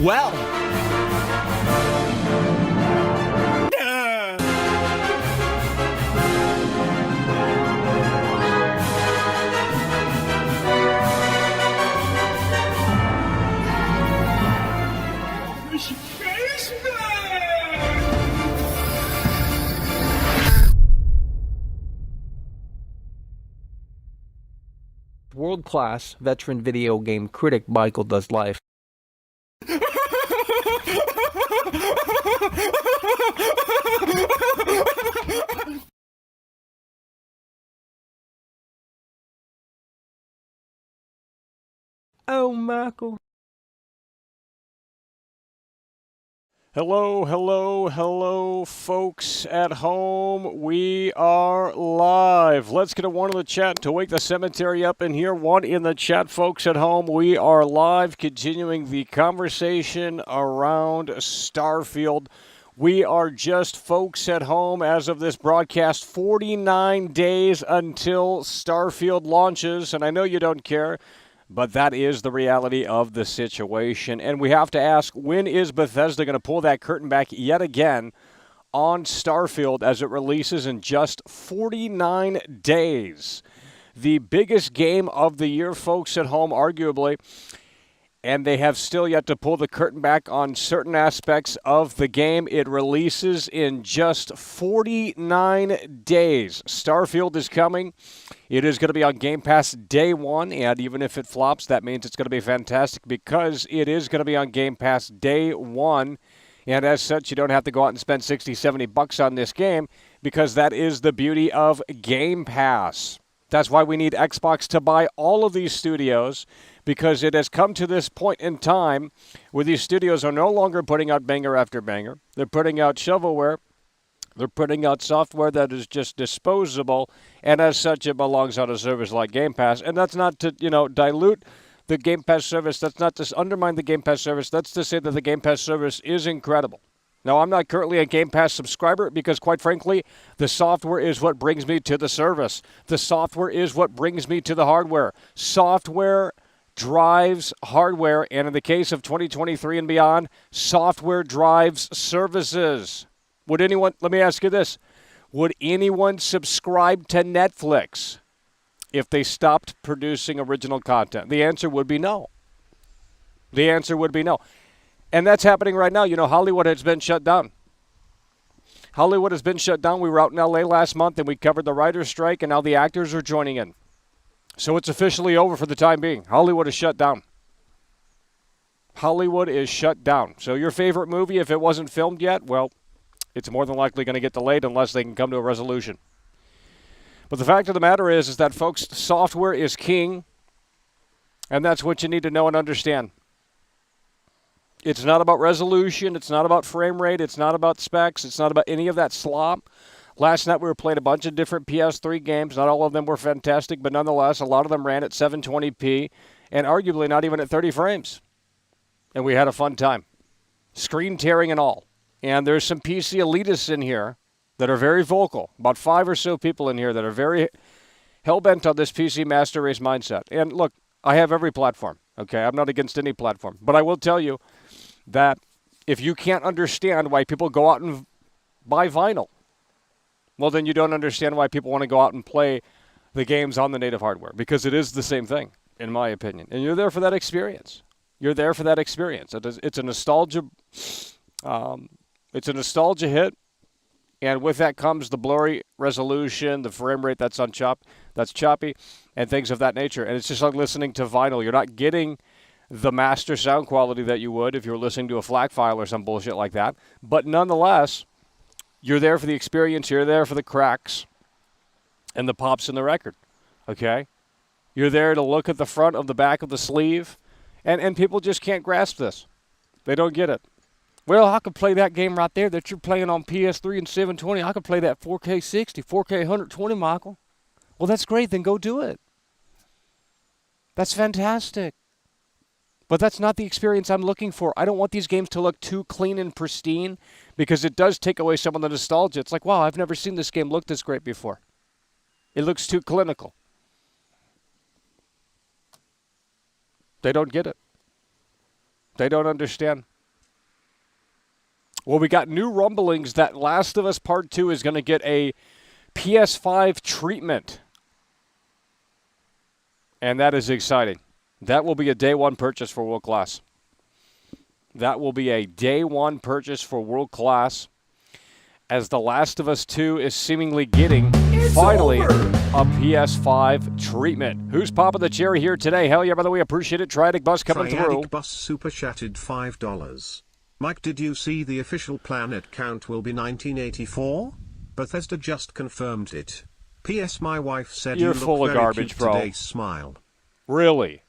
Well. World-class veteran video game critic Michael Does Life. Oh, Michael. Hello, folks at home. We are live. Let's get a one in the chat to wake the cemetery up in here. One in the chat, folks at home. We are live, continuing the conversation around Starfield. We are just, folks at home, as of this broadcast, 49 days until Starfield launches. And I know you don't care, but that is the reality of the situation. And we have to ask, when is Bethesda going to pull that curtain back yet again on Starfield as it releases in just 49 days? The biggest game of the year, folks at home, arguably. And they have still yet to pull the curtain back on certain aspects of the game. It releases in just 49 days. Starfield is coming. It is going to be on Game Pass day one, and even if it flops, that means it's going to be fantastic because it is going to be on Game Pass day one. And as such, you don't have to go out and spend 60, 70 bucks on this game because that is the beauty of Game Pass. That's why we need Xbox to buy all of these studios, because it has come to this point in time where these studios are no longer putting out banger after banger. They're putting out shovelware. They're putting out software that is just disposable, and as such, it belongs on a service like Game Pass. And that's not to, dilute the Game Pass service. That's not to undermine the Game Pass service. That's to say that the Game Pass service is incredible. Now, I'm not currently a Game Pass subscriber because, quite frankly, the software is what brings me to the service. The software is what brings me to the hardware. Software drives hardware, and in the case of 2023 and beyond, software drives services. Would anyone, let me ask you this, would anyone subscribe to Netflix if they stopped producing original content? The answer would be no. The answer would be no. And that's happening right now. Hollywood has been shut down. Hollywood has been shut down. We were out in L.A. last month, and we covered the writer's strike, and now the actors are joining in. So it's officially over for the time being. Hollywood is shut down. Hollywood is shut down. So your favorite movie, if it wasn't filmed yet, well, it's more than likely going to get delayed unless they can come to a resolution. But the fact of the matter is that, folks, software is king, and that's what you need to know and understand. It's not about resolution. It's not about frame rate. It's not about specs. It's not about any of that slop. Last night we were playing a bunch of different PS3 games. Not all of them were fantastic, but nonetheless, a lot of them ran at 720p and arguably not even at 30 frames. And we had a fun time. Screen tearing and all. And there's some PC elitists in here that are very vocal. About 5 or so people in here that are very hell-bent on this PC master race mindset. And look, I have every platform. Okay, I'm not against any platform. But I will tell you that if you can't understand why people go out and buy vinyl, well, then you don't understand why people want to go out and play the games on the native hardware, because it is the same thing, in my opinion. And you're there for that experience. You're there for that experience. It's a nostalgia. It's a nostalgia hit, and with that comes the blurry resolution, the frame rate that's choppy, and things of that nature. And it's just like listening to vinyl. You're not getting the master sound quality that you would if you were listening to a FLAC file or some bullshit like that. But nonetheless, you're there for the experience. You're there for the cracks and the pops in the record, okay? You're there to look at the front of the back of the sleeve, and people just can't grasp this. They don't get it. Well, I could play that game right there that you're playing on PS3 and 720. I could play that 4K 60, 4K 120, Michael. Well, that's great. Then go do it. That's fantastic. But that's not the experience I'm looking for. I don't want these games to look too clean and pristine because it does take away some of the nostalgia. It's like, wow, I've never seen this game look this great before. It looks too clinical. They don't get it. They don't understand. Well, we got new rumblings that Last of Us Part 2 is going to get a PS5 treatment. And that is exciting. That will be a day one purchase for World Class. That will be a day one purchase for World Class, as The Last of Us 2 is seemingly getting, finally, a PS5 treatment. Who's popping the cherry here today? Hell yeah, by the way, appreciate it. Triadic Bus coming through. Bus super chatted $5. Mike, did you see the official planet count will be 1984? Bethesda just confirmed it. P.S. My wife said You're you look full of very garbage, cute bro. today. Smile. Really?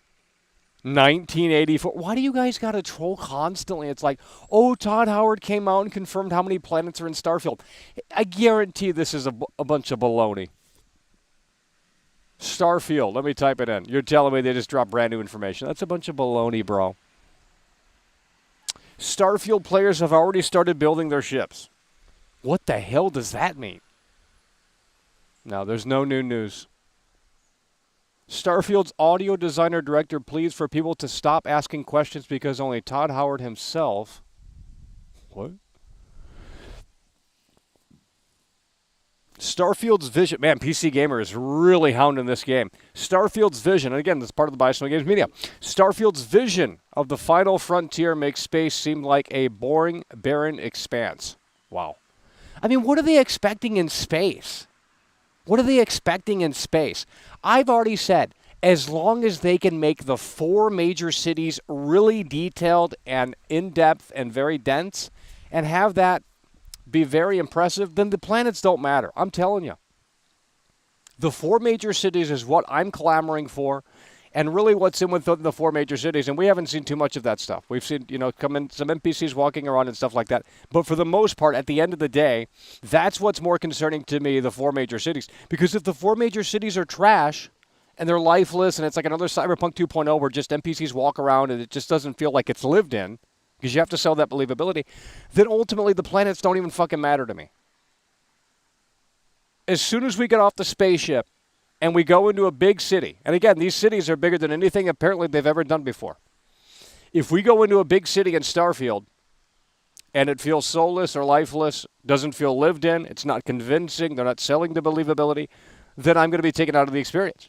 1984. Why do you guys got to troll constantly? It's like, oh, Todd Howard came out and confirmed how many planets are in Starfield. I guarantee this is a bunch of baloney. Starfield, let me type it in. You're telling me they just dropped brand new information. That's a bunch of baloney, bro. Starfield players have already started building their ships. What the hell does that mean? No, there's no new news. Starfield's audio designer director pleads for people to stop asking questions because only Todd Howard himself... What? Starfield's vision... Man, PC Gamer is really hounding this game. Starfield's vision, and again, this is part of the Bioshock Games media. Starfield's vision of the final frontier makes space seem like a boring, barren expanse. Wow. I mean, what are they expecting in space? What are they expecting in space? I've already said, as long as they can make the 4 major cities really detailed and in-depth and very dense, and have that be very impressive, then the planets don't matter. I'm telling you. The 4 major cities is what I'm clamoring for, and really what's in with the 4 major cities, and we haven't seen too much of that stuff. We've seen, come in some NPCs walking around and stuff like that. But for the most part, at the end of the day, that's what's more concerning to me, the 4 major cities. Because if the 4 major cities are trash, and they're lifeless, and it's like another Cyberpunk 2.0 where just NPCs walk around and it just doesn't feel like it's lived in, because you have to sell that believability, then ultimately the planets don't even fucking matter to me. As soon as we get off the spaceship, and we go into a big city, and again, these cities are bigger than anything apparently they've ever done before. If we go into a big city in Starfield, and it feels soulless or lifeless, doesn't feel lived in, it's not convincing, they're not selling the believability, then I'm going to be taken out of the experience.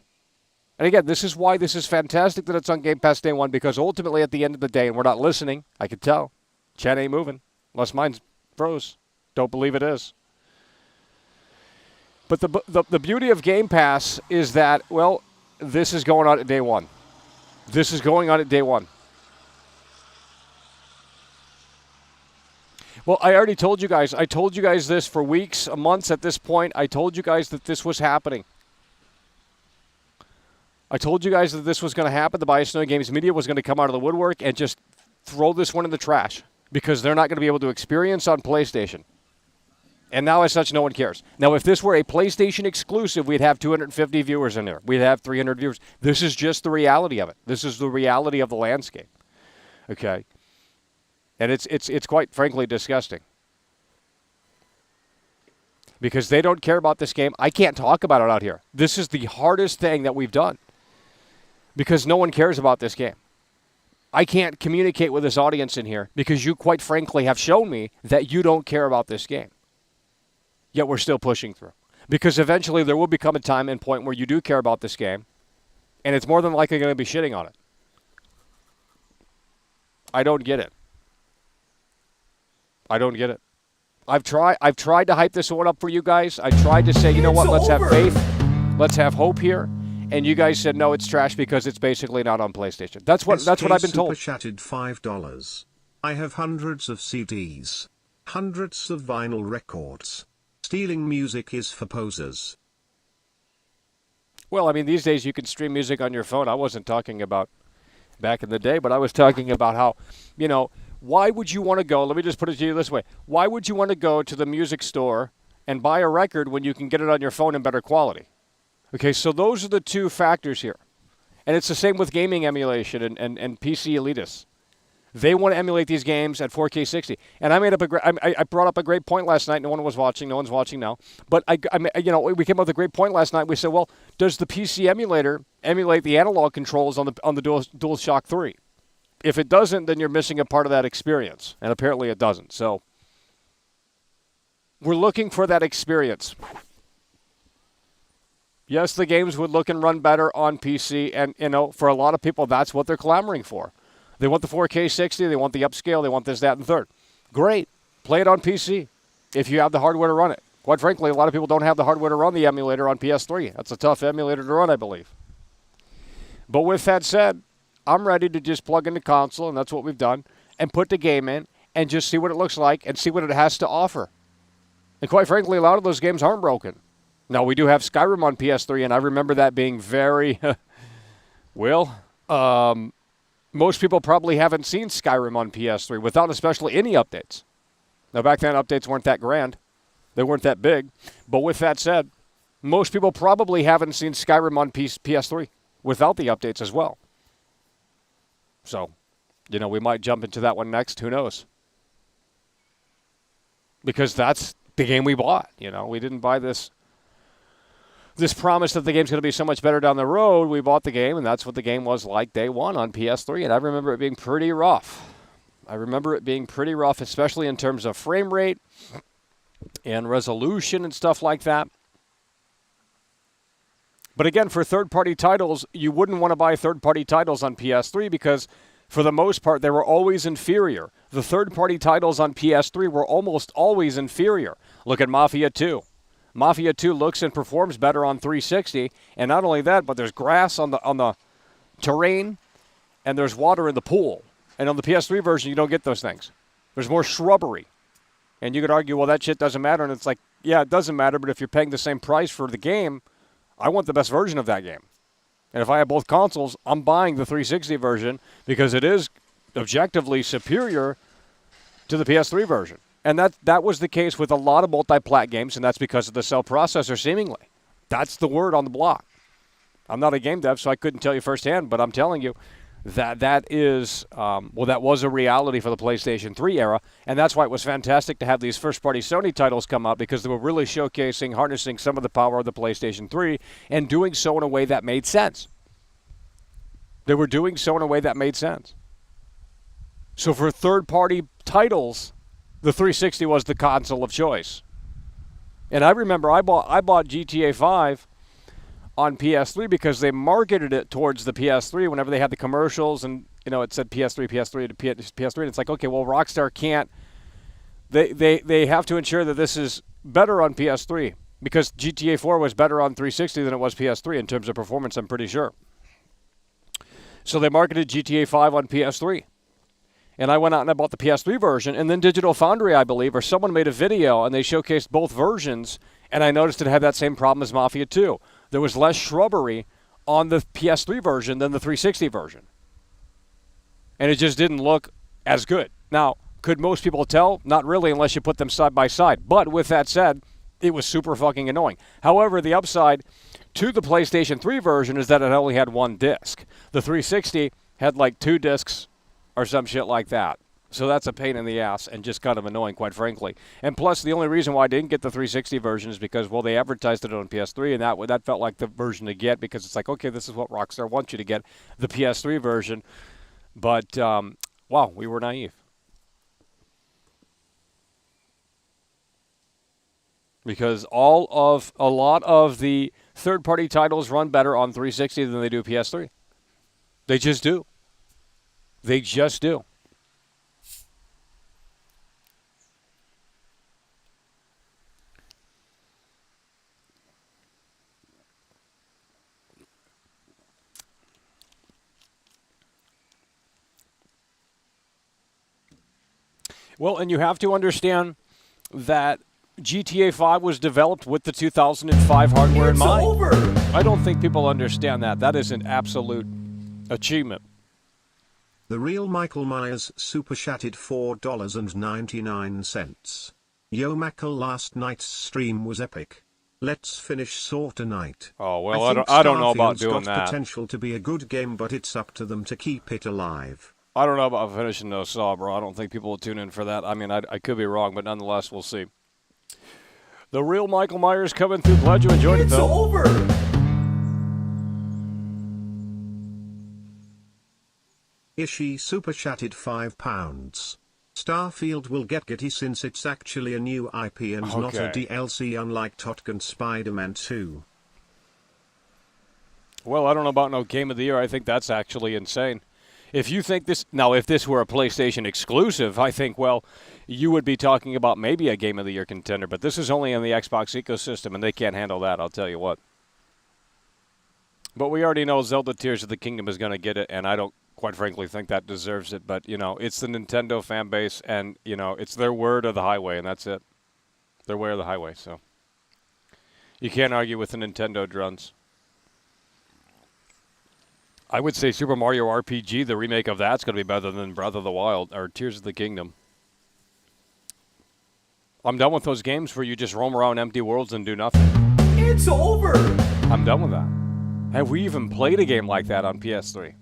And again, this is why this is fantastic that it's on Game Pass Day 1, because ultimately at the end of the day, and we're not listening, I can tell, chat ain't moving, unless mine's froze. Don't believe it is. But the beauty of Game Pass is that, well, this is going on at day 1. This is going on at day 1. Well, I already told you guys. I told you guys this for weeks, months at this point. I told you guys that this was happening. I told you guys that this was going to happen. The Bioshock Games media was going to come out of the woodwork and just throw this one in the trash because they're not going to be able to experience on PlayStation. And now, as such, no one cares. Now, if this were a PlayStation exclusive, we'd have 250 viewers in there. We'd have 300 viewers. This is just the reality of it. This is the reality of the landscape. Okay? And it's quite frankly disgusting. Because they don't care about this game. I can't talk about it out here. This is the hardest thing that we've done. Because no one cares about this game. I can't communicate with this audience in here because you, quite frankly, have shown me that you don't care about this game. Yet we're still pushing through. Because eventually there will become a time and point where you do care about this game, and it's more than likely going to be shitting on it. I don't get it. I don't get it. I've tried to hype this one up for you guys. I tried to say, you know what, let's have faith. Let's have hope here. And you guys said, no, it's trash because it's basically not on PlayStation. That's what I've been told. Super chatted $5. I have hundreds of CDs. Hundreds of vinyl records. Stealing music is for posers. Well, I mean, these days you can stream music on your phone. I wasn't talking about back in the day, but I was talking about how, why would you want to go, let me just put it to you this way, why would you want to go to the music store and buy a record when you can get it on your phone in better quality? Okay, so those are the two factors here. And it's the same with gaming emulation and PC elitists. They want to emulate these games at 4K 60. And I brought up a great point last night. No one was watching. No one's watching now. But we came up with a great point last night. We said, well, does the PC emulator emulate the analog controls on the DualShock 3? If it doesn't, then you're missing a part of that experience. And apparently it doesn't. So We're looking for that experience. Yes, the games would look and run better on PC, and, for a lot of people, that's what they're clamoring for. They want the 4K 60, they want the upscale, they want this, that, and third. Great. Play it on PC if you have the hardware to run it. Quite frankly, a lot of people don't have the hardware to run the emulator on PS3. That's a tough emulator to run, I believe. But with that said, I'm ready to just plug in the console, and that's what we've done, and put the game in and just see what it looks like and see what it has to offer. And quite frankly, a lot of those games aren't broken. Now, we do have Skyrim on PS3, and I remember that being very, most people probably haven't seen Skyrim on PS3 without especially any updates. Now, back then, updates weren't that grand. They weren't that big. But with that said, most people probably haven't seen Skyrim on PS3 without the updates as well. So, we might jump into that one next. Who knows? Because that's the game we bought. We didn't buy this promise that the game's going to be so much better down the road. We bought the game, and that's what the game was like day one on PS3. And I remember it being pretty rough. Especially in terms of frame rate and resolution and stuff like that. But again, for third-party titles, you wouldn't want to buy third-party titles on PS3 because, for the most part, they were always inferior. The third-party titles on PS3 were almost always inferior. Look at Mafia 2. Mafia 2 looks and performs better on 360, and not only that, but there's grass on the terrain, and there's water in the pool. And on the PS3 version, you don't get those things. There's more shrubbery. And you could argue, well, that shit doesn't matter. And it's like, yeah, it doesn't matter, but if you're paying the same price for the game, I want the best version of that game. And if I have both consoles, I'm buying the 360 version because it is objectively superior to the PS3 version. And that was the case with a lot of multi-plat games, and that's because of the cell processor, seemingly. That's the word on the block. I'm not a game dev, so I couldn't tell you firsthand, but I'm telling you that was a reality for the PlayStation 3 era, and that's why it was fantastic to have these first-party Sony titles come out because they were really showcasing, harnessing some of the power of the PlayStation 3 and doing so in a way that made sense. They were doing so in a way that made sense. So for third-party titles, the 360 was the console of choice. And I remember I bought GTA V on PS3 because they marketed it towards the PS3 whenever they had the commercials and, it said PS3 to PS3. And it's like, okay, well, Rockstar can't. They have to ensure that this is better on PS3 because GTA 4 was better on 360 than it was PS3 in terms of performance, I'm pretty sure. So they marketed GTA 5 on PS3. And I went out and I bought the PS3 version, and then Digital Foundry, I believe, or someone made a video, and they showcased both versions, and I noticed it had that same problem as Mafia 2. There was less shrubbery on the PS3 version than the 360 version. And it just didn't look as good. Now, could most people tell? Not really, unless you put them side by side. But with that said, it was super fucking annoying. However, the upside to the PlayStation 3 version is that it only had one disc. The 360 had like 2 discs or some shit like that. So that's a pain in the ass and just kind of annoying, quite frankly. And plus, the only reason why I didn't get the 360 version is because, well, they advertised it on PS3, and that felt like the version to get because it's like, okay, this is what Rockstar wants you to get, the PS3 version. But, wow, we were naive. Because a lot of the third-party titles run better on 360 than they do PS3. They just do. They just do. Well, and you have to understand that GTA V was developed with the 2005 hardware in mind. It's over. I don't think people understand that. That is an absolute achievement. The real Michael Myers super chatted $4.99. Yo Mackle, last night's stream was epic. Let's finish Saw tonight. Oh, well, I don't know about doing got that. Potential to be a good game, but it's up to them to keep it alive. I don't know about finishing those Saw, bro. I don't think people will tune in for that. I mean, I could be wrong, but nonetheless, we'll see. The real Michael Myers coming through. Glad you enjoyed it, though. It's over. Ishi super chatted £5. Starfield will get gritty since it's actually a new IP and not a Okay. DLC, unlike Totken Spider-Man 2. Well, I don't know about no Game of the Year. I think that's actually insane. If you think this now, if this were a PlayStation exclusive, I think, well, you would be talking about maybe a Game of the Year contender. But this is only in the Xbox ecosystem, and they can't handle that. I'll tell you what. But we already know Zelda Tears of the Kingdom is going to get it, and I don't, quite frankly, think that deserves it. But it's the Nintendo fan base, and it's their word of the highway, and that's it. Their way of the highway. So you can't argue with the Nintendo drones. I would say Super Mario RPG, the remake of that's going to be better than Breath of the Wild or Tears of the Kingdom. I'm done with those games where you just roam around empty worlds and do nothing. It's over! I'm done with that. Have we even played a game like that on PS3?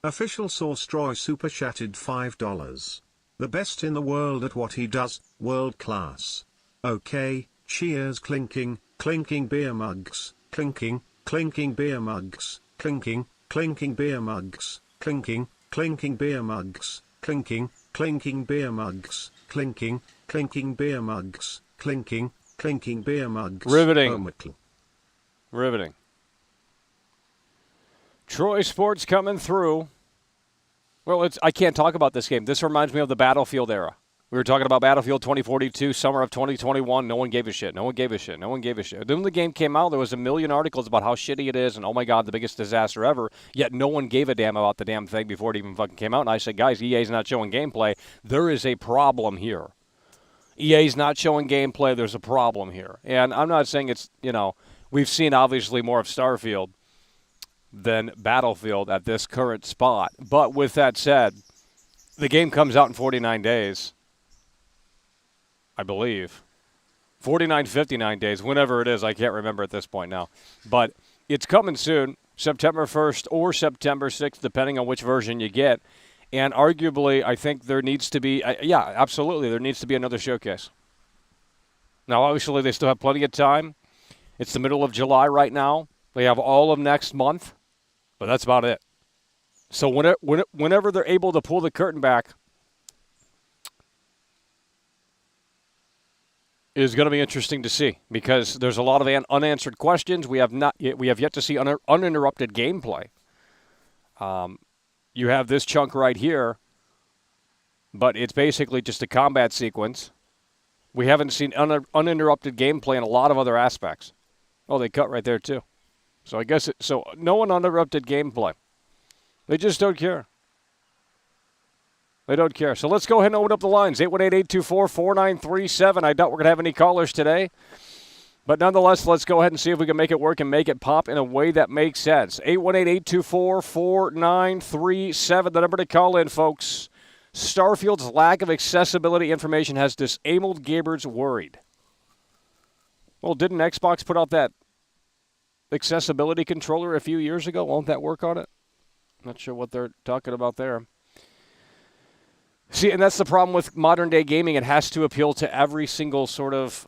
Official source Troy super chatted $5. The best in the world at what he does, world class. Okay, cheers clinking, clinking beer mugs, clinking, clinking beer mugs. Clinking, clinking beer mugs, clinking, clinking beer mugs, clinking, clinking beer mugs, clinking, clinking beer mugs, clinking, clinking beer mugs. Riveting. Riveting. Troy Sports coming through. Well, I can't talk about this game. This reminds me of the Battlefield era. We were talking about Battlefield 2042, summer of 2021. No one gave a shit. No one gave a shit. No one gave a shit. Then when the game came out, there was a million articles about how shitty it is and, oh, my God, the biggest disaster ever. Yet no one gave a damn about the damn thing before it even fucking came out. And I said, guys, EA's not showing gameplay. There is a problem here. EA's not showing gameplay. There's a problem here. And I'm not saying it's, we've seen obviously more of Starfield than Battlefield at this current spot. But with that said, the game comes out in 49 days. I believe. 49, 59 days, whenever it is. I can't remember at this point now. But it's coming soon, September 1st or September 6th, depending on which version you get. And arguably, I think there needs to be, absolutely, there needs to be another showcase. Now, obviously, they still have plenty of time. It's the middle of July right now. They have all of next month, but that's about it. So whenever they're able to pull the curtain back, is going to be interesting to see because there's a lot of unanswered questions. We have yet to see uninterrupted gameplay. You have this chunk right here, but it's basically just a combat sequence. We haven't seen uninterrupted gameplay in a lot of other aspects. Oh, they cut right there too. So I guess no uninterrupted gameplay. They just don't care. They don't care. So let's go ahead and open up the lines. 818-824-4937. I doubt we're going to have any callers today. But nonetheless, let's go ahead and see if we can make it work and make it pop in a way that makes sense. 818-824-4937, the number to call in, folks. Starfield's lack of accessibility information has disabled gamers worried. Well, didn't Xbox put out that accessibility controller a few years ago? Won't that work on it? Not sure what they're talking about there. See, and that's the problem with modern-day gaming. It has to appeal to every single sort of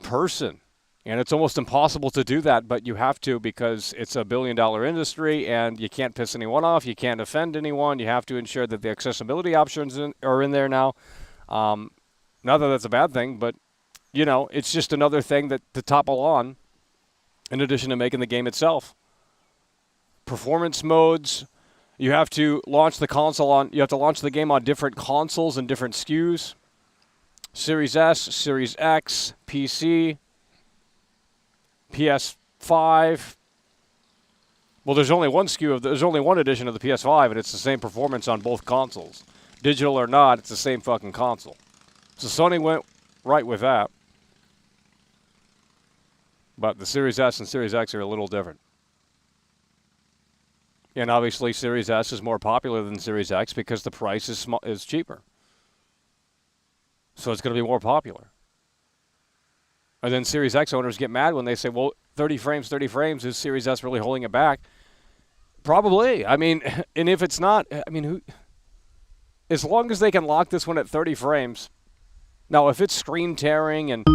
person. And it's almost impossible to do that, but you have to because it's a billion-dollar industry, and you can't piss anyone off. You can't offend anyone. You have to ensure that the accessibility options are in there now. Not that that's a bad thing, but, it's just another thing that to topple on in addition to making the game itself. Performance modes. You have to launch the game on different consoles and different SKUs. Series S, Series X, PC, PS5. Well, there's only one edition of the PS5, and it's the same performance on both consoles. Digital or not, it's the same fucking console. So Sony went right with that. But the Series S and Series X are a little different. And obviously, Series S is more popular than Series X because the price is cheaper. So it's going to be more popular. And then Series X owners get mad when they say, well, 30 frames, is Series S really holding it back? Probably. I mean, and if it's not, as long as they can lock this one at 30 frames. Now, if it's screen tearing and...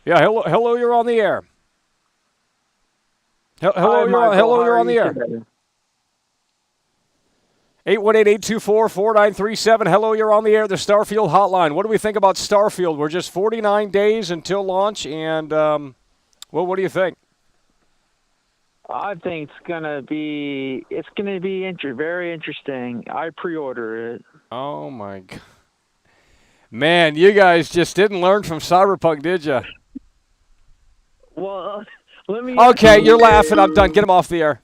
Yeah, hello, you're on the air. Hello, you're on the air. 818-824-4937. Hello, you're on the air, the Starfield hotline. What do we think about Starfield? We're just 49 days until launch, and, well, what do you think? I think it's gonna be very interesting. I pre-order it. Oh, my God. Man, you guys just didn't learn from Cyberpunk, did you? Well, let me. Okay, you're laughing. I'm done. Get him off the air.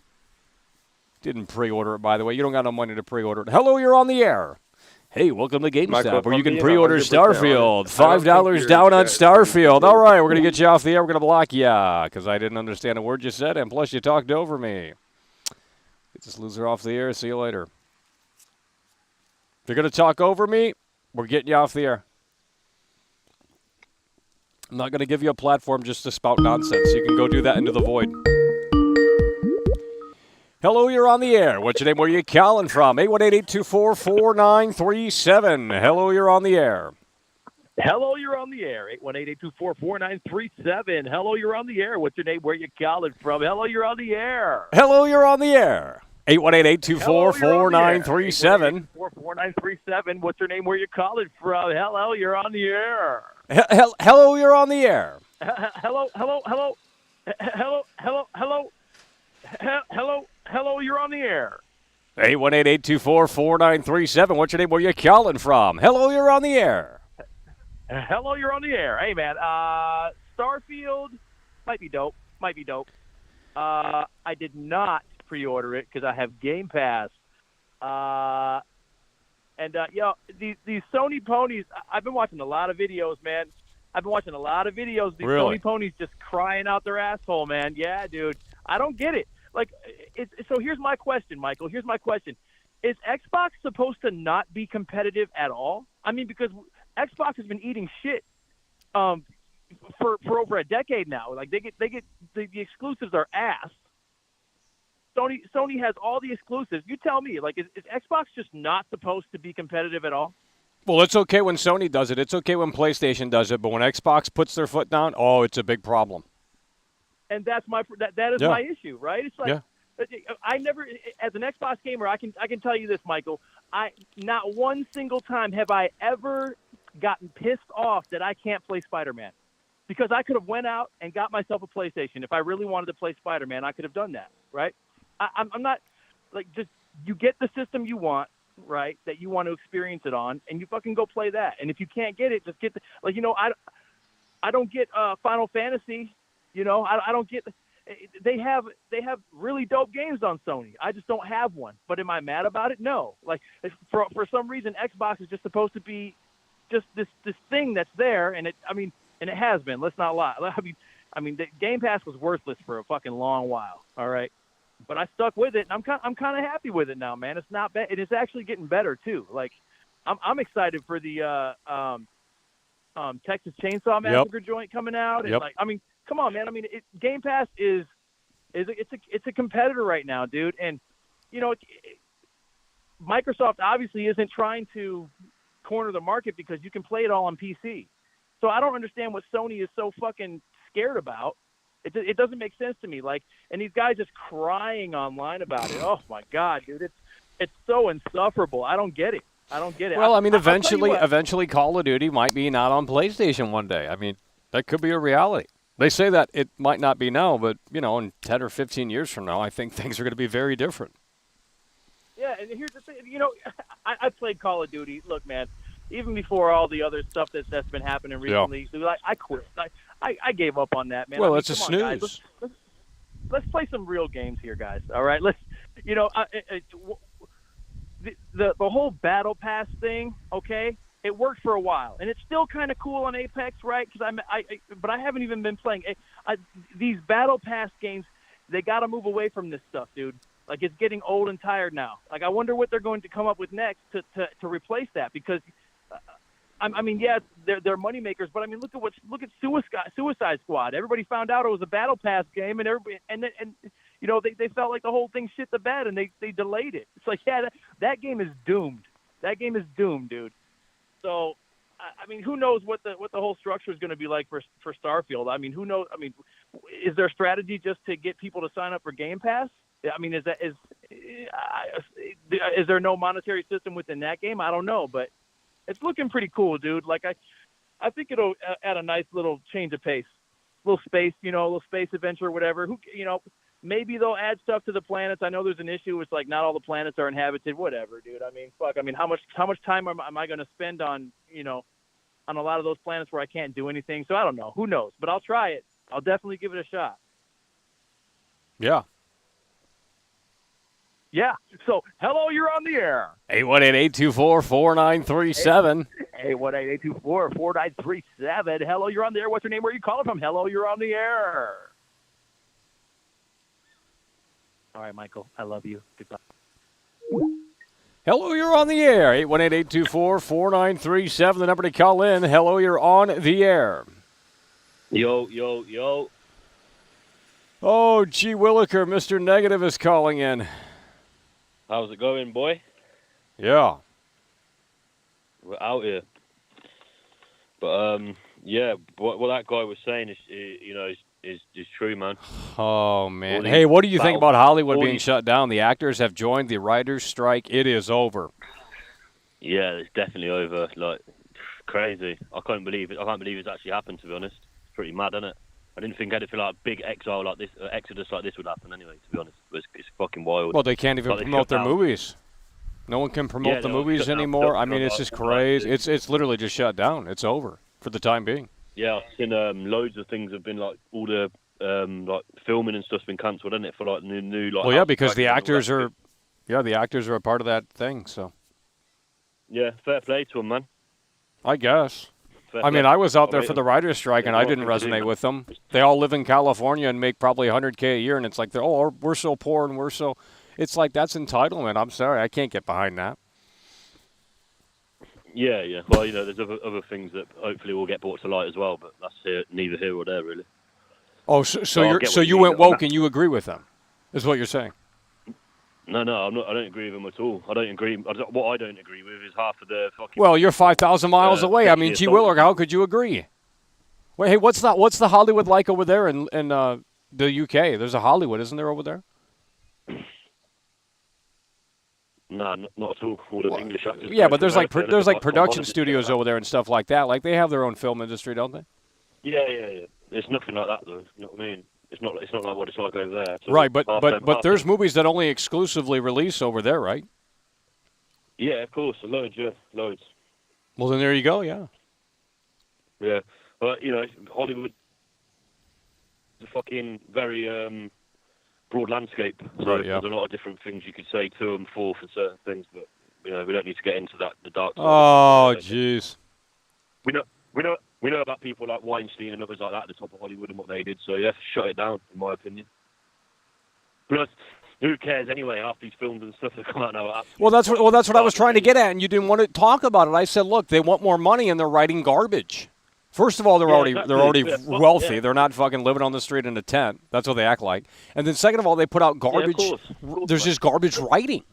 Didn't pre-order it, by the way. You don't got no money to pre-order it. Hello, you're on the air. Hey, welcome to GameStop, where you can pre-order Starfield. $5 down on Starfield. All right, we're going to get you off the air. We're going to block you because I didn't understand a word you said, and plus you talked over me. Get this loser off the air. See you later. If you're going to talk over me, we're getting you off the air. I'm not going to give you a platform just to spout nonsense. You can go do that into the void. Hello, you're on the air. What's your name? Where are you calling from? 818-824-4937. Hello, you're on the air. Hello, you're on the air. 818-824-4937. Hello, you're on the air. What's your name? Where you calling from? Hello, you're on the air. Hello, you're on the air. 818-824-4937. 818-824-4937. What's your name? Where you calling from? Hello, you're on the air. Hello, you're on the air. Hello, hello, hello. Hello, hello, hello. Hello, you're on the air. 818-824-4937. What's your name? Where you calling from? Hello, you're on the air. Hello, you're on the air. Hey, man. Starfield might be dope. I did not pre-order it because I have Game Pass. These Sony ponies, I've been watching a lot of videos, man. These Really? Sony ponies just crying out their asshole, man. Yeah, dude. I don't get it. Like, so here's my question, Michael. Here's my question. Is Xbox supposed to not be competitive at all? I mean, because Xbox has been eating shit for over a decade now. Like, they get the exclusives are ass. Sony has all the exclusives. You tell me, like, is Xbox just not supposed to be competitive at all? Well, it's okay when Sony does it. It's okay when PlayStation does it. But when Xbox puts their foot down, oh, it's a big problem. And that's my issue, right? It's like I never, as an Xbox gamer, I can tell you this, Michael. Not one single time have I ever gotten pissed off that I can't play Spider-Man, because I could have went out and got myself a PlayStation if I really wanted to play Spider-Man. I could have done that, right? I'm not like, just, you get the system you want, right? That you want to experience it on, and you fucking go play that. And if you can't get it, just get the, like, I don't get Final Fantasy. I don't get. They have really dope games on Sony. I just don't have one. But am I mad about it? No. Like, for some reason, Xbox is just supposed to be just this thing that's there, and it has been. Let's not lie. I mean, the Game Pass was worthless for a fucking long while. All right, but I stuck with it, and I'm kind of happy with it now, man. It's not bad. It is actually getting better too. Like, I'm excited for the Texas Chainsaw Massacre joint coming out. And like, I mean, come on, man. I mean, Game Pass is a competitor right now, dude. And Microsoft obviously isn't trying to corner the market because you can play it all on PC. So I don't understand what Sony is so fucking scared about. It doesn't make sense to me. Like, and these guys just crying online about it. Oh my God, dude, it's so insufferable. I don't get it. Well, I mean, eventually Call of Duty might be not on PlayStation one day. I mean, that could be a reality. They say that it might not be now, but, in 10 or 15 years from now, I think things are going to be very different. Yeah, and here's the thing. I played Call of Duty. Look, man, even before all the other stuff that's been happening recently, so I quit. I gave up on that, man. Well, it's a snooze. Guys, let's play some real games here, guys. All right? Let's, the whole Battle Pass thing, okay? It worked for a while, and it's still kind of cool on Apex, right? But I haven't even been playing these Battle Pass games. They got to move away from this stuff, dude. Like, it's getting old and tired now. Like, I wonder what they're going to come up with next to replace that, because I mean, yeah, they're money makers, but I mean, look at Suicide Squad. Everybody found out it was a Battle Pass game, and they felt like the whole thing shit the bed, and they delayed it. It's like, yeah, that game is doomed. That game is doomed, dude. So, I mean, who knows what the whole structure is going to be like for Starfield? I mean, who knows? I mean, is their strategy just to get people to sign up for Game Pass? I mean, is is there no monetary system within that game? I don't know, but it's looking pretty cool, dude. Like I think it'll add a nice little change of pace, little space, a little space adventure, whatever. Maybe they'll add stuff to the planets. I know there's an issue with like not all the planets are inhabited. Whatever, dude. I mean, fuck. I mean, how much time am I going to spend on on a lot of those planets where I can't do anything? So I don't know. Who knows? But I'll try it. I'll definitely give it a shot. Yeah. Yeah. So, hello, you're on the air. 818-824-4937. 818-824-4937. Hello, you're on the air. What's your name? Where are you calling from? Hello, you're on the air. All right, Michael. I love you. Goodbye. Hello, you're on the air. 818-824-4937. The number to call in. Hello, you're on the air. Yo, yo, yo. Oh, gee Williker, Mr. Negative is calling in. How's it going, boy? Yeah. We're out here. But, yeah, what that guy was saying is true, man. Oh, man. Hey, what do you think about Hollywood being shut down? The actors have joined the writers' strike. It is over. Yeah, it's definitely over. Like, crazy. I can't believe it. I can't believe it's actually happened, to be honest. It's pretty mad, isn't it? I didn't think anything like big exile like this, exodus like this would happen anyway, to be honest. But it's fucking wild. Well, they can't even promote their movies. No one can promote the movies anymore. I mean, it's just crazy. It's literally just shut down. It's over for the time being. Yeah, I've seen loads of things have been like all the like filming and stuff's been cancelled, isn't it? For like new like. Well, yeah, because the actors are, the actors are a part of that thing. So. Yeah, fair play to them, man. I guess. I mean, I was out there for the writer's strike, and I didn't resonate with them. They all live in California and make probably $100K a year, and it's like, we're so poor and we're so. It's like that's entitlement. I'm sorry, I can't get behind that. Yeah. Well, there's other things that hopefully will get brought to light as well, but that's neither here or there, really. Oh, so you went woke and you agree with them, is what you're saying? No, I'm not. I don't agree with them at all. I don't agree. What I don't agree with is half of the fucking. Well, you're 5,000 miles away. I mean, gee Willow, how could you agree? Wait, hey, what's the Hollywood like over there in the UK? There's a Hollywood, isn't there, over there? No, not at all. All the English actors. Yeah, but there's like production studios over there and stuff like that. Like they have their own film industry, don't they? Yeah. It's nothing like that though. You know what I mean? It's not like what it's like over there. So right, but there's movies that only exclusively release over there, right? Yeah, of course, loads. Well, then there you go. Yeah. Yeah, but Hollywood is a fucking very broad landscape. So there's a lot of different things you could say to them for certain things, but we don't need to get into that. The dark side. Oh, jeez. We know about people like Weinstein and others like that at the top of Hollywood and what they did. So yeah, shut it down, in my opinion. Plus, who cares anyway? Half these films and stuff that come out now. Well, that's what I was trying to get at, and you didn't want to talk about it. I said, look, they want more money, and they're writing garbage. First of all, they're already wealthy. Yeah. They're not fucking living on the street in a tent. That's what they act like. And then second of all, they put out garbage. Yeah, of course, there's just garbage writing.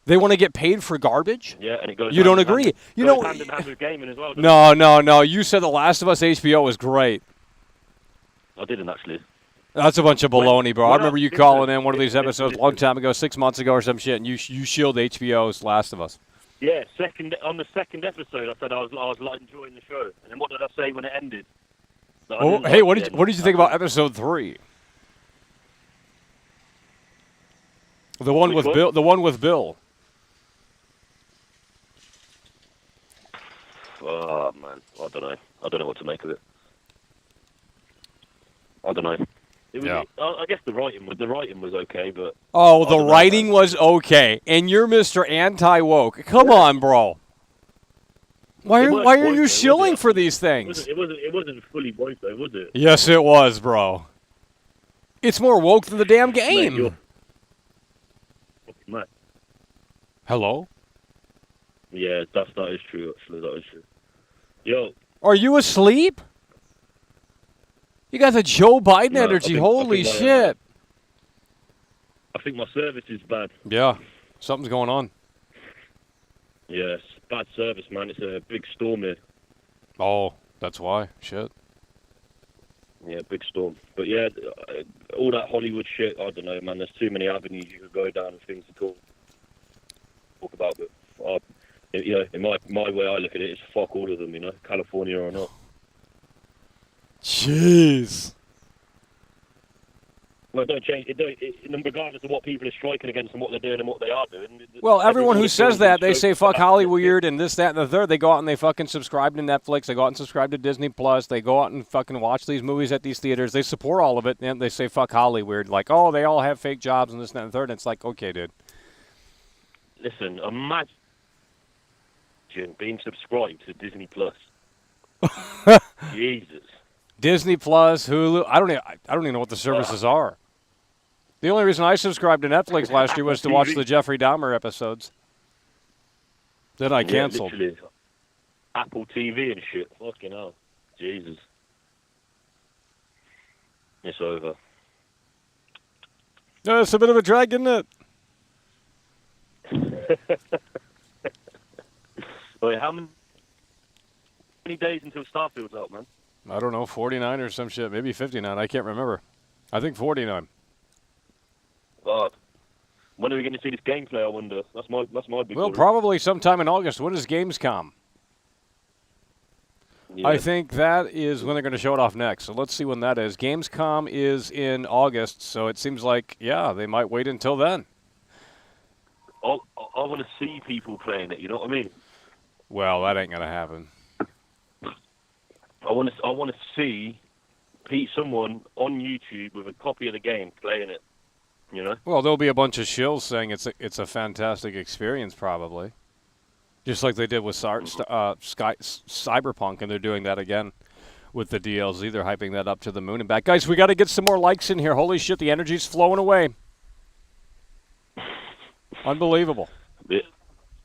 They want to get paid for garbage? Yeah, and it goes. You don't agree? You know, hand in hand with gaming as well. No. You said The Last of Us HBO was great. I didn't actually. That's a bunch of baloney, bro. I remember you calling in one of these episodes a long time ago, 6 months ago or some shit, and you shield HBO's Last of Us. Yeah, on the second episode, I said I was like enjoying the show, and then what did I say when it ended? Hey, what did you think about episode 3? The one with Bill. The one with Bill. Oh man, I don't know. I don't know what to make of it. I don't know. I guess the writing was okay, but the writing was okay, and you're Mr. Anti-woke. Come on, bro. Why are you shilling for these things? It wasn't fully woke though, was it? Yes, it was, bro. It's more woke than the damn game. Mate, hello? Yeah, that is true. Actually, that is true. Yo, are you asleep? You got the Joe Biden energy. Holy shit! I think my service is bad. Yeah, something's going on. Yes, bad service, man. It's a big storm here. Oh, that's why. Shit. Yeah, big storm. But yeah, all that Hollywood shit, I don't know, man. There's too many avenues you could go down and things to talk about. But, you know, in my way I look at it, it's fuck all of them, you know, California or not. Jeez. Well, don't change it. Regardless of what people are striking against and what they're doing and what they are doing. Well, everyone who says that, they say fuck Hollywood and this, that, and the third. They go out and they fucking subscribe to Netflix. They go out and subscribe to Disney Plus. They go out and fucking watch these movies at these theaters. They support all of it, and they say fuck Hollywood. Like, oh, they all have fake jobs and this, that, and the third. And it's like, okay, dude. Listen, imagine being subscribed to Disney Plus. Jesus. Disney Plus, Hulu. I don't even know what the services are. The only reason I subscribed to Netflix last year was to watch the Jeffrey Dahmer episodes. Then I canceled. Yeah, literally. Apple TV and shit. Fucking hell. Jesus. It's over. No, it's a bit of a drag, isn't it? Wait, how many days until Starfield's out, man? I don't know, 49 or some shit. Maybe 59. I can't remember. I think 49. God. When are we going to see this gameplay, I wonder? That's my big Well, worry. probably sometime in August. When is Gamescom? Yeah. I think that is when they're going to show it off next. So let's see when that is. Gamescom is in August, so it seems like, yeah, they might wait until then. I want to see people playing it, you know what I mean? Well, that ain't going to happen. I want to see someone on YouTube with a copy of the game playing it, you know? Well, there'll be a bunch of shills saying it's a fantastic experience, probably. Just like they did with Cyberpunk, and they're doing that again with the DLC. They're hyping that up to the moon and back. Guys, we got to get some more likes in here. Holy shit, the energy's flowing away. Unbelievable.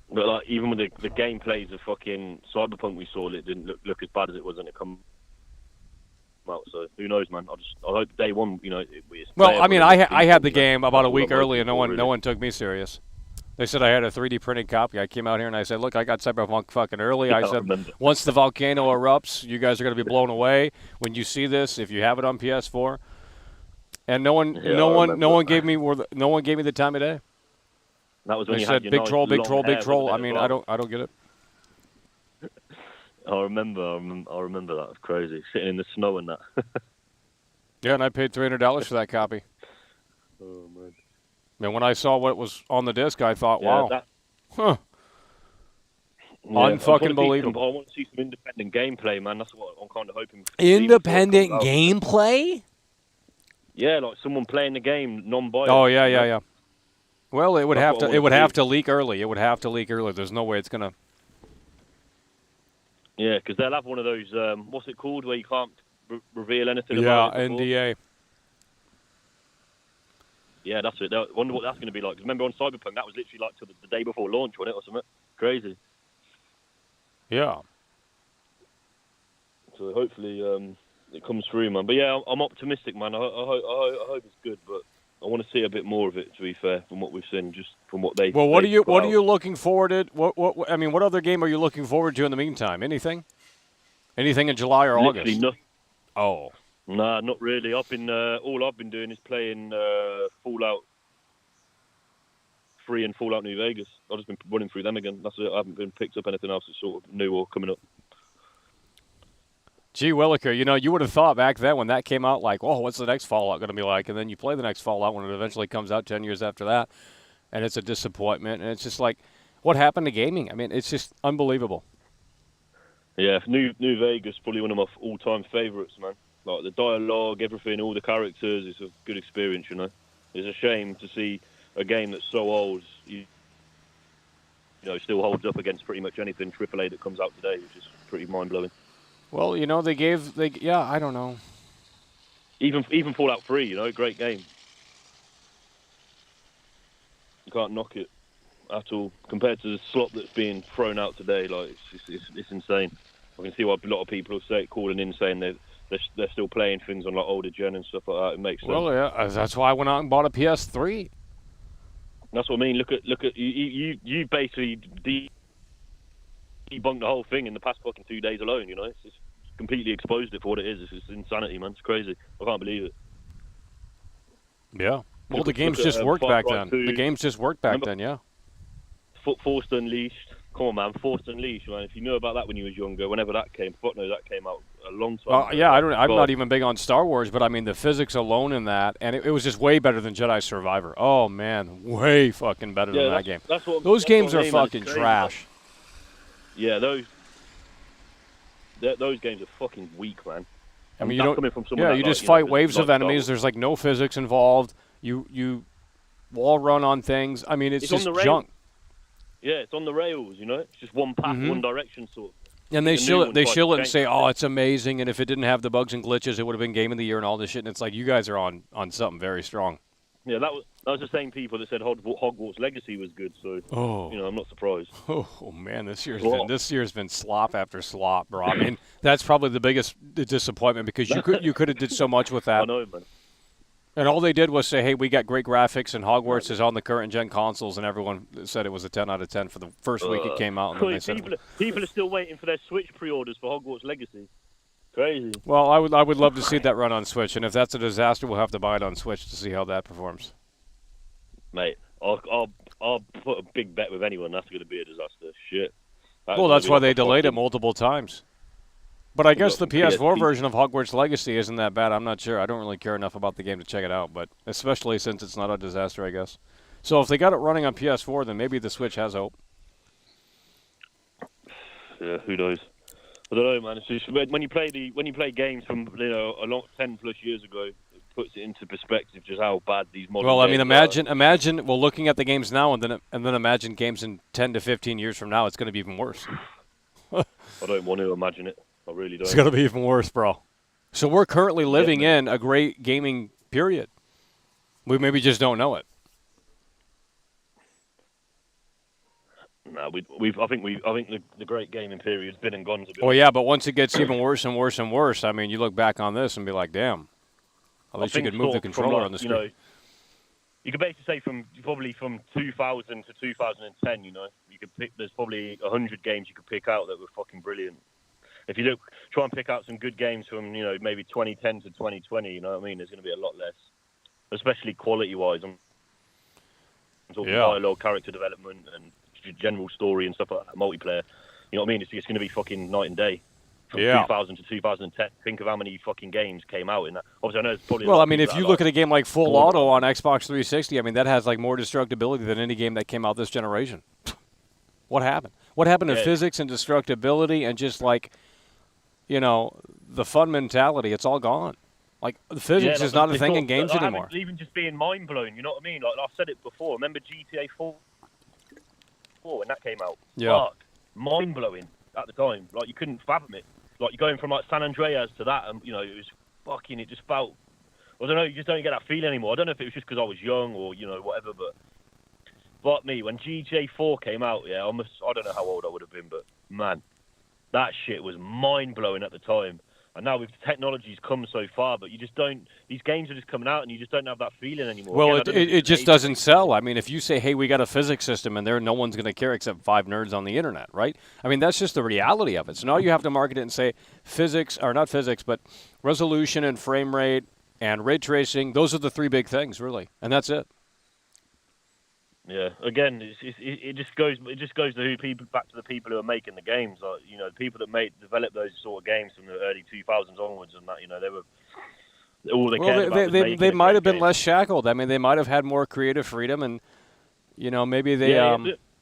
But like, even with the gameplays of fucking Cyberpunk we saw, it didn't look as bad as it was when it come out. So who knows, man? I hope day one, you know. Well, I mean, I had the game about a week early, and no one took me serious. They said I had a 3D printed copy. I came out here and I said, look, I got Cyberpunk fucking early. I said, once the volcano erupts, you guys are going to be blown away when you see this. If you have it on PS4, and no one gave me the time of day. That was when they you said had big troll, big troll, big troll. I mean, well. I don't get it. I remember that. It's crazy, sitting in the snow and that. Yeah, and I paid $300 for that copy. Oh man. And when I saw what was on the disc, I thought, wow. Yeah, unfucking believable. I want to see some independent gameplay, man. That's what I'm kind of hoping for. Independent gameplay? Yeah, like someone playing the game non-biased. Oh, yeah. Well, it would have to leak early. It would have to leak early. There's no way it's going to. Yeah, because they'll have one of those, what's it called, where you can't reveal anything about it. Yeah, NDA. Yeah, that's it. I wonder what that's going to be like. 'Cause remember on Cyberpunk, that was literally like till the day before launch, wasn't it, or something? Crazy. Yeah. So hopefully it comes through, man. But yeah, I'm optimistic, man. I hope it's good, but I want to see a bit more of it. To be fair, from what we've seen, just from what they. Well, what are you looking forward to? What I mean, what other game are you looking forward to in the meantime? Anything? Anything in July or Literally August? Nothing. Oh. Nah, not really. All I've been doing is playing Fallout 3 and Fallout New Vegas. I've just been running through them again. That's it. I haven't been picked up anything else that's sort of new or coming up. Gee Williker, you would have thought back then when that came out, like, oh, what's the next Fallout going to be like? And then you play the next Fallout when it eventually comes out 10 years after that, and it's a disappointment. And it's just like, what happened to gaming? I mean, it's just unbelievable. Yeah, New Vegas, probably one of my all-time favorites, man. Like the dialogue, everything, all the characters, it's a good experience, you know. It's a shame to see a game that's so old, still holds up against pretty much anything AAA that comes out today, which is pretty mind-blowing. Well, I don't know. Even Fallout 3, great game. You can't knock it at all compared to the slop that's being thrown out today. Like it's insane. I can see why a lot of people are calling in saying they're still playing things on like older gen and stuff like that. It makes sense. Well, yeah, that's why I went out and bought a PS3. That's what I mean. Look at you basically debunked the whole thing in the past fucking 2 days alone. It's just completely exposed it for what it is. It's just insanity, man. It's crazy. I can't believe it. Yeah. Well, the games just worked back then. The games just worked back then, yeah. Forced Unleashed. Come on, man. Forced Unleashed, man. If you knew about that when you was younger, whenever that came, fuck no, that came out a long time ago. Yeah, I'm not even big on Star Wars, but I mean the physics alone in that, and it was just way better than Jedi Survivor. Oh man, way fucking better than that game. Those games are fucking trash. Yeah, those games are fucking weak, man. I mean, you just fight waves of enemies. There's like no physics involved. You wall run on things. I mean, it's just junk. Yeah, it's on the rails, you know? It's just one path, one direction sort of. And they shill it and say, oh, it's amazing, and if it didn't have the bugs and glitches, it would have been Game of the Year and all this shit, and it's like, you guys are on something very strong. Yeah, that was the same people that said Hogwarts Legacy was good, so, I'm not surprised. Oh man, this year's been slop after slop, bro. I mean, that's probably the biggest disappointment, because you could have did so much with that. I know, man. And all they did was say, hey, we got great graphics, and Hogwarts is on the current-gen consoles, and everyone said it was a 10 out of 10 for the first week it came out. And then they said people are still waiting for their Switch pre-orders for Hogwarts Legacy. Crazy. Well, I would love to see that run on Switch, and if that's a disaster, we'll have to buy it on Switch to see how that performs. Mate, I'll put a big bet with anyone that's going to be a disaster. Shit. That's why they delayed it multiple times. But I guess the PS4 version of Hogwarts Legacy isn't that bad. I'm not sure. I don't really care enough about the game to check it out, but especially since it's not a disaster, I guess. So if they got it running on PS4, then maybe the Switch has hope. Yeah, who knows? I don't know, man. It's just, when you play games from a long 10+ years ago, it puts it into perspective just how bad these modern. Well, I mean, imagine. Well, looking at the games now, and then imagine games in 10 to 15 years from now. It's going to be even worse. I don't want to imagine it. I really don't. It's going to be even worse, bro. So we're currently living in a great gaming period. We maybe just don't know it. No, I think the great gaming period's been and gone. Oh yeah, but once it gets even worse and worse and worse, I mean, you look back on this and be like, damn. At least you could move the controller on the screen. You could basically say from 2000 to 2010. You could pick. There's probably 100 games you could pick out that were fucking brilliant. If you try and pick out some good games from, maybe 2010 to 2020, you know what I mean? There's going to be a lot less, especially quality-wise. I'm talking dialogue, character development, and general story and stuff like that, multiplayer. You know what I mean? It's going to be fucking night and day. From 2000 to 2010. Think of how many fucking games came out in that. Obviously, I know it's probably. Well, I mean, if you look at a game like Full Auto on Xbox 360, I mean, that has like more destructibility than any game that came out this generation. What happened? What happened to physics and destructibility and just like, the fun mentality? It's all gone. Like, the physics is not a thing in games anymore. Even just being mind blown, you know what I mean? Like I've said it before. Remember GTA 4 when that came out? Yeah. Fuck, mind blowing at the time. Like you couldn't fathom it. Like you're going from like San Andreas to that, and it was fucking. It just felt. I don't know. You just don't get that feeling anymore. I don't know if it was just because I was young or whatever, but. But me, when GTA 4 came out, I don't know how old I would have been, but man, that shit was mind blowing at the time. And now with technology's come so far, but you just don't. These games are just coming out, and you just don't have that feeling anymore. Well, it just doesn't sell. I mean, if you say, "Hey, we got a physics system," and no one's going to care except 5 nerds on the internet, right? I mean, that's just the reality of it. So now you have to market it and say, physics, or not physics, but resolution and frame rate and ray tracing. Those are the 3 big things, really, and that's it. Yeah, again, it just goes to back to the people who are making the games. Like, the people that develop those sort of games from the early 2000s onwards, and that they were all they cared about. They might have been less shackled. I mean, they might have had more creative freedom, and maybe they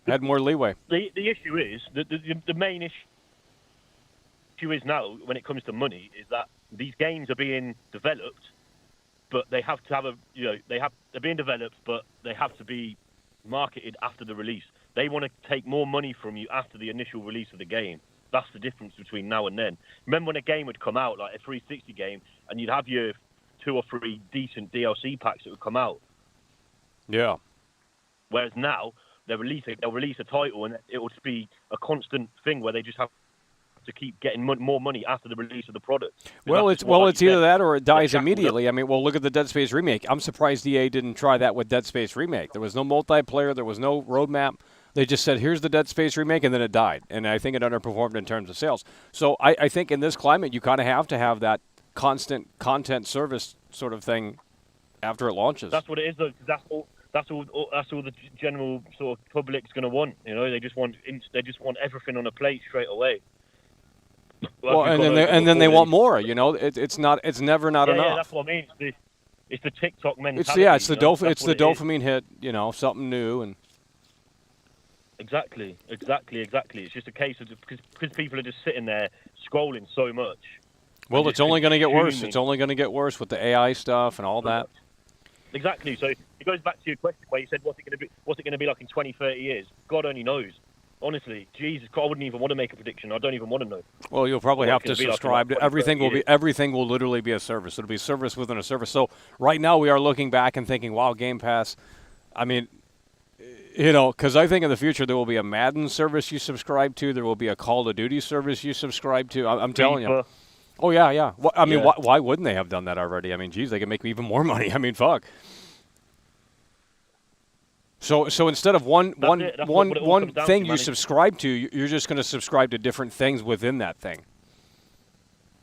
had more leeway. The issue is the main issue is now when it comes to money is that these games are being developed, but they have to have they're being developed, but they have to be marketed after the release. They want to take more money from you after the initial release of the game. That's the difference between now and then. Remember when a game would come out, like a 360 game, and you'd have your 2 or 3 decent DLC packs that would come out. Yeah. Whereas now they'll release a title, and it will just be a constant thing where they just have to keep getting more money after the release of the product. Well, it's either that or it dies immediately. I mean, look at the Dead Space remake. I'm surprised EA didn't try that with Dead Space remake. There was no multiplayer. There was no roadmap. They just said, here's the Dead Space remake, and then it died. And I think it underperformed in terms of sales. So I think in this climate, you kind of have to have that constant content service sort of thing after it launches. That's what it is, though. That's all the general sort of public's going to want. You know, they just want everything on a plate straight away. Well, and then they want more. You know, it's never not enough. Yeah, that's what I mean. It's the TikTok mentality. It's the dopamine hit. You know, something new and. Exactly. It's just a case of because people are just sitting there scrolling so much. Well, it's only going to get worse. It's only going to get worse with the AI stuff and all that. Exactly. So it goes back to your question where you said, what's it going to be like in 20, 30 years? God only knows. Honestly, Jesus, I wouldn't even want to make a prediction. I don't even want to know. Well, you'll probably have to subscribe to everything. Everything will literally be a service. It'll be service within a service. So right now we are looking back and thinking, wow, Game Pass. I mean, you know, because I think in the future there will be a Madden service you subscribe to. There will be a Call of Duty service you subscribe to. I'm telling you. Oh yeah. Well, I mean, why wouldn't they have done that already? I mean, geez, they can make even more money. I mean, fuck. So instead of one thing you subscribe to, you're just going to subscribe to different things within that thing.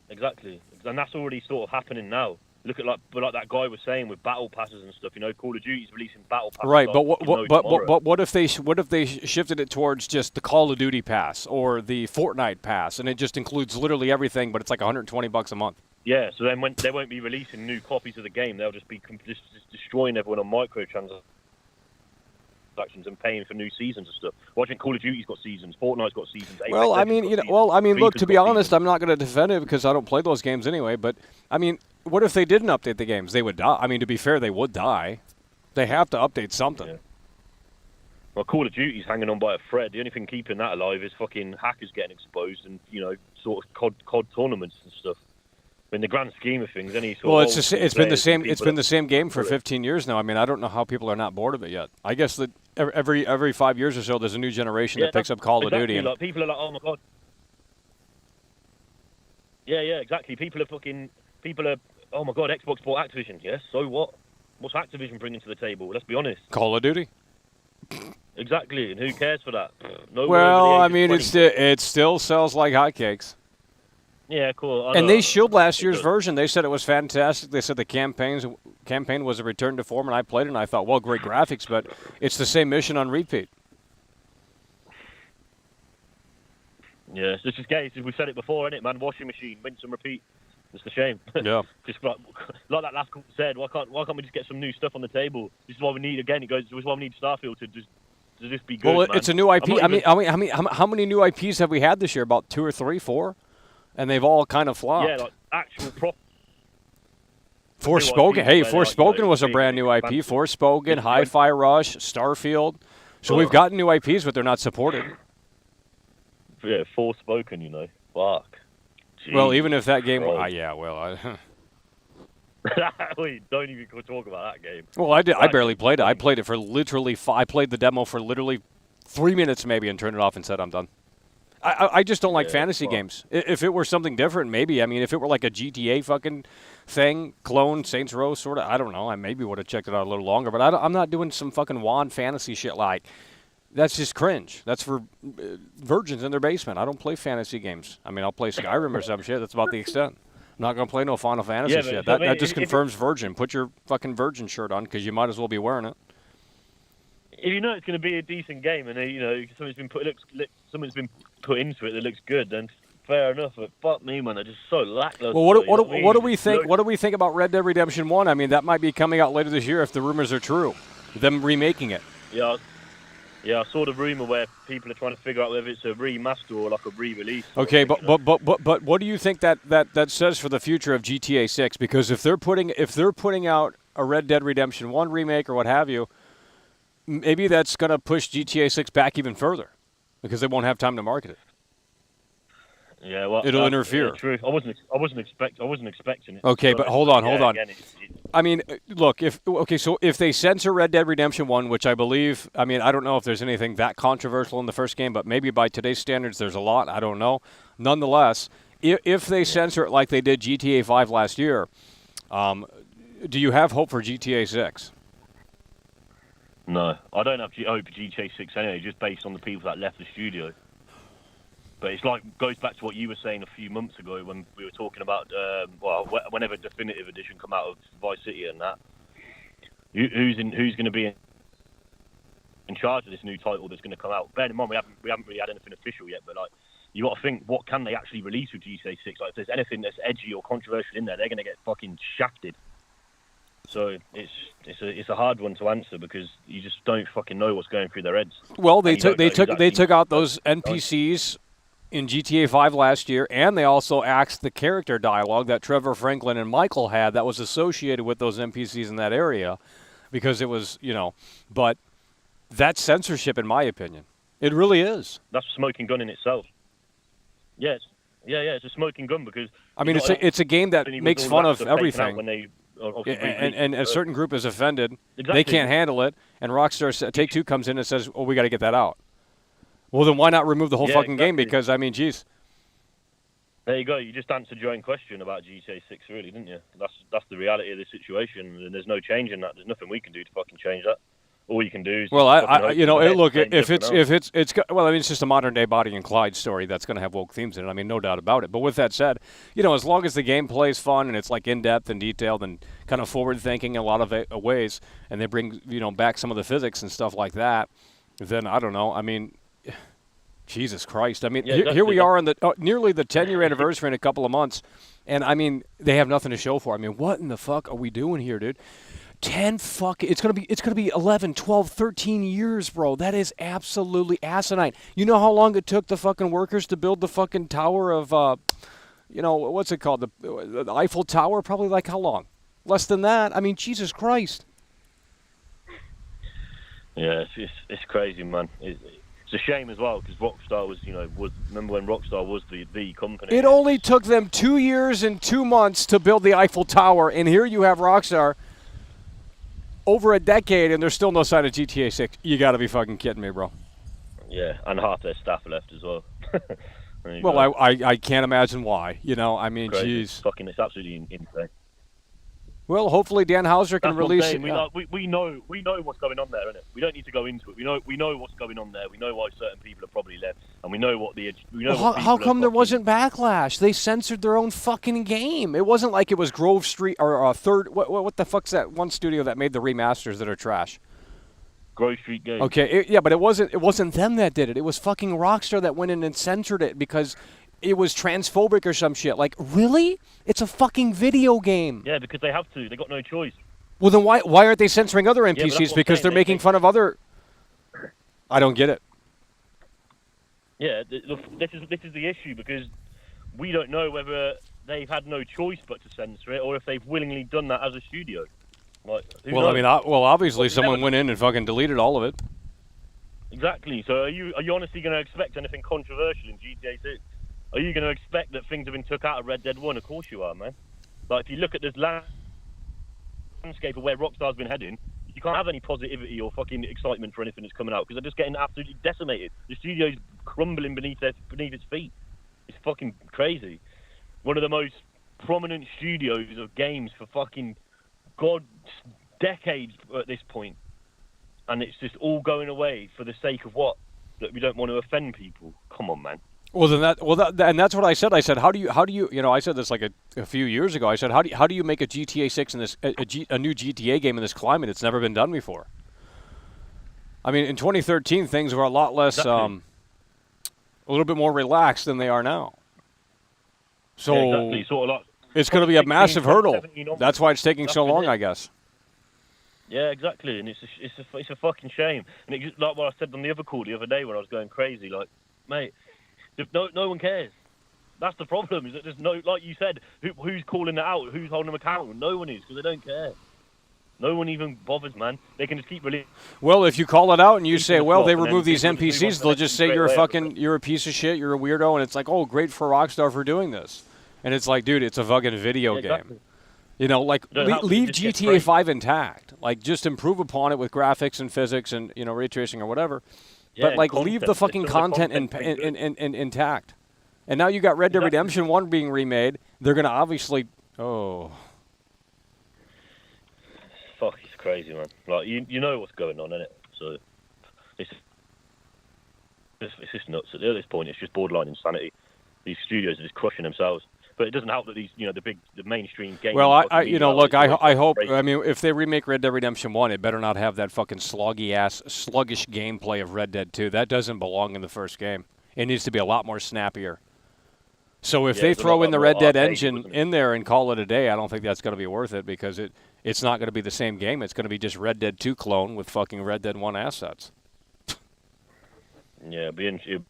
Exactly, and that's already sort of happening now. Look at like that guy was saying with battle passes and stuff. You know, Call of Duty's releasing battle passes. Right, but what if they shifted it towards just the Call of Duty pass or the Fortnite pass, and it just includes literally everything, but it's like $120 a month. Yeah, so then when they won't be releasing new copies of the game, they'll just be just destroying everyone on microtransactions and paying for new seasons and stuff. Watching Call of Duty's got seasons, Fortnite's got seasons. Well, I mean, look, to be honest, I'm not going to defend it because I don't play those games anyway. But I mean, what if they didn't update the games? They would die. I mean, to be fair, they would die. They have to update something. Yeah. Well, Call of Duty's hanging on by a thread. The only thing keeping that alive is fucking hackers getting exposed and sort of COD tournaments and stuff. In the grand scheme of things, it's been the same game for 15 years now. I mean, I don't know how people are not bored of it yet. I guess that every 5 years or so, there's a new generation that picks up Call of Duty. Like, people are like, oh my god. Yeah, exactly. People are, oh my god, Xbox bought Activision. Yes, so what? What's Activision bringing to the table? Let's be honest. Call of Duty. Exactly, and who cares for that? No. Well, I mean, it still sells like hotcakes. Yeah, cool. And they showed last year's version. They said it was fantastic. They said the campaign was a return to form, and I played it, and I thought, well, great graphics, but it's the same mission on repeat. Yeah, it's just gay. We've said it before, innit, man? Washing machine, rinse and repeat. It's a shame. Yeah. Just like that last couple said, why can't we just get some new stuff on the table? This is what we need. Again, this is why we need Starfield to just be good. Well, man. It's a new IP. How many new IPs have we had this year? About 2 or 3, 4? And they've all kind of flopped. Yeah, like actual prop. Forspoken. Hey, Forspoken was a brand new IP. Forspoken, Hi-Fi Rush, Starfield. So we've gotten new IPs, but they're not supported. Yeah, Forspoken, Fuck. Jeez, well, even if that game... Wait, don't even talk about that game. Well, I did. I barely played it. I played it for literally... I played the demo for literally 3 minutes maybe and turned it off and said, I'm done. I just don't like fantasy games. If it were something different, maybe. I mean, if it were like a GTA fucking thing, clone, Saints Row sort of, I don't know. I maybe would have checked it out a little longer. But I'm not doing some fucking wand fantasy shit like. That's just cringe. That's for virgins in their basement. I don't play fantasy games. I mean, I'll play Skyrim or some shit. That's about the extent. I'm not going to play no Final Fantasy shit. That just confirms virgin. Put your fucking virgin shirt on because you might as well be wearing it. If you know it's going to be a decent game and something's been put into it that looks good, then fair enough. But fuck me, man, they're just so lackluster. Well, what do we think? What do we think about Red Dead Redemption 1? I mean, that might be coming out later this year if the rumors are true. Them remaking it. Yeah, I saw the rumor where people are trying to figure out whether it's a remaster or like a re-release. Okay, but what do you think that says for the future of GTA 6? Because if they're putting out a Red Dead Redemption 1 remake or what have you, maybe that's going to push GTA 6 back even further because they won't have time to market it. Yeah, well, it'll interfere. Yeah, true. I wasn't expecting it. Okay, but hold on. Again, I mean, look, so if they censor Red Dead Redemption 1, which I believe, I mean, I don't know if there's anything that controversial in the first game, but maybe by today's standards there's a lot. I don't know. Nonetheless, if they censor it like they did GTA 5 last year, do you have hope for GTA 6? No, I don't have hope for GTA 6 anyway, just based on the people that left the studio. But it's like goes back to what you were saying a few months ago when we were talking about whenever Definitive Edition come out of Vice City and that. Who's going to be in charge of this new title that's going to come out? Bear in mind we haven't really had anything official yet, but like you got to think, what can they actually release with GTA 6? Like if there's anything that's edgy or controversial in there, they're going to get fucking shafted. So it's a hard one to answer because you just don't fucking know what's going through their heads. Well, they took out those NPCs in GTA 5 last year, and they also axed the character dialogue that Trevor Franklin and Michael had that was associated with those NPCs in that area, because it was, but that's censorship in my opinion. It really is. That's a smoking gun in itself. Yes, it's a smoking gun because I mean it's a game that makes fun of everything. When they and a certain group is offended, exactly. They can't handle it, and Rockstar Take-Two comes in and says, "Oh, we got to get that out." Well, then why not remove the whole fucking game? Because I mean, geez. There you go. You just answered your own question about GTA 6, really, didn't you? That's the reality of the situation, and there's no change in that. There's nothing we can do to fucking change that. All you can do is look, if it's well, I mean, it's just a modern day Bonnie and Clyde story that's going to have woke themes in it. I mean, no doubt about it. But with that said, as long as the gameplay is fun and it's like in depth and detailed and kind of forward thinking in a lot of ways, and they bring back some of the physics and stuff like that, then I don't know. I mean, Jesus Christ! I mean, here we are on the nearly the 10-year anniversary in a couple of months, and I mean, they have nothing to show for it. I mean, what in the fuck are we doing here, dude? It's gonna be 11, 12, 13 years, bro. That is absolutely asinine. You know how long it took the fucking workers to build the fucking tower of what's it called? The Eiffel Tower? Probably like how long? Less than that. I mean, Jesus Christ. Yeah, it's crazy, man. It's a shame as well because Rockstar was remember when Rockstar was the company. It only took them 2 years and 2 months to build the Eiffel Tower, and here you have Rockstar over a decade, and there's still no sign of GTA 6. You got to be fucking kidding me, bro. Yeah, and half their staff left as well. Well, I can't imagine why. I mean, jeez. It's absolutely insane. Well, hopefully Dan Houser can release it. We know what's going on there, innit? We don't need to go into it. We know what's going on there. We know why certain people are probably left, and we know what the how come there wasn't backlash? They censored their own fucking game. It wasn't like it was Grove Street or Third. What the fuck's that one studio that made the remasters that are trash? Grove Street Games. Okay, but it wasn't them that did it. It was fucking Rockstar that went in and censored it because it was transphobic or some shit. Like, really? It's a fucking video game. Yeah, because they have to. They got no choice. Well, then why aren't they censoring other NPCs? Because they're making fun of other. I don't get it. Yeah, this is the issue because we don't know whether they've had no choice but to censor it or if they've willingly done that as a studio. Like, well, I mean, obviously someone went in and fucking deleted all of it. Exactly. So are you honestly going to expect anything controversial in GTA 6? Are you going to expect that things have been took out of Red Dead 1? Of course you are, man. Like, if you look at this landscape of where Rockstar's been heading, you can't have any positivity or fucking excitement for anything that's coming out because they're just getting absolutely decimated. The studio's crumbling beneath its feet. It's fucking crazy. One of the most prominent studios of games for fucking decades at this point. And it's just all going away for the sake of what? That we don't want to offend people. Come on, man. Well, and that's what I said. I said, how do you? I said this like a few years ago. I said, how do you make a GTA 6 in this a new GTA game in this climate? It's never been done before. I mean, in 2013, things were a lot less, a little bit more relaxed than they are now. So yeah, exactly. Sort of like it's going to be a massive hurdle. That's why it's taking so long, I guess. Yeah, exactly, and it's a fucking shame. And it, like what I said on the other call the other day when I was going crazy, like, mate. No one cares. That's the problem. Is that there's no, like you said, who's calling it out? Who's holding them accountable? No one is because they don't care. No one even bothers, man. They can just keep releasing. Well, if you call it out and you say, well, they removed these NPCs, they'll just say you're a piece of shit, you're a weirdo, and it's like, oh, great for Rockstar for doing this. And it's like, dude, it's a fucking video game. Like, leave GTA 5 intact. Like, just improve upon it with graphics and physics and, ray tracing or whatever. Yeah, but, like, leave the fucking content intact. And now you got Red Dead Redemption 1 being remade. They're going to obviously... Oh. Fuck, it's crazy, man. Like you know what's going on, innit? So it's just nuts. At this point, it's just borderline insanity. These studios are just crushing themselves. But it doesn't help that these, the mainstream games. Well, I hope. I mean, if they remake Red Dead Redemption 1, it better not have that fucking sluggish gameplay of Red Dead 2. That doesn't belong in the first game. It needs to be a lot more snappier. So if they throw in the Red Dead engine in there and call it a day, I don't think that's going to be worth it because it's not going to be the same game. It's going to be just Red Dead 2 clone with fucking Red Dead 1 assets. Yeah, it'll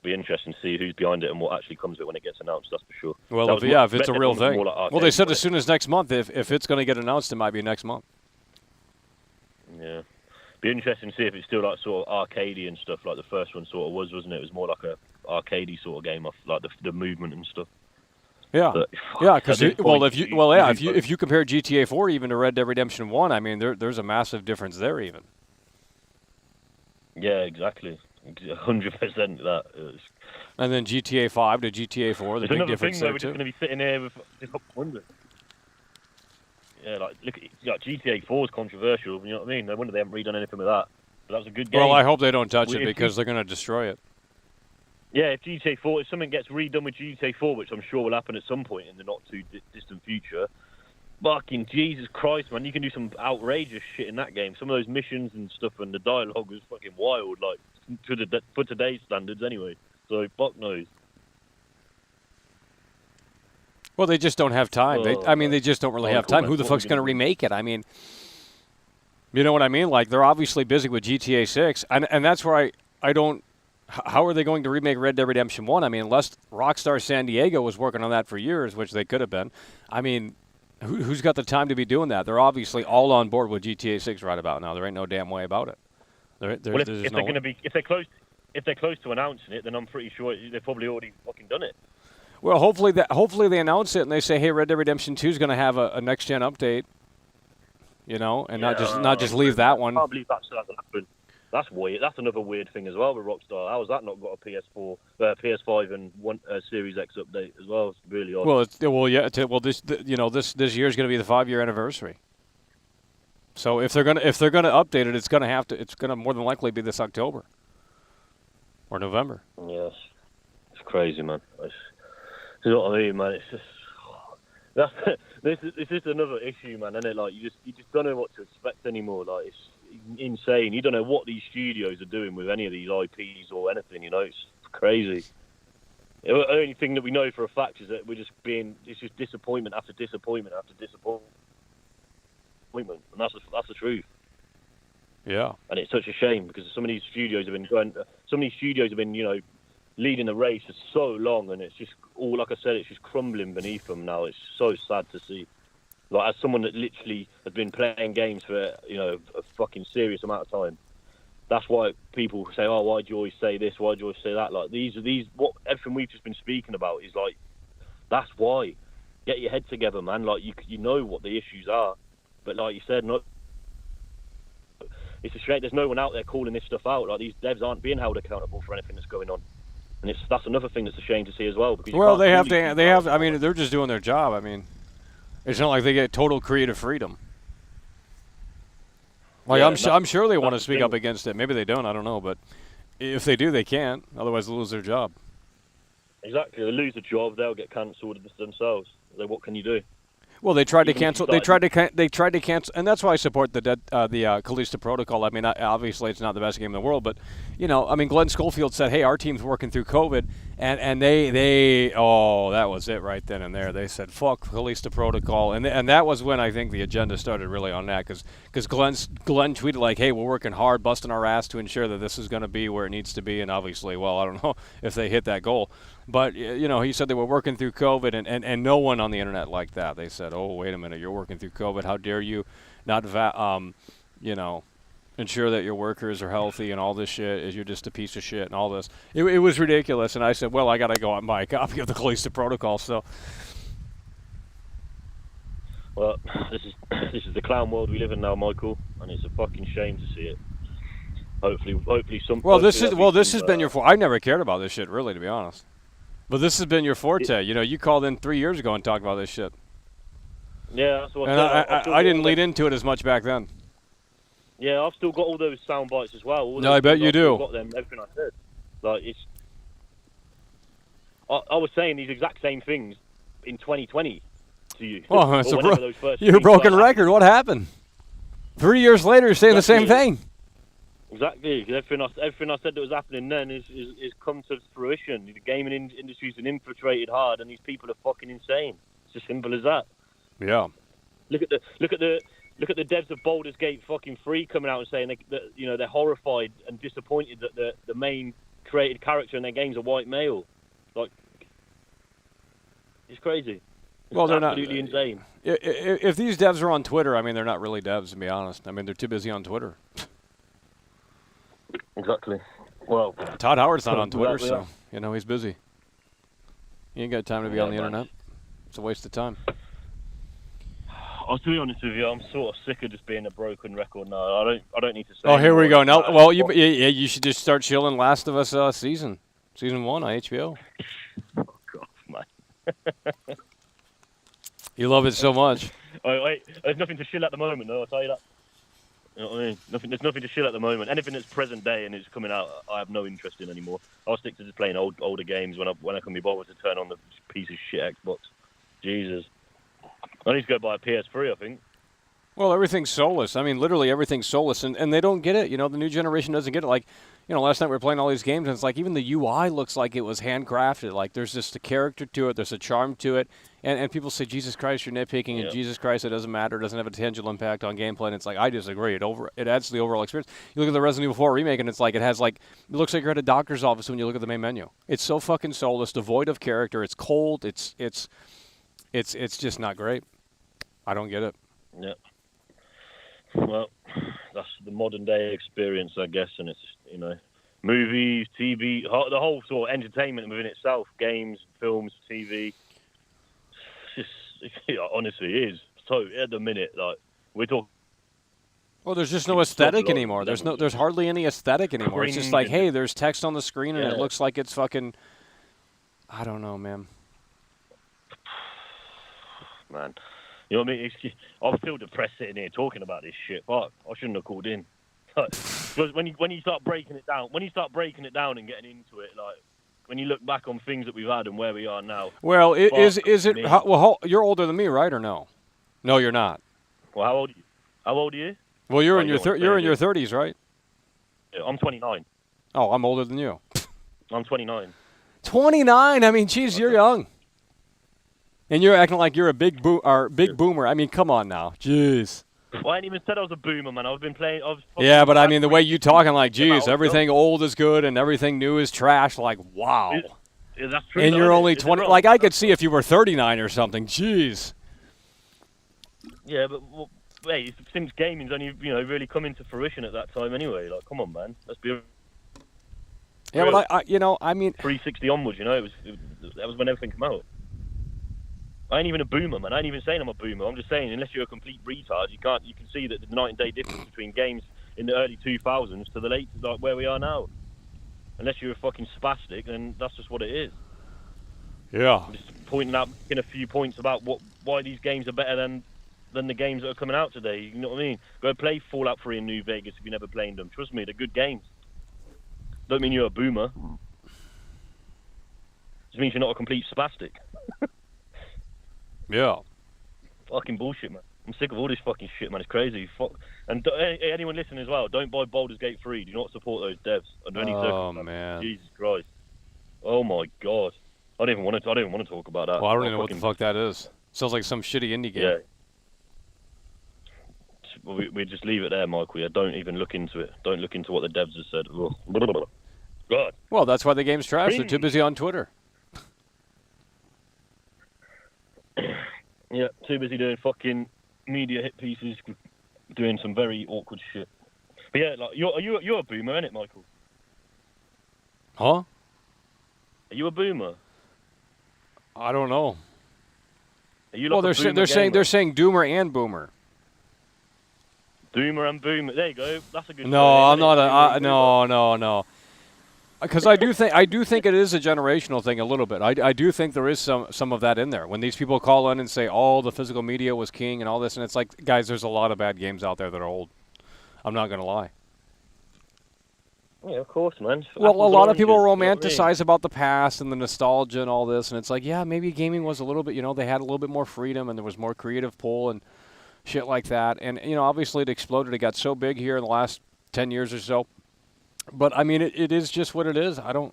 be interesting to see who's behind it and what actually comes of it when it gets announced, that's for sure. Well, if it's a real thing. Well, they said as soon as next month. If it's going to get announced, it might be next month. Yeah. Be interesting to see if it's still like sort of arcadey and stuff like the first one sort of was, wasn't it? It was more like a arcadey sort of game, off like the movement and stuff. Yeah, but, yeah. Because if you compare GTA 4 even to Red Dead Redemption 1, I mean, there's a massive difference there even. Yeah, exactly. 100% that. And then GTA 5 to GTA 4, the big difference there too. We're just going to be sitting here with this wonder. Yeah, like look, GTA 4 is controversial. You know what I mean? No wonder they haven't redone anything with that. But that was a good game. Well, I hope they don't touch it because they're going to destroy it. Yeah, if GTA 4, if something gets redone with GTA 4, which I'm sure will happen at some point in the not too distant future, fucking Jesus Christ, man, you can do some outrageous shit in that game. Some of those missions and stuff and the dialogue was fucking wild, like for today's standards anyway. So fuck knows. Well, they just don't have time. They just don't really have time. Who the fuck's going to remake it? I mean, you know what I mean? Like, they're obviously busy with GTA 6, and that's where I don't. How are they going to remake Red Dead Redemption 1? I mean, unless Rockstar San Diego was working on that for years, which they could have been. I mean, who's got the time to be doing that? They're obviously all on board with GTA 6 right about now. There ain't no damn way about it. If they're close to announcing it, then I'm pretty sure they've probably already fucking done it. Well, hopefully they announce it and they say, "Hey, Red Dead Redemption 2 is going to have a next gen update," and not just leave that one. I can't believe that still hasn't happened. That's weird. That's another weird thing as well with Rockstar. How has that not got a PS4, PS5, and one Series X update as well? It's really odd. This year is going to be the 5-year anniversary. So if they're gonna update it, it's gonna more than likely be this October or November. Yes, it's crazy, man. You know what I mean, man? It's just this is another issue, man. Isn't it? Like you just don't know what to expect anymore. Like it's insane. You don't know what these studios are doing with any of these IPs or anything. It's crazy. The only thing that we know for a fact is that it's just disappointment after disappointment after disappointment, and that's the truth. Yeah. And it's such a shame because some of these studios have been leading the race for so long, and it's just all, like I said, it's just crumbling beneath them now. It's so sad to see. Like, as someone that literally has been playing games for a fucking serious amount of time, that's why people say, "Oh, why do you always say this? Why do you always say that?" Like everything we've just been speaking about is like, that's why. Get your head together, man. Like you know what the issues are, but like you said, it's a shame there's no one out there calling this stuff out. Like, these devs aren't being held accountable for anything that's going on. And that's another thing that's a shame to see as well. Because they have. I mean, they're just doing their job. I mean, it's not like they get total creative freedom. Like, I'm sure they want to speak up against it. Maybe they don't. I don't know. But if they do, they can't. Otherwise, they'll lose their job. Exactly. They lose a job. They'll get cancelled themselves. So what can you do? Well, they tried to cancel. They tried to cancel, and that's why I support the Callisto Protocol. I mean, obviously it's not the best game in the world, but Glenn Schofield said, "Hey, our team's working through COVID," and they that was it right then and there. They said, "Fuck Callisto Protocol," and that was when I think the agenda started really on that, because Glenn tweeted like, "Hey, we're working hard, busting our ass to ensure that this is going to be where it needs to be," and obviously, well, I don't know if they hit that goal. But, he said they were working through COVID, and no one on the internet liked that. They said, "Oh, wait a minute, you're working through COVID. How dare you not, ensure that your workers are healthy and all this shit, is you're just a piece of shit," and all this. It was ridiculous, and I said, well, I got to go and buy a copy of the Callisto Protocol, so. Well, this is the clown world we live in now, Michael, and it's a fucking shame to see it. Hopefully some... Well, this has been your... I never cared about this shit, really, to be honest. But this has been your forte. You called in 3 years ago and talked about this shit. Yeah, that's what And I didn't lead them. into it as much back then. Yeah, I've still got all those sound bites as well. No, I bet you do. I've got them, everything I said. Like, it's... I was saying these exact same things in 2020 to you. Oh, it's you're a broken record. What happened? 3 years later, you're saying the same thing. Exactly. Everything I said that was happening then is come to fruition. The gaming industry's been infiltrated hard, and these people are fucking insane. It's as simple as that. Yeah. Look at the devs of Baldur's Gate fucking 3 coming out and saying that they're horrified and disappointed that the main created character in their game's a white male. Like, it's crazy. Well, they're absolutely insane. If these devs are on Twitter, I mean, they're not really devs, to be honest. I mean, they're too busy on Twitter. Exactly. Well, Todd Howard's not on Twitter, so he's busy. He ain't got time to be on the internet. It's a waste of time. I'll be honest with you, I'm sort of sick of just being a broken record now. I don't need to say. Oh, here we go. Now, well, you should just start chilling Last of Us season 1 on HBO. Oh God, man. You love it so much. Oh, wait, there's nothing to shill at the moment, though. I'll tell you that. You know what I mean? There's nothing to shill at the moment. Anything that's present day and is coming out, I have no interest in anymore. I'll stick to just playing older games when I can be bothered to turn on the piece of shit Xbox. Jesus. I need to go buy a PS3, I think. Well, everything's soulless. I mean, literally everything's soulless, and they don't get it. The new generation doesn't get it. Like, last night we were playing all these games, and it's like even the UI looks like it was handcrafted. Like, there's just a character to it, there's a charm to it, and people say, Jesus Christ, you're nitpicking, and Jesus Christ, it doesn't matter, it doesn't have a tangible impact on gameplay, and it's like, I disagree. It adds to the overall experience. You look at the Resident Evil 4 remake, and it's like, it looks like you're at a doctor's office when you look at the main menu. It's so fucking soulless, devoid of character, it's cold, it's just not great. I don't get it. Yeah. Well, that's the modern day experience, I guess, and it's, movies, TV, the whole sort of entertainment within itself, games, films, TV. It's just, honestly, it is. So at the minute, like, we're talking. Well, there's just no aesthetic anymore. There's hardly any aesthetic anymore. It's just like, hey, there's text on the screen, and it looks like it's fucking. I don't know, man. Man. You know what I mean? I feel depressed sitting here talking about this shit. Fuck, I shouldn't have called in. Because when you start breaking it down, and getting into it, like when you look back on things that we've had and where we are now. Well, is it? You're older than me, right, or no? No, you're not. Well, how old are you? How old are you? Well, you're in your 30s, right? Yeah, I'm 29. Oh, I'm older than you. I'm 29. 29. I mean, geez, you're young. And you're acting like you're a big boomer. I mean, come on now. Jeez. Well, I ain't even said I was a boomer, man. I've been playing. Yeah, but I mean, the way you talking, like, geez, everything old is good and everything new is trash. Like, wow. Yeah, that's true. And you're only 20. Like, I could see if you were 39 or something. Jeez. Yeah, but hey, since gaming's only really come into fruition at that time anyway. Like, come on, man. Let's be. Yeah, but I mean, 360 onwards. That was when everything came out. I ain't even a boomer, man. I ain't even saying I'm a boomer. I'm just saying, unless you're a complete retard, you can see that the night and day difference between games in the early 2000s to the late, like where we are now. Unless you're a fucking spastic, then that's just what it is. Yeah. I'm just pointing out, making a few points about why these games are better than the games that are coming out today. You know what I mean? Go play Fallout 3 in New Vegas if you never played them. Trust me, they're good games. Don't mean you're a boomer. Just means you're not a complete spastic. Yeah. Fucking bullshit, man. I'm sick of all this fucking shit, man. It's crazy. Fuck. And anyone listening as well, don't buy Baldur's Gate 3. Do not support those devs under any circumstances. Oh, man. Jesus Christ. Oh, my God. I don't even want to talk about that. Well, I don't even know what the fuck that is. Sounds like some shitty indie game. Yeah. We just leave it there, Michael. Yeah, don't even look into it. Don't look into what the devs have said. God. Well, that's why the game's trash. They're too busy on Twitter. Yeah, too busy doing fucking media hit pieces, doing some very awkward shit. But yeah, like you're a boomer, ain't it, Michael? Huh? Are you a boomer? I don't know. Are you well, they're saying doomer and boomer. Doomer and boomer. There you go. That's a good. No, I'm not a. No. Because I do think it is a generational thing a little bit. I do think there is some of that in there. When these people call in and say, "Oh, the physical media was king" and all this, and it's like, guys, there's a lot of bad games out there that are old. I'm not gonna lie. Yeah, of course, man. Well, Apples a and lot of people oranges, you know what I mean? romanticize about the past and the nostalgia and all this, and it's like, yeah, maybe gaming was a little bit, they had a little bit more freedom and there was more creative pull and shit like that. And obviously it exploded. It got so big here in the last 10 years or so. But I mean, it is just what it is. Yeah,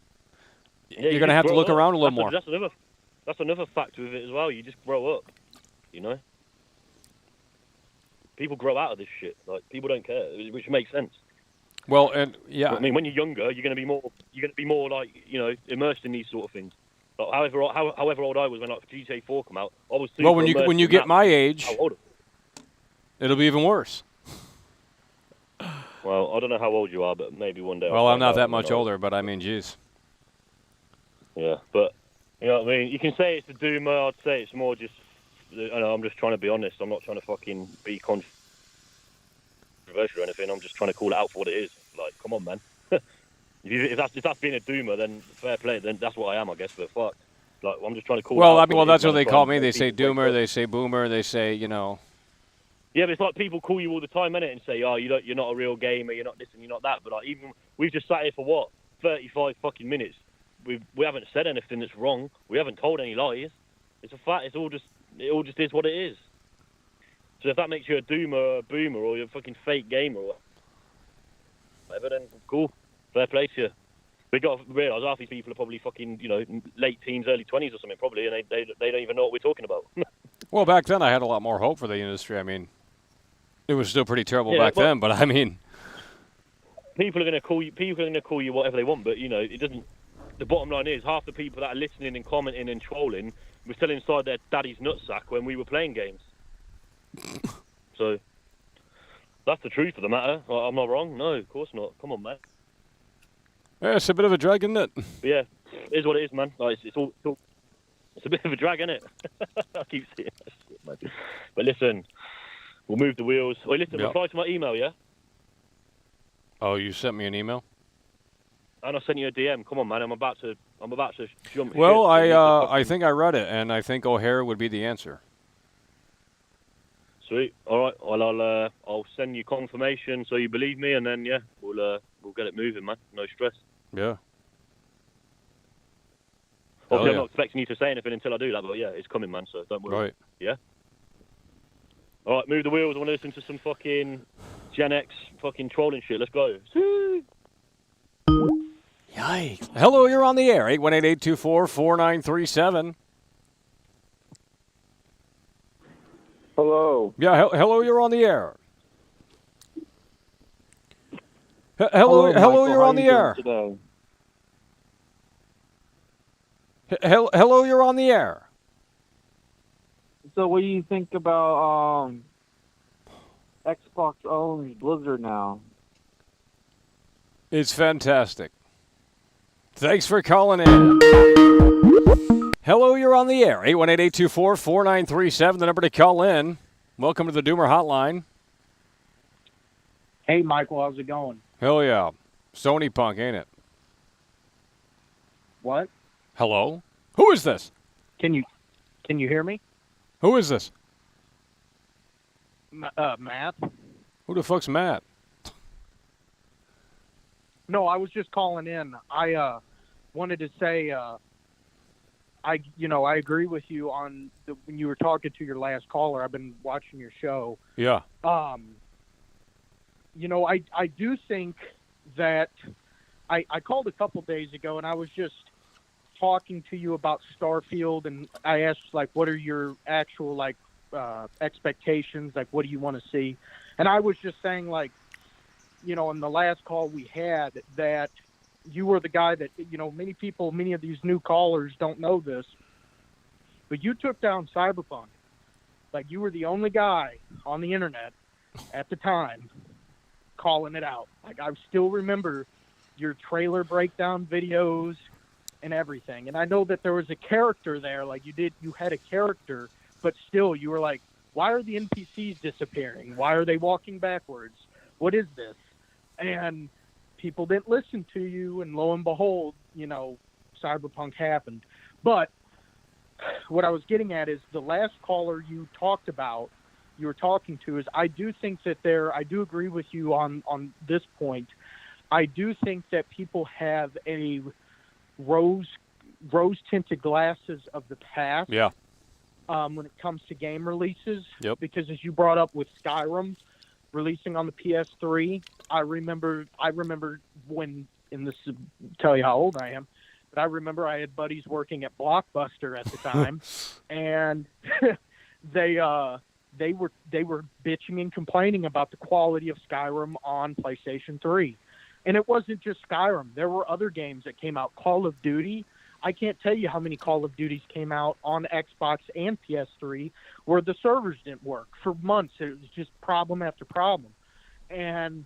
you're gonna have to look around a little more. That's another factor with it as well. You just grow up, you know. People grow out of this shit. Like, people don't care, which makes sense. Well, and yeah, I mean, when you're younger, you're going to be more like, immersed in these sort of things. Like, however old I was when like GTA 4 came out, I was super well, when immersed you in get that. my age, How old? It'll be even worse. Well, I don't know how old you are, but maybe one day. Well, I'm not that much older, but I mean, geez. Yeah, but you know what I mean. You can say it's a doomer. I'd say it's more just. I'm just trying to be honest. I'm not trying to fucking be controversial or anything. I'm just trying to call it out for what it is. Like, come on, man. if that's being a doomer, then fair play. Then that's what I am, I guess. But fuck, like, I'm just trying to call. Well, it out I mean, that's what they call me. and They say people doomer. They say boomer. They say, Yeah, but it's like people call you all the time, innit, and say, "Oh, you're not a real gamer. You're not this and you're not that." But like, even we've just sat here for what 35 fucking minutes. We haven't said anything that's wrong. We haven't told any lies. It's a fact. It all just is what it is. So if that makes you a doomer or a boomer or you're a fucking fake gamer or whatever, then cool. Fair play to you. We got to realise half these people are probably fucking, late teens, early 20s or something probably, and they don't even know what we're talking about. Well, back then I had a lot more hope for the industry. I mean, it was still pretty terrible back but then, but I mean, people are going to call you whatever they want, but it doesn't. The bottom line is half the people that are listening and commenting and trolling were still inside their daddy's nutsack when we were playing games. So that's the truth of the matter. I'm not wrong. No, of course not. Come on, man. yeah, it's a bit of a drag, isn't it? But yeah, it is what it is, man. Like, it's a bit of a drag, isn't it? I keep saying that shit, man. But listen, we'll move the wheels. Wait, listen, reply to my email, yeah? Oh, you sent me an email? And I sent you a DM. Come on, man. I'm about to jump. Well, shit. I think I read it, and I think O'Hare would be the answer. Sweet. All right. Well, I'll send you confirmation so you believe me, and then we'll get it moving, man. No stress. Yeah. Obviously, I'm not expecting you to say anything until I do that, but yeah, it's coming, man. So don't worry. Right. Yeah. All right, move the wheels. I want to listen to some fucking Gen X fucking trolling shit. Let's go. Yikes. Hello, you're on the air. 818-824-4937. Hello. Yeah, hello, you're on the air. Hello, Michael, you're on the air. Today? Hello, you're on the air. So, what do you think about Xbox owns Blizzard now? It's fantastic. Thanks for calling in. Hello, you're on the air. 818-824-4937, the number to call in. Welcome to the Doomer Hotline. Hey, Michael, how's it going? Hell yeah. Sony punk, ain't it? What? Hello? Who is this? Can you hear me? Who is this? Matt? Who the fuck's Matt? No, I was just calling in. I wanted to say I agree with you on when you were talking to your last caller. I've been watching your show. Yeah. I do think that I called a couple days ago and I was just talking to you about Starfield, and I asked, like, what are your actual, like, expectations? Like, what do you want to see? And I was just saying, like, in the last call we had, that you were the guy that, many of these new callers don't know this, but you took down Cyberpunk. Like, you were the only guy on the internet at the time calling it out. Like, I still remember your trailer breakdown videos and everything. And I know that there was a character there, like you had a character, but still you were like, why are the NPCs disappearing? Why are they walking backwards? What is this? And people didn't listen to you, and lo and behold, Cyberpunk happened. But what I was getting at is the last caller you were talking to, is I do think that I do agree with you on this point. I do think that people have a rose-tinted glasses of the past. Yeah. When it comes to game releases. Yep. Because as you brought up with Skyrim releasing on the PS3, I remember when, and this will tell you how old I am, but I remember I had buddies working at Blockbuster at the time, and they were bitching and complaining about the quality of Skyrim on PlayStation 3. And it wasn't just Skyrim. There were other games that came out. Call of Duty. I can't tell you how many Call of Duties came out on Xbox and PS3 where the servers didn't work for months. It was just problem after problem. And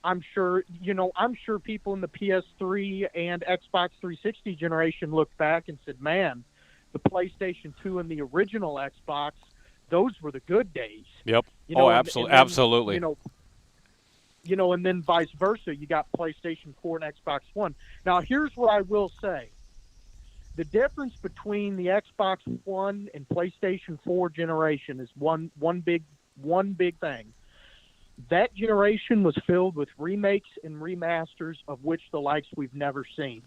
I'm sure people in the PS3 and Xbox 360 generation looked back and said, man, the PlayStation 2 and the original Xbox, those were the good days. Yep. Absolutely. Absolutely. And then vice versa, you got PlayStation 4 and Xbox One. Now, here's what I will say. The difference between the Xbox One and PlayStation 4 generation is one big thing. That generation was filled with remakes and remasters of which the likes we've never seen.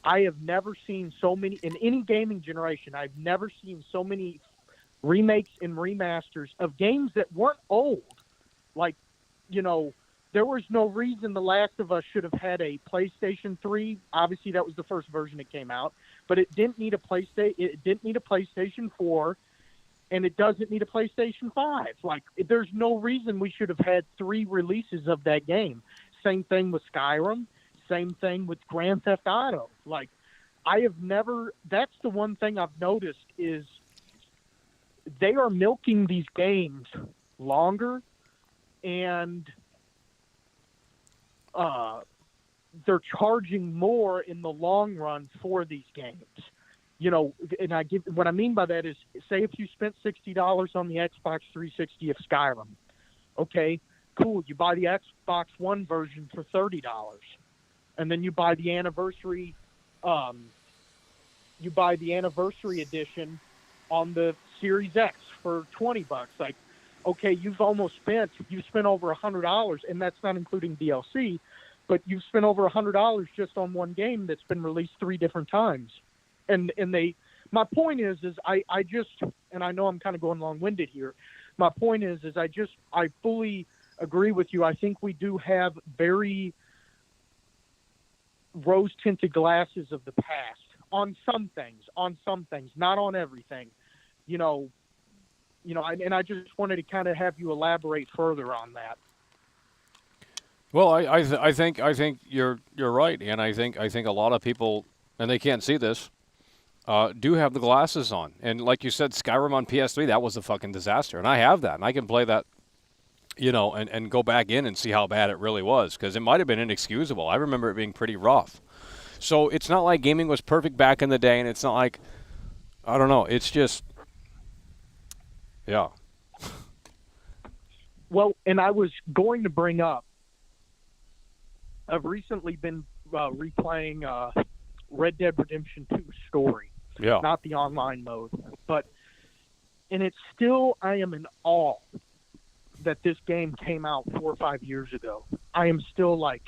I have never seen so many, in any gaming generation, I've never seen so many remakes and remasters of games that weren't old. Like, there was no reason The Last of Us should have had a PlayStation 3. Obviously, that was the first version that came out, but it didn't need a PlayStation 4, and it doesn't need a PlayStation 5. Like, there's no reason we should have had 3 releases of that game. Same thing with Skyrim. Same thing with Grand Theft Auto. Like, that's the one thing I've noticed is they are milking these games longer, and they're charging more in the long run for these games. And what I mean by that is, say if you spent $60 on the Xbox 360 of Skyrim, okay, cool, you buy the Xbox One version for $30, and then you buy the anniversary edition on the Series X for $20. Like, okay, you've spent over $100, and that's not including DLC, but you've spent over $100 just on one game that's been released 3 different times. And my point is I know I'm kind of going long-winded here. My point is I fully agree with you. I think we do have very rose-tinted glasses of the past on some things, not on everything. And I just wanted to kind of have you elaborate further on that. Well, I think you're right, and I think a lot of people, and they can't see this, do have the glasses on. And like you said, Skyrim on PS3, that was a fucking disaster, and I have that, and I can play that, and go back in and see how bad it really was, because it might have been inexcusable. I remember it being pretty rough. So it's not like gaming was perfect back in the day, and it's not like, I don't know, it's just, yeah. Well, and I was going to bring up, I've recently been replaying Red Dead Redemption 2 Story. Yeah. Not the online mode. And it's still, I am in awe that this game came out 4 or 5 years ago. I am still like,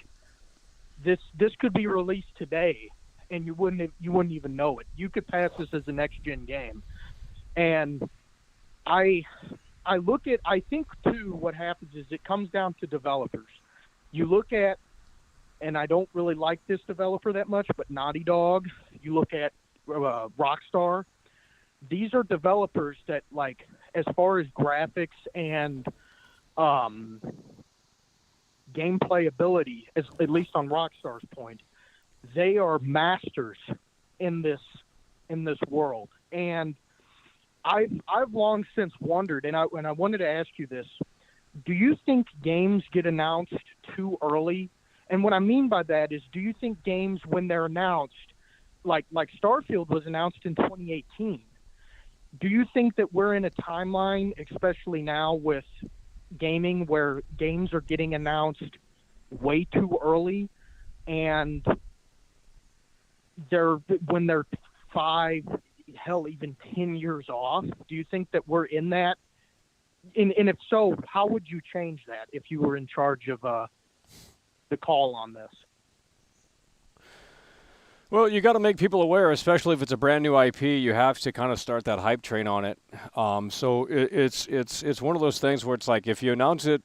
this could be released today, and you wouldn't even know it. You could pass this as a next-gen game. And I think, too, what happens is it comes down to developers. You look at, and I don't really like this developer that much, but Naughty Dog, you look at Rockstar, these are developers that, like, as far as graphics and gameplay ability, at least on Rockstar's point, they are masters in this world. And I've long since wondered, and I wanted to ask you this: do you think games get announced too early? And what I mean by that is, do you think games, when they're announced, like Starfield was announced in 2018, do you think that we're in a timeline, especially now with gaming, where games are getting announced way too early? and when they're 5, hell, even 10 years off. Do you think that we're in that? And if so, how would you change that if you were in charge of the call on this? Well, you got to make people aware, especially if it's a brand new IP. You have to kind of start that hype train on it. So it's one of those things where it's like if you announce it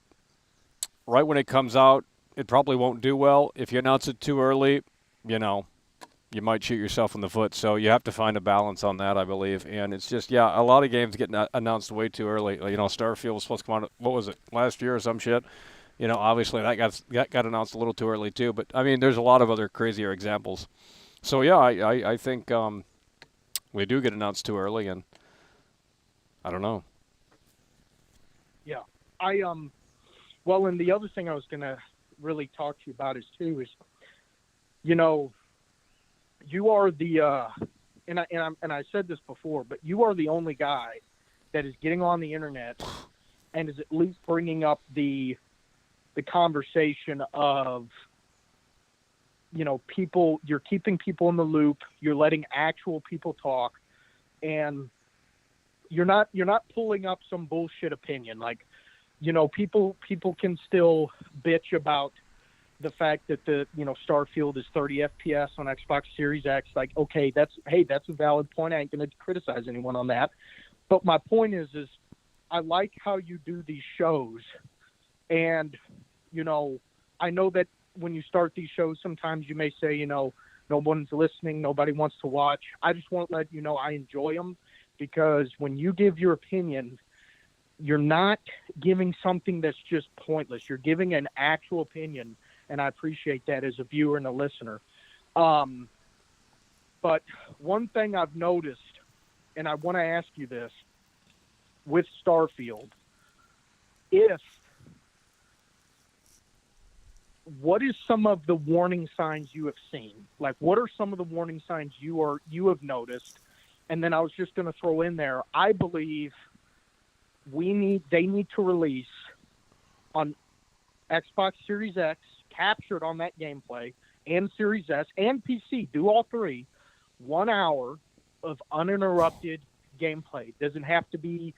right when it comes out, it probably won't do well. If you announce it too early, you know, you might shoot yourself in the foot. So you have to find a balance on that, I believe. And it's just, yeah, a lot of games get announced way too early. You know, Starfield was supposed to come out, what was it, last year or some shit? You know, obviously that got announced a little too early too. But, I mean, there's a lot of other crazier examples. So, yeah, I think we do get announced too early, and I don't know. Yeah. Well, and the other thing I was going to really talk to you about is, you know, you are the and I said this before, but you are the only guy that is getting on the internet and is at least bringing up the conversation of, you know, people. You're keeping people in the loop. You're letting actual people talk, and you're not pulling up some bullshit opinion. Like, you know, people can still bitch about the fact that Starfield is 30 FPS on Xbox Series X. Like, okay, that's a valid point. I ain't gonna criticize anyone on that. But my point is I like how you do these shows, and, you know, I know that when you start these shows, sometimes you may say, you know, no one's listening, nobody wants to watch. I just want to let you know I enjoy them, because when you give your opinion, you're not giving something that's just pointless. You're giving an actual opinion, and I appreciate that as a viewer and a listener. But one thing I've noticed, and I want to ask you this, with Starfield, what is some of the warning signs you have seen? Like, what are some of the warning signs you have noticed? And then I was just going to throw in there, I believe they need to release on Xbox Series X, captured on that gameplay, and Series S and PC, do all three, 1 hour of uninterrupted gameplay. It doesn't have to be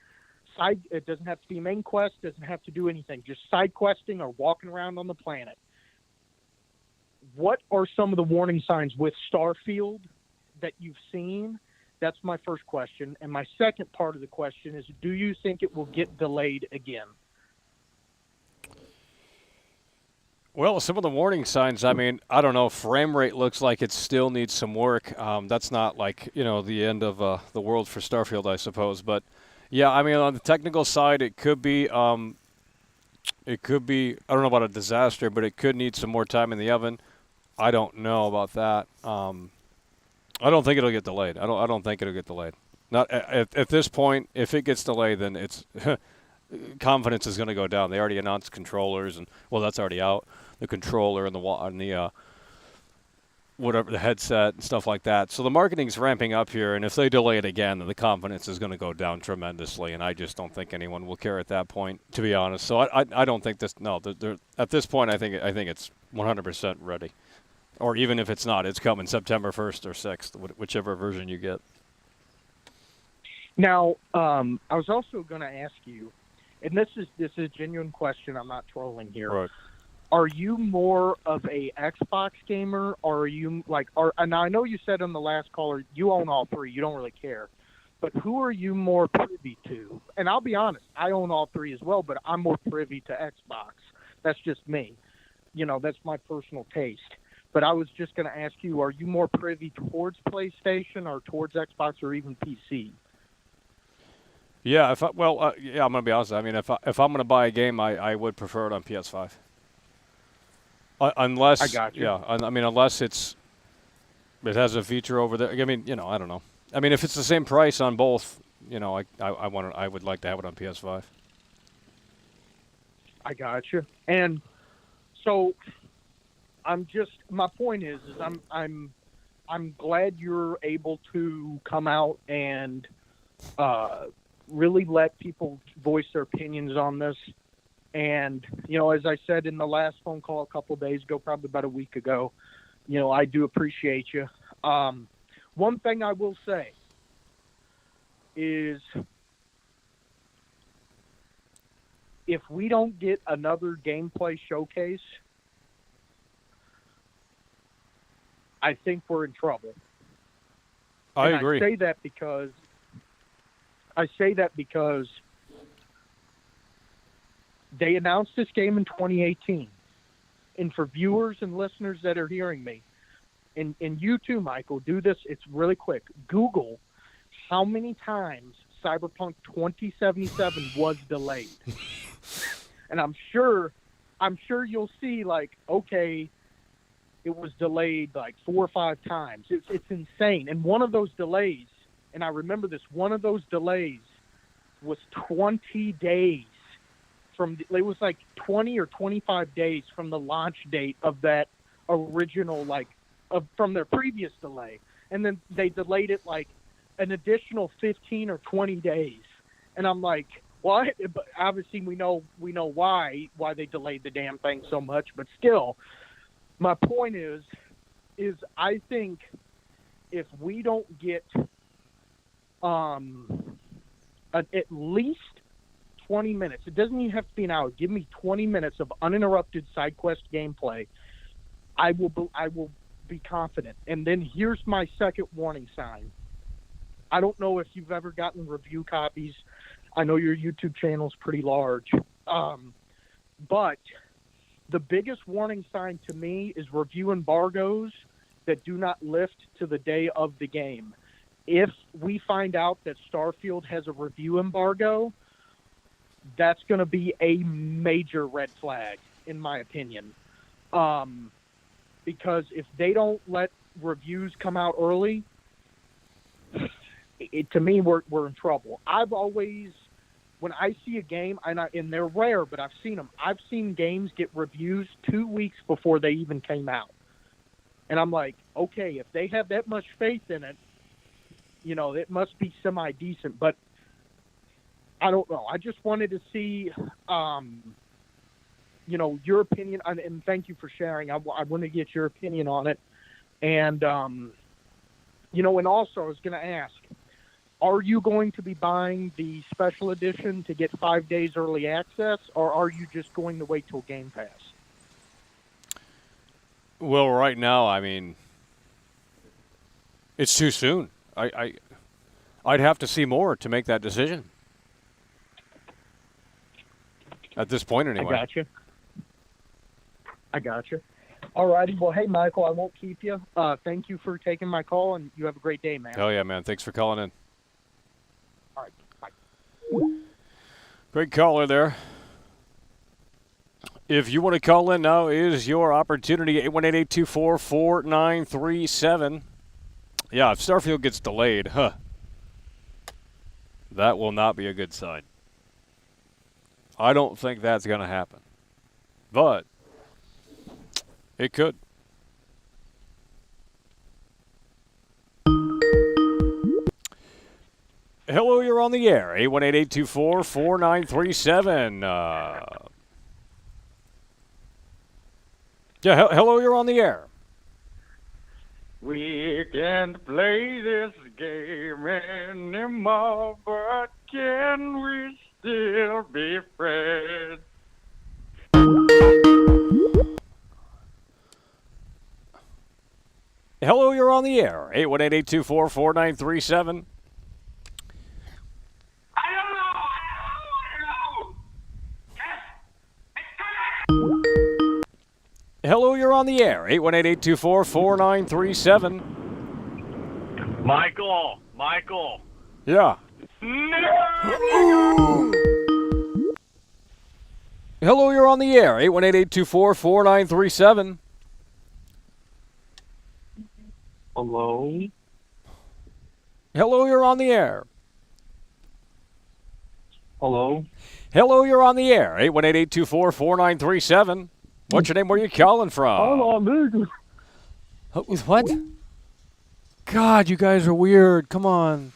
main quest, doesn't have to do anything, just side questing or walking around on the planet. What are some of the warning signs with Starfield that you've seen? That's my first question. And my second part of the question is, do you think it will get delayed again? Well, some of the warning signs, I mean, I don't know, frame rate looks like it still needs some work. That's not like, you know, the end of the world for Starfield, I suppose. But, yeah, I mean, on the technical side, it could be, I don't know about a disaster, but it could need some more time in the oven. I don't know about that. I don't think it'll get delayed. I don't think it'll get delayed. Not at this point. If it gets delayed, then it's confidence is going to go down. They already announced controllers, and well, that's already out. The controller and the whatever, the headset and stuff like that. So the marketing's ramping up here, and if they delay it again, then the confidence is going to go down tremendously. And I just don't think anyone will care at that point, to be honest. So I don't think this. No, at this point, I think it's 100% ready. Or even if it's not, it's coming September 1st or 6th, whichever version you get. Now, I was also going to ask you, and this is a genuine question. I'm not trolling here. Right. Are you more of a Xbox gamer, or are you and I know you said on the last caller you own all three, you don't really care, but who are you more privy to? And I'll be honest, I own all three as well, but I'm more privy to Xbox. That's just me. You know, that's my personal taste. But I was just going to ask you, are you more privy towards PlayStation or towards Xbox or even PC? Yeah, I'm going to be honest. I mean, if I'm going to buy a game, I would prefer it on PS5. Unless, I got you. Yeah, I mean, unless it has a feature over there. I mean, you know, I don't know. I mean, if it's the same price on both, you know, I would like to have it on PS5. I got you. And so, my point is I'm glad you're able to come out and really let people voice their opinions on this. And, as I said in the last phone call a couple days ago, probably about a week ago, I do appreciate you. One thing I will say is if we don't get another gameplay showcase, I think we're in trouble. I agree. I say that because they announced this game in 2018. And for viewers and listeners that are hearing me, and you too, Michael, do this. It's really quick. Google how many times Cyberpunk 2077 was delayed. And I'm sure you'll see, okay, it was delayed 4 or 5 times. It's insane. And one of those delays, and I remember this, one of those delays was 20 days it was 20 or 25 days from the launch date of that original, from their previous delay. And then they delayed it an additional 15 or 20 days. And I'm like, what? But obviously we know why they delayed the damn thing so much, but still, my point is I think if we don't get at least 20 minutes, it doesn't even have to be an hour, give me 20 minutes of uninterrupted side quest gameplay, I will be confident. And then here's my second warning sign. I don't know if you've ever gotten review copies. I know your YouTube channel is pretty large. But the biggest warning sign to me is review embargoes that do not lift to the day of the game. If we find out that Starfield has a review embargo, that's going to be a major red flag, in my opinion. Because if they don't let reviews come out early, to me, we're in trouble. I've always, when I see a game, and they're rare, but I've seen them. I've seen games get reviews 2 weeks before they even came out. And I'm like, okay, if they have that much faith in it, it must be semi-decent. But I don't know. I just wanted to see, your opinion, and thank you for sharing. I want to get your opinion on it. And, and also I was going to ask, are you going to be buying the special edition to get 5 days early access, or are you just going to wait till Game Pass? Well, right now, it's too soon. I'd have to see more to make that decision. At this point, anyway. I got you. All righty. Well, hey, Michael, I won't keep you. Thank you for taking my call, and you have a great day, man. Hell yeah, man. Thanks for calling in. All right. Bye. Great caller there. If you want to call in now, is your opportunity. 818-824-4937. Yeah, if Starfield gets delayed, that will not be a good sign. I don't think that's going to happen. But it could. Hello, you're on the air. 818-824-4937. Hello, you're on the air. We can't play this game anymore, but can we still be friends? Hello, you're on the air. 818-824-4937. Hello, you're on the air. 818-824-4937. Michael. Yeah. No! Hello, you're on the air. 818-824-4937. Hello? Hello, you're on the air. Hello? Hello, you're on the air. 818-824-4937. What's your name? Where are you calling from? Hello, dude. What? God, you guys are weird. Come on.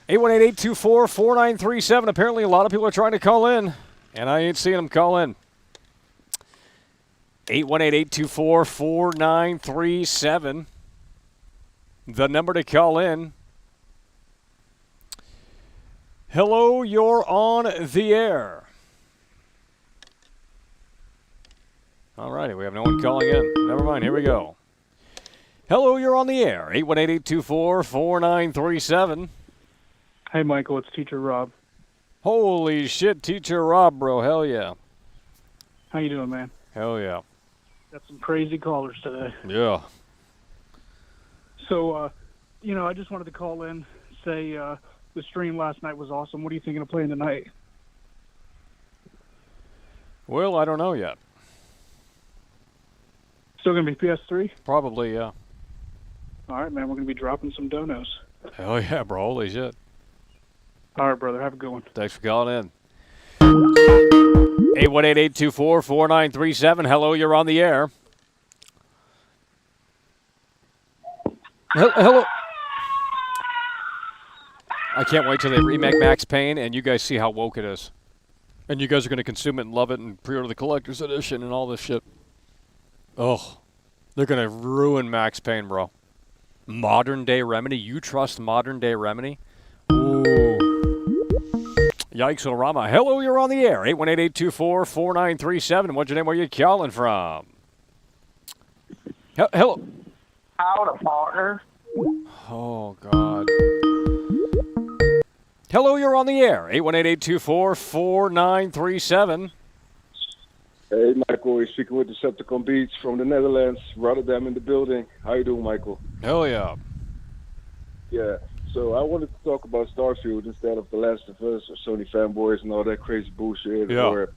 818-824-4937. Apparently, a lot of people are trying to call in. And I ain't seeing them call in. 818-824-4937. The number to call in. Hello, you're on the air. All righty, we have no one calling in. Never mind, here we go. Hello, you're on the air. 818-824-4937. Hey, Michael, it's Teacher Rob. Holy shit, Teacher Rob, bro. Hell yeah. How you doing, man? Hell yeah. Got some crazy callers today. Yeah. So, I just wanted to call in, say the stream last night was awesome. What are you thinking of playing tonight? Well, I don't know yet. Still going to be PS3? Probably, yeah. All right, man, we're going to be dropping some donos. Hell yeah, bro. Holy shit. All right, brother. Have a good one. Thanks for calling in. 818-824-4937. Hello, you're on the air. Hello. I can't wait till they remake Max Payne and you guys see how woke it is. And you guys are going to consume it and love it and pre-order the collector's edition and all this shit. Oh, they're going to ruin Max Payne, bro. Modern day Remedy? You trust modern day Remedy? Ooh. Yikes, Orama. Hello, you're on the air. 818-824-4937. What's your name? Where are you calling from? Hello. Howdy, partner. Oh, God. Hello, you're on the air. 818-824-4937. Hey, Michael. You're speaking with Decepticon Beats from the Netherlands. Rotterdam in the building. How you doing, Michael? Hell yeah. Yeah. So I wanted to talk about Starfield instead of The Last of Us or Sony fanboys and all that crazy bullshit. Yeah. Or,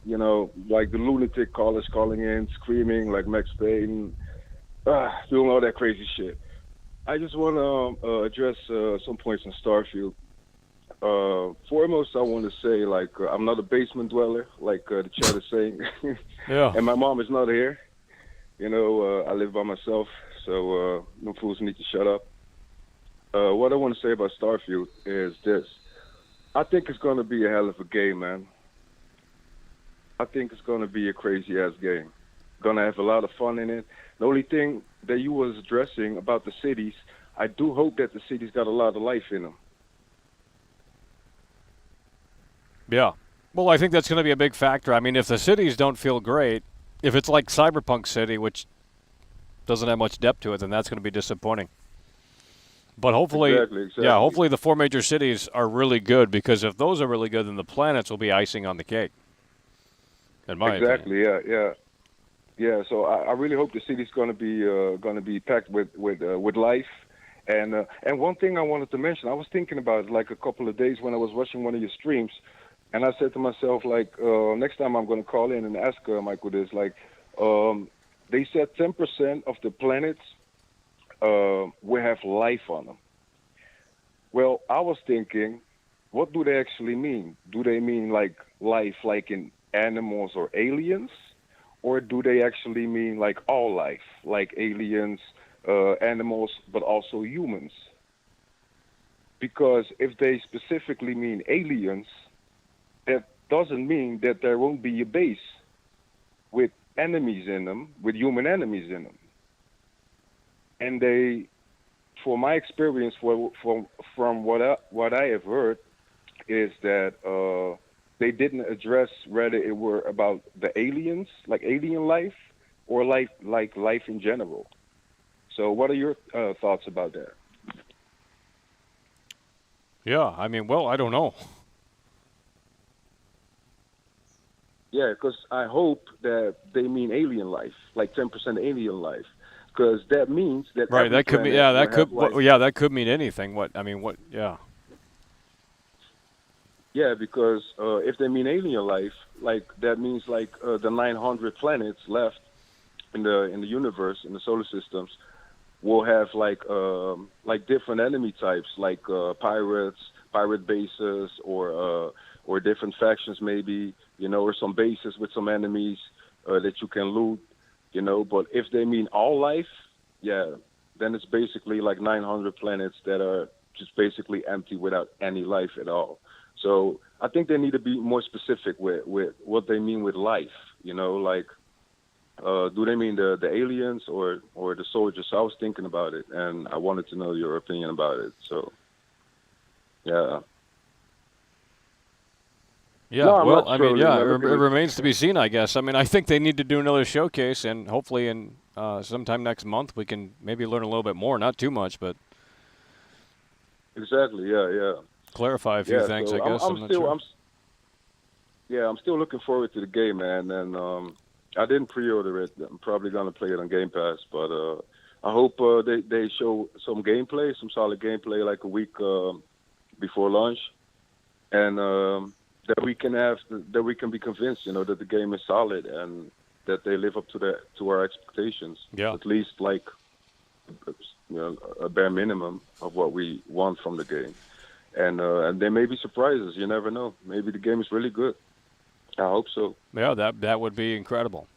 like the lunatic callers calling in, screaming like Max Payne, doing all that crazy shit. I just want to address some points on Starfield. Foremost, I want to say, I'm not a basement dweller, like the chat is saying. Yeah. And my mom is not here. I live by myself, so no fools need to shut up. What I want to say about Starfield is this. I think it's going to be a hell of a game, man. I think it's going to be a crazy-ass game. Going to have a lot of fun in it. The only thing that you was addressing about the cities, I do hope that the cities got a lot of life in them. Yeah. Well, I think that's going to be a big factor. I mean, if the cities don't feel great, if it's like Cyberpunk City, which doesn't have much depth to it, then that's going to be disappointing. But hopefully, Exactly. yeah, hopefully the four major cities are really good, because if those are really good, then the planets will be icing on the cake. In my opinion. Yeah. So I really hope the city's going to be packed with life. And one thing I wanted to mention, I was thinking about it like a couple of days when I was watching one of your streams, and I said to myself, next time I'm going to call in and ask Michael this, they said 10% of the planets will have life on them. Well, I was thinking, what do they actually mean? Do they mean like life like in animals or aliens? Or do they actually mean like all life, like aliens, animals, but also humans? Because if they specifically mean aliens, that doesn't mean that there won't be a base with enemies in them, with human enemies in them. And they, for my experience, from what I have heard, is that they didn't address whether it were about the aliens, like alien life, or life in general. So what are your thoughts about that? Yeah, I mean, well, I don't know. Yeah, because I hope that they mean alien life, like 10% alien life, because that means that right. That could mean that could mean anything. Yeah. Yeah, because if they mean alien life, that means the 900 planets left in the universe, in the solar systems, will have different enemy types, like pirates, pirate bases, or different factions maybe, or some bases with some enemies that you can loot, But if they mean all life, yeah, then it's basically like 900 planets that are just basically empty without any life at all. So I think they need to be more specific with what they mean with life. You know, like, do they mean the aliens or the soldiers? So I was thinking about it, and I wanted to know your opinion about it. So, yeah. Yeah, No, I'm well, not I mean, trolling. yeah, Look it at it. remains to be seen, I guess. I mean, I think they need to do another showcase, and hopefully in sometime next month we can maybe learn a little bit more. Not too much, but Exactly. Yeah. clarify a few Yeah. things, So I guess. I'm not sure. I'm still looking forward to the game, man. And I didn't pre-order it. I'm probably gonna play it on Game Pass, but I hope they show some gameplay, some solid gameplay, like a week before launch, and that we can be convinced, you know, that the game is solid and that they live up to our expectations. Yeah. At least like, you know, a bare minimum of what we want from the game. And there may be surprises. You never know. Maybe the game is really good. I hope so. Yeah, that would be incredible.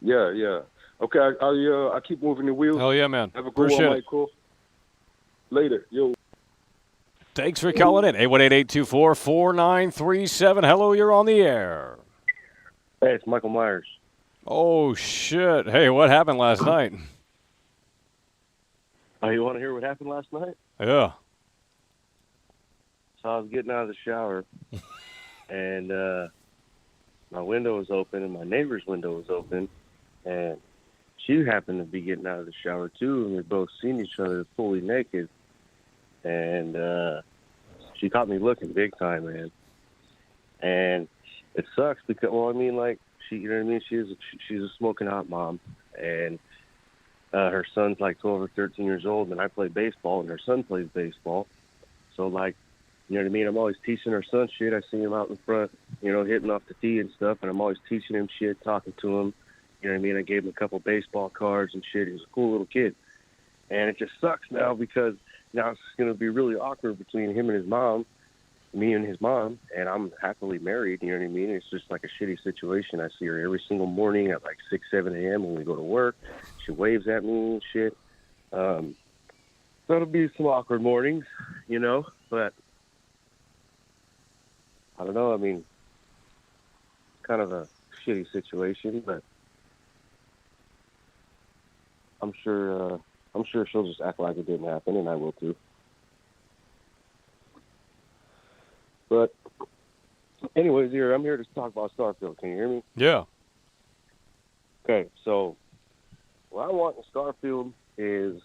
Yeah. Okay, I keep moving the wheels. Oh yeah, man. Have a good Appreciate one, it. Michael. Later, yo. Thanks for calling in. 818-824-4937. Hello, you're on the air. Hey, it's Michael Myers. Oh shit! Hey, what happened last night? Oh, you want to hear what happened last night? Yeah. So I was getting out of the shower, and my window was open, and my neighbor's window was open, and she happened to be getting out of the shower too, and we both seen each other fully naked, and she caught me looking big time, man. And it sucks because, well, I mean, like, she, you know what I mean? She's a smoking hot mom, and her son's like 12 or 13 years old, and I play baseball, and her son plays baseball. So, like, you know what I mean? I'm always teaching her son shit. I see him out in front, you know, hitting off the tee and stuff, and I'm always teaching him shit, talking to him. You know what I mean? I gave him a couple baseball cards and shit. He was a cool little kid. And it just sucks now because now it's going to be really awkward between him and his mom, me and his mom, and I'm happily married, you know what I mean? It's just like a shitty situation. I see her every single morning at like 6, 7 a.m. when we go to work. She waves at me and shit. So it'll be some awkward mornings, you know, but I don't know. I mean, kind of a shitty situation, but I'm sure she'll just act like it didn't happen, and I will too. But anyways, I'm here to talk about Starfield. Can you hear me? Yeah. Okay, so what I want in Starfield is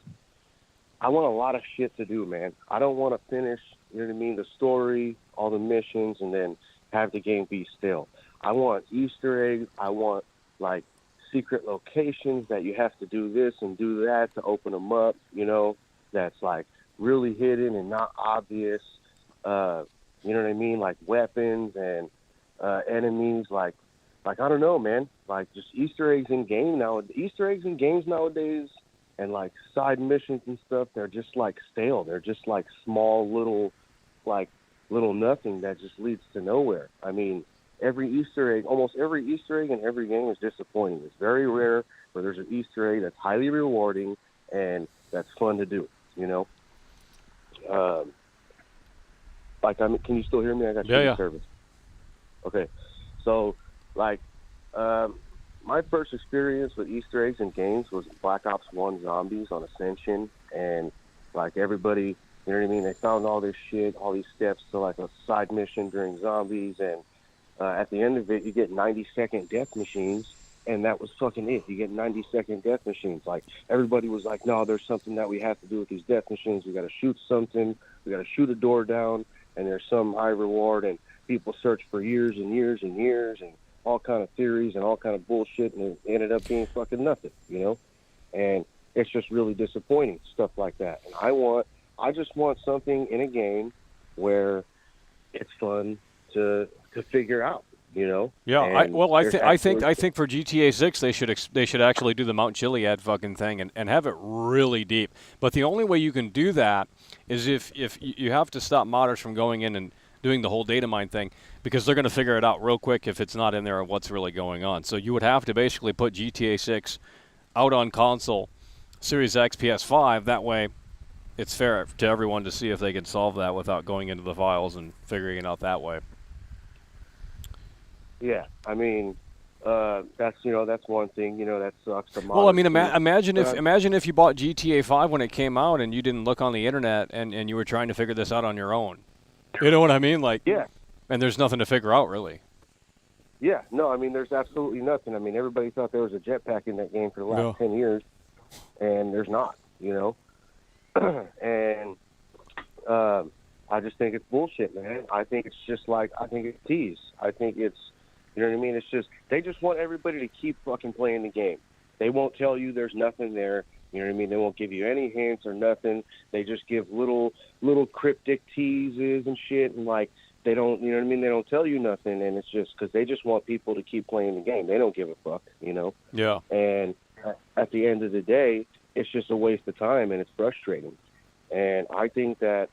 I want a lot of shit to do, man. I don't want to finish, you know what I mean, the story, all the missions, and then have the game be stale. I want Easter eggs. I want, like, secret locations that you have to do this and do that to open them up, you know, that's, like, really hidden and not obvious. You know what I mean? Like weapons and enemies. Like I don't know, man. Like just Easter eggs in game now. Easter eggs in games nowadays, and like side missions and stuff. They're just like stale. They're just like small little nothing that just leads to nowhere. I mean, almost every Easter egg in every game is disappointing. It's very rare where there's an Easter egg that's highly rewarding and that's fun to do. You know. Can you still hear me? I got shitty service. Okay, so my first experience with Easter eggs in games was Black Ops 1 Zombies on Ascension, and like everybody, you know what I mean? They found all this shit, all these steps to like a side mission during Zombies, and at the end of it, you get 90-second death machines, and that was fucking it. You get 90-second death machines. Like everybody was like, no, there's something that we have to do with these death machines. We got to shoot something. We got to shoot a door down. And there's some high reward, and people search for years and years and years, and all kind of theories and all kind of bullshit, and it ended up being fucking nothing, you know. And it's just really disappointing stuff like that. And I just want something in a game where it's fun to figure out, you know. Yeah, I think for GTA 6 they should actually do the Mount Chiliad fucking thing and have it really deep. But the only way you can do that is if you have to stop modders from going in and doing the whole data mine thing, because they're going to figure it out real quick if it's not in there and what's really going on. So you would have to basically put GTA 6 out on console, Series X, PS5. That way, it's fair to everyone to see if they can solve that without going into the files and figuring it out that way. Yeah, I mean, that's one thing. That sucks. Well, I mean, imagine if you bought GTA 5 when it came out and you didn't look on the internet and you were trying to figure this out on your own. You know what I mean? Like, yeah. And there's nothing to figure out, really. Yeah, no, I mean, there's absolutely nothing. I mean, everybody thought there was a jetpack in that game for the last 10 years, and there's not, and I just think it's bullshit, man. I think it's just like, I think it's tease. I think it's, you know what I mean? It's just, they just want everybody to keep fucking playing the game. They won't tell you there's nothing there. You know what I mean? They won't give you any hints or nothing. They just give little cryptic teases and shit, and like, they don't, you know what I mean? They don't tell you nothing, and it's just because they just want people to keep playing the game. They don't give a fuck, Yeah. And at the end of the day, it's just a waste of time, and it's frustrating. And I think that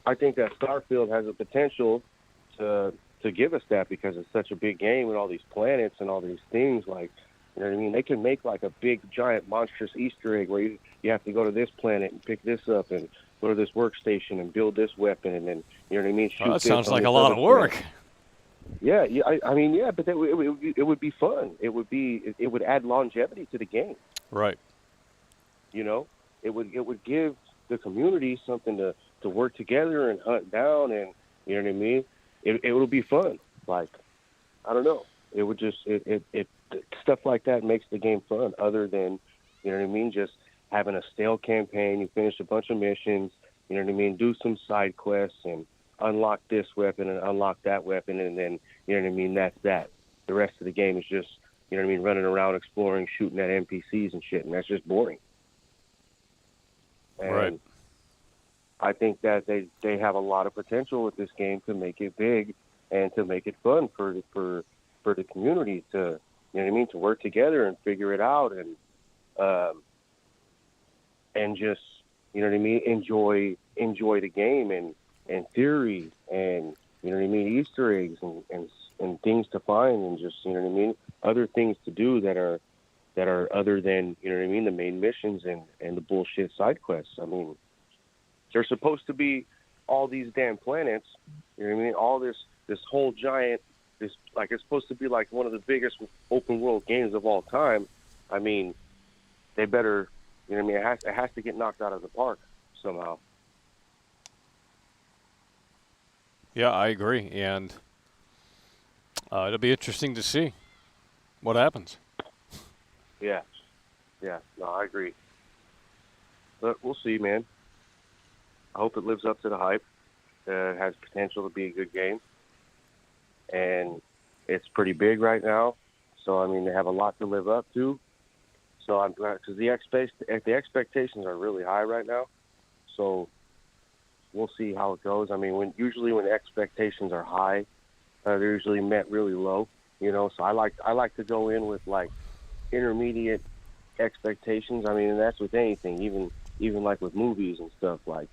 Starfield has the potential to give us that, because it's such a big game and all these planets and all these things. Like, you know what I mean? They can make like a big, giant, monstrous Easter egg where you have to go to this planet and pick this up and go to this workstation and build this weapon, and then, you know what I mean? Oh, that sounds like a lot of work. Yeah, I mean, yeah, but it would be fun. It would add longevity to the game. Right. It would give the community something to work together and hunt down, and you know what I mean? It would be fun. Like, I don't know. It would just stuff like that makes the game fun. Other than, you know what I mean, just having a stale campaign. You finish a bunch of missions. You know what I mean? Do some side quests and unlock this weapon and unlock that weapon, and then, you know what I mean, that's that. The rest of the game is just, you know what I mean, running around exploring, shooting at NPCs and shit, and that's just boring. And right. I think that they have a lot of potential with this game to make it big and to make it fun for the community to, you know what I mean, to work together and figure it out, and just, you know what I mean, enjoy the game and theory and, you know what I mean, Easter eggs and things to find, and just, you know what I mean, other things to do that are other than, you know what I mean, the main missions and the bullshit side quests. I mean, there's supposed to be all these damn planets, you know what I mean, all this whole giant, this, like, it's supposed to be like one of the biggest open world games of all time. I mean, they better, you know what I mean, it has to get knocked out of the park somehow. Yeah, I agree, and it'll be interesting to see what happens. Yeah, no, I agree. But we'll see, man. I hope it lives up to the hype. It has potential to be a good game, and it's pretty big right now. So I mean, they have a lot to live up to. So I'm glad, because the expectations are really high right now. So we'll see how it goes. I mean, usually when expectations are high, they're usually met really low. So I like to go in with like intermediate expectations. I mean, and that's with anything, even like with movies and stuff. Like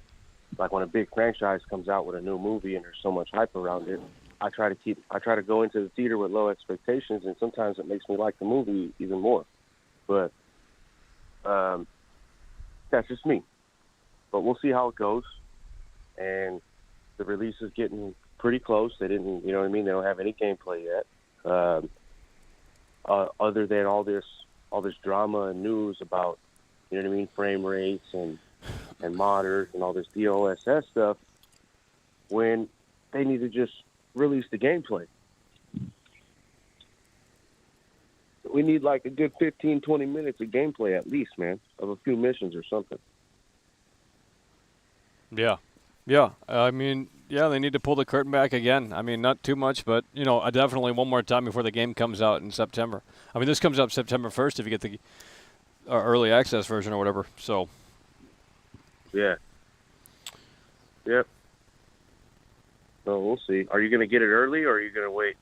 when a big franchise comes out with a new movie and there's so much hype around it, I try to go into the theater with low expectations, and sometimes it makes me like the movie even more. But that's just me. But we'll see how it goes. And the release is getting pretty close. They didn't, you know what I mean? They don't have any gameplay yet. Other than all this drama and news about, you know what I mean, frame rates and modders and all this DLSS stuff, when they need to just release the gameplay. We need like a good 15, 20 minutes of gameplay at least, man, of a few missions or something. Yeah. I mean, yeah, they need to pull the curtain back again. I mean, not too much, but, definitely one more time before the game comes out in September. I mean, this comes out September 1st if you get the early access version or whatever, so. Yeah. Yep. So we'll see. Are you going to get it early, or are you going to wait?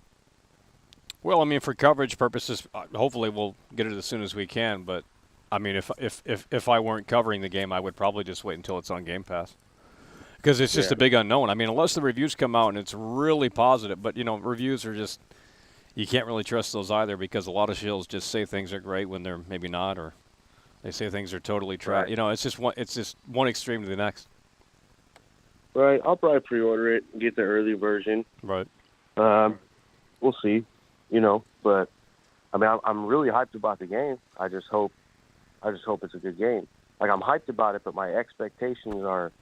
Well, I mean, for coverage purposes, hopefully we'll get it as soon as we can, but, I mean, if I weren't covering the game, I would probably just wait until it's on Game Pass. Because it's just a big unknown. I mean, unless the reviews come out and it's really positive, but, reviews are just, you can't really trust those either, because a lot of shills just say things are great when they're maybe not, or They say things are totally trash. Right. You know, it's just one extreme to the next. Right. I'll probably pre-order it and get the early version. Right. We'll see. You know, but I mean, I'm really hyped about the game. I just hope it's a good game. Like, I'm hyped about it, but my expectations are,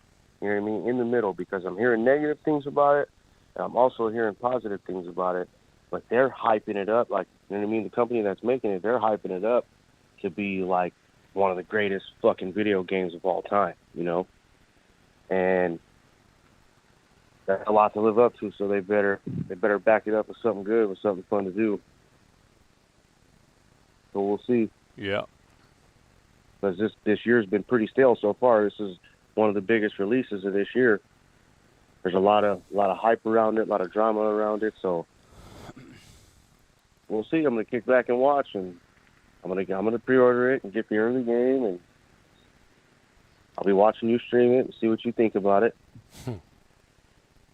you know what I mean, in the middle, because I'm hearing negative things about it, and I'm also hearing positive things about it. But they're hyping it up, like, you know what I mean? The company that's making it, they're hyping it up to be like one of the greatest fucking video games of all time, you know? And that's a lot to live up to, so they better back it up with something good, with something fun to do. So we'll see. Yeah. Because this year's been pretty stale so far. This is one of the biggest releases of this year. There's a lot of hype around it, a lot of drama around it. So we'll see. I'm gonna kick back and watch, and I'm gonna pre-order it and get the early game, and I'll be watching you stream it and see what you think about it.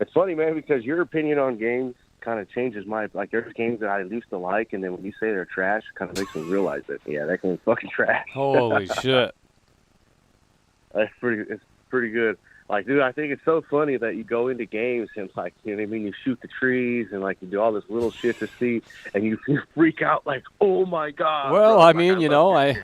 It's funny, man, because your opinion on games kind of changes my, like, there's games that I used to like, and then when you say they're trash, it kind of makes me realize that, yeah, that game's fucking trash. Holy shit. It's pretty good. Like, dude, I think it's so funny that you go into games and, like, you know what I mean, you shoot the trees and, like, you do all this little shit to see, and you freak out like, oh my god. Well, bro. I mean, you know,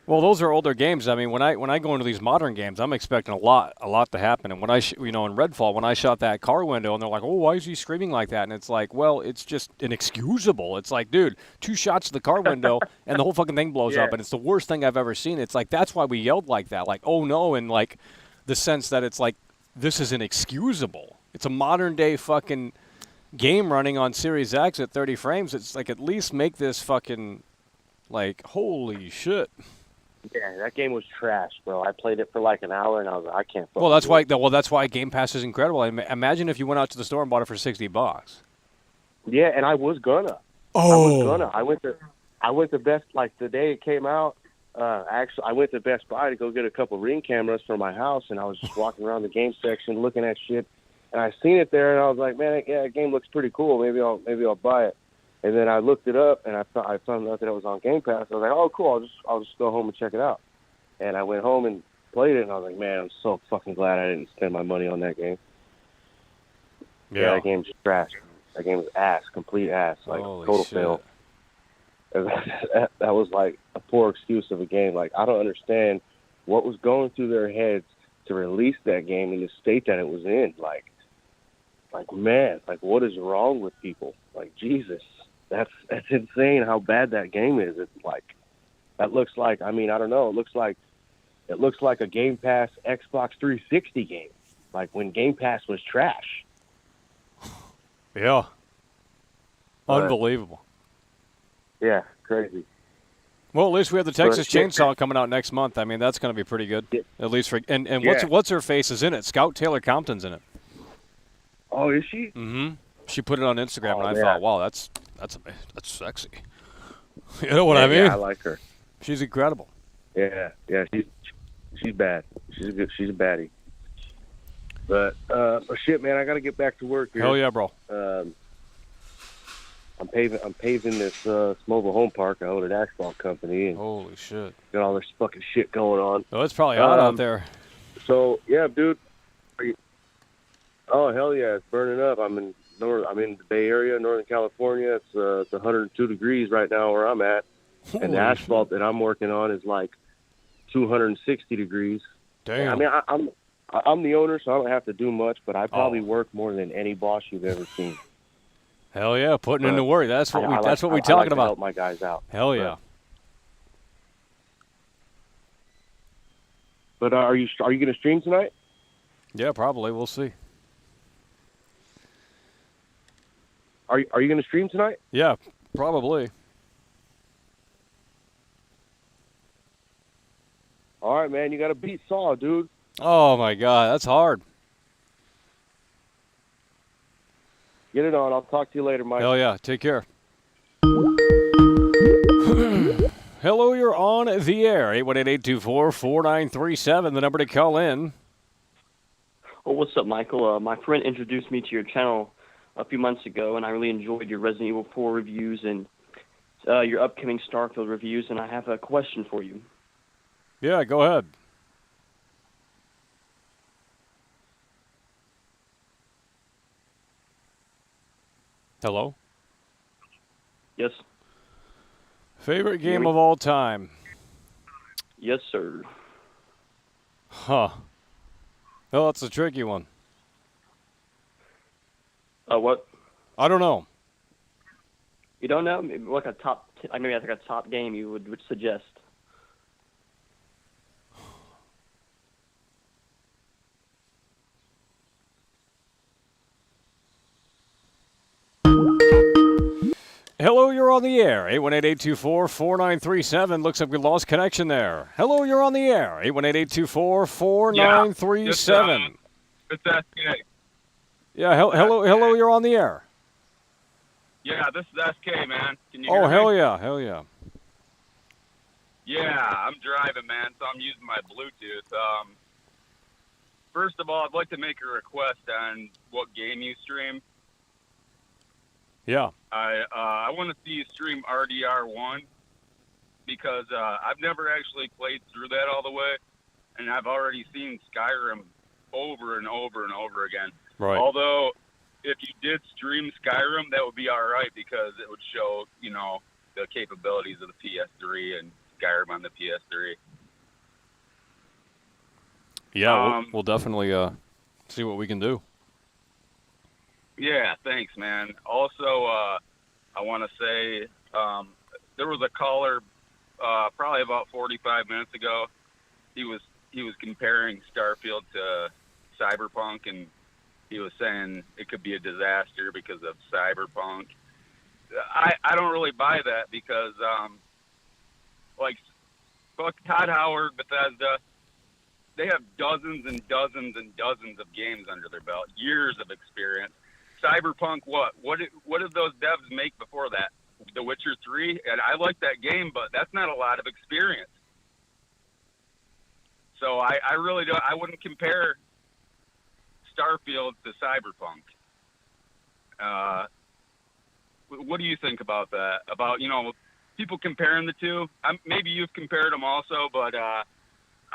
well, those are older games. I mean, when I go into these modern games, I'm expecting a lot to happen. And when in Redfall, when I shot that car window, and they're like, "Oh, why is he screaming like that?" And it's like, well, it's just inexcusable. It's like, dude, 2 shots to the car window, and the whole fucking thing blows up, and it's the worst thing I've ever seen. It's like, that's why we yelled like that, like, oh no, and like the sense that it's like, this is inexcusable. It's a modern day fucking game running on Series X at 30 frames. It's like, at least make this fucking, like, holy shit. Yeah, that game was trash, bro. I played it for like an hour, and I was like, I can't. Well, that's why Game Pass is incredible. Imagine if you went out to the store and bought it for $60. Yeah, and I was gonna. I went to Best, like, the day it came out. Actually, I went to Best Buy to go get a couple Ring cameras for my house, and I was just walking around the game section looking at shit, and I seen it there, and I was like, man, yeah, that game looks pretty cool. Maybe I'll buy it. And then I looked it up, and I found out that it was on Game Pass. I was like, oh, cool, I'll just go home and check it out. And I went home and played it, and I was like, man, I'm so fucking glad I didn't spend my money on that game. Yeah, that game's trash. That game was ass, complete ass, like, holy total shit. fail. That was like a poor excuse of a game. Like, I don't understand what was going through their heads to release that game in the state that it was in. Like, man, like, what is wrong with people? Like, Jesus. That's insane how bad that game is. It's like, that looks like, I mean, I don't know. It looks like a Game Pass Xbox 360 game. Like, when Game Pass was trash. Yeah. Unbelievable. Yeah, crazy. Well, at least we have the Texas Chainsaw coming out next month. I mean, that's going to be pretty good. Yeah. At least for and what's her face is in it? Scout Taylor Compton's in it. Oh, is she? Mm-hmm. She put it on Instagram, and I thought, wow, that's sexy. You know what I mean? Yeah, I like her. She's incredible. Yeah, she's bad. She's a baddie. But shit, man, I got to get back to work here. Hell yeah, bro. I'm paving this mobile home park. I own an asphalt company. And holy shit! Got all this fucking shit going on. Oh, it's probably hot out there. So yeah, dude. Oh hell yeah, it's burning up. I'm in the Bay Area, Northern California. It's 102 degrees right now where I'm at, and the asphalt that I'm working on is like 260 degrees. Damn. I mean, I'm the owner, so I don't have to do much, but I probably work more than any boss you've ever seen. Hell yeah, putting in the work. That's what we're talking like about. To help my guys out. Hell yeah. But are you going to stream tonight? Yeah, probably. We'll see. Are you going to stream tonight? Yeah, probably. All right, man. You got to beat Saw, dude. Oh my God, that's hard. Get it on. I'll talk to you later, Mike. Hell yeah. Take care. Hello, you're on the air. 818-824-4937, the number to call in. Well, what's up, Michael? My friend introduced me to your channel a few months ago, and I really enjoyed your Resident Evil 4 reviews and your upcoming Starfield reviews, and I have a question for you. Yeah, go ahead. Hello? Yes. Favorite game of all time? Yes, sir. Huh. Well, that's a tricky one. What? I don't know. You don't know? Maybe like a top. Maybe that's like a top game you would suggest. Hello, you're on the air. 818-824-4937. Looks like we lost connection there. Hello, you're on the air. 818-824-4937. It's SK. Yeah, hello, you're on the air. Yeah, this is SK, man. Can you hear me? Hell yeah, hell yeah. Yeah, I'm driving, man, so I'm using my Bluetooth. First of all, I'd like to make a request on what game you stream. Yeah. I want to see you stream RDR1 because I've never actually played through that all the way, and I've already seen Skyrim over and over and over again. Right. Although, if you did stream Skyrim, that would be all right because it would show, the capabilities of the PS3 and Skyrim on the PS3. Yeah, we'll definitely see what we can do. Yeah, thanks, man. Also, I want to say there was a caller probably about 45 minutes ago. He was comparing Starfield to Cyberpunk, and he was saying it could be a disaster because of Cyberpunk. I don't really buy that because, fuck Todd Howard, Bethesda, they have dozens and dozens and dozens of games under their belt, years of experience. Cyberpunk, what did those devs make before that? The Witcher 3, and I like that game, but that's not a lot of experience. So I really don't. I wouldn't compare Starfield to Cyberpunk. What do you think about that? About people comparing the two? Maybe you've compared them also, but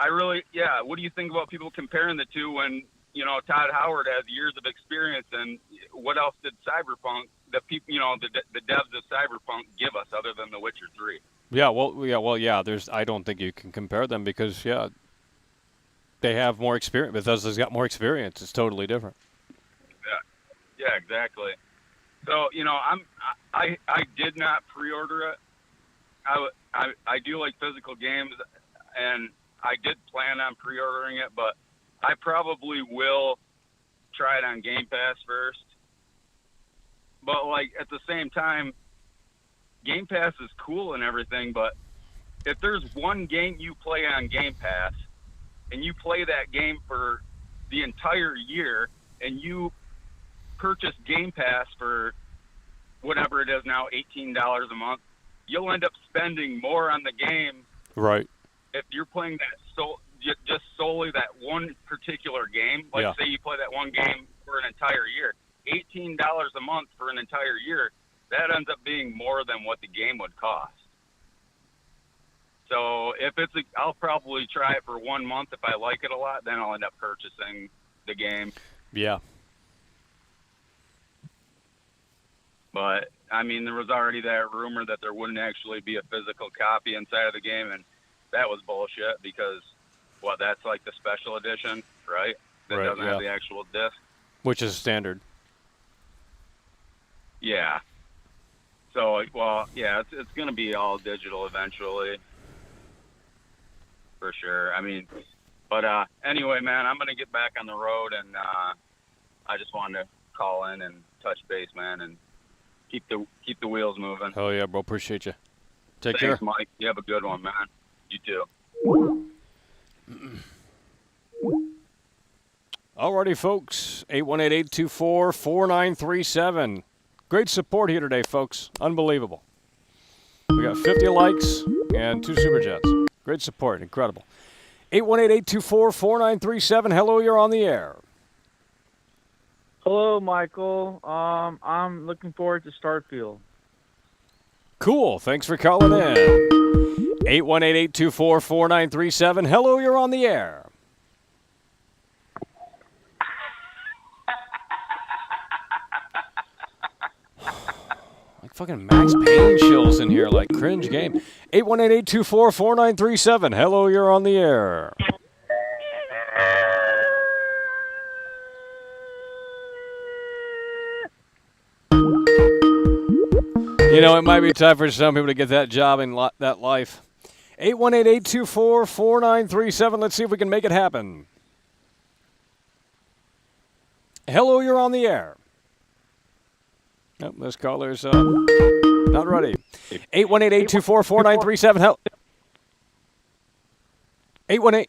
what do you think about people comparing the two when Todd Howard has years of experience, and what else did Cyberpunk, the people, the devs of Cyberpunk give us other than The Witcher 3? Yeah, I don't think you can compare them because they have more experience. Bethesda's got more experience. It's totally different. Yeah, exactly. So I did not pre-order it. I do like physical games, and I did plan on pre-ordering it, but I probably will try it on Game Pass first. But at the same time, Game Pass is cool and everything, but if there's one game you play on Game Pass and you play that game for the entire year and you purchase Game Pass for whatever it is now, $18 a month, you'll end up spending more on the game. Right. If you're playing that just solely that one particular game, say you play that one game for an entire year, $18 a month for an entire year, that ends up being more than what the game would cost. So I'll probably try it for 1 month. If I like it a lot, then I'll end up purchasing the game. Yeah. But there was already that rumor that there wouldn't actually be a physical copy inside of the game, and that was bullshit because that's like the special edition, right? That doesn't have the actual disc. Which is standard. Yeah. So, it's going to be all digital eventually. For sure. But anyway, man, I'm going to get back on the road, and I just wanted to call in and touch base, man, and keep the wheels moving. Oh, yeah, bro. Appreciate you. Thanks, care. Mike. You have a good one, man. You too. Alrighty, folks. 818-824-4937. Great support here today, folks. Unbelievable. We got 50 likes and 2 super chats. Great support. Incredible. 818-824-4937. Hello, you're on the air. Hello, Michael. I'm looking forward to Starfield. Cool. Thanks for calling in. 818-824-4937. Hello, you're on the air. Like fucking Max Payne chills in here, like cringe game. 818-824-4937. Hello, you're on the air. You know, it might be time for some people to get that job in that life. 818-824-4937. Let's see if we can make it happen. Hello, you're on the air. Nope, this caller's not ready. 818-824-4937. Help. 818.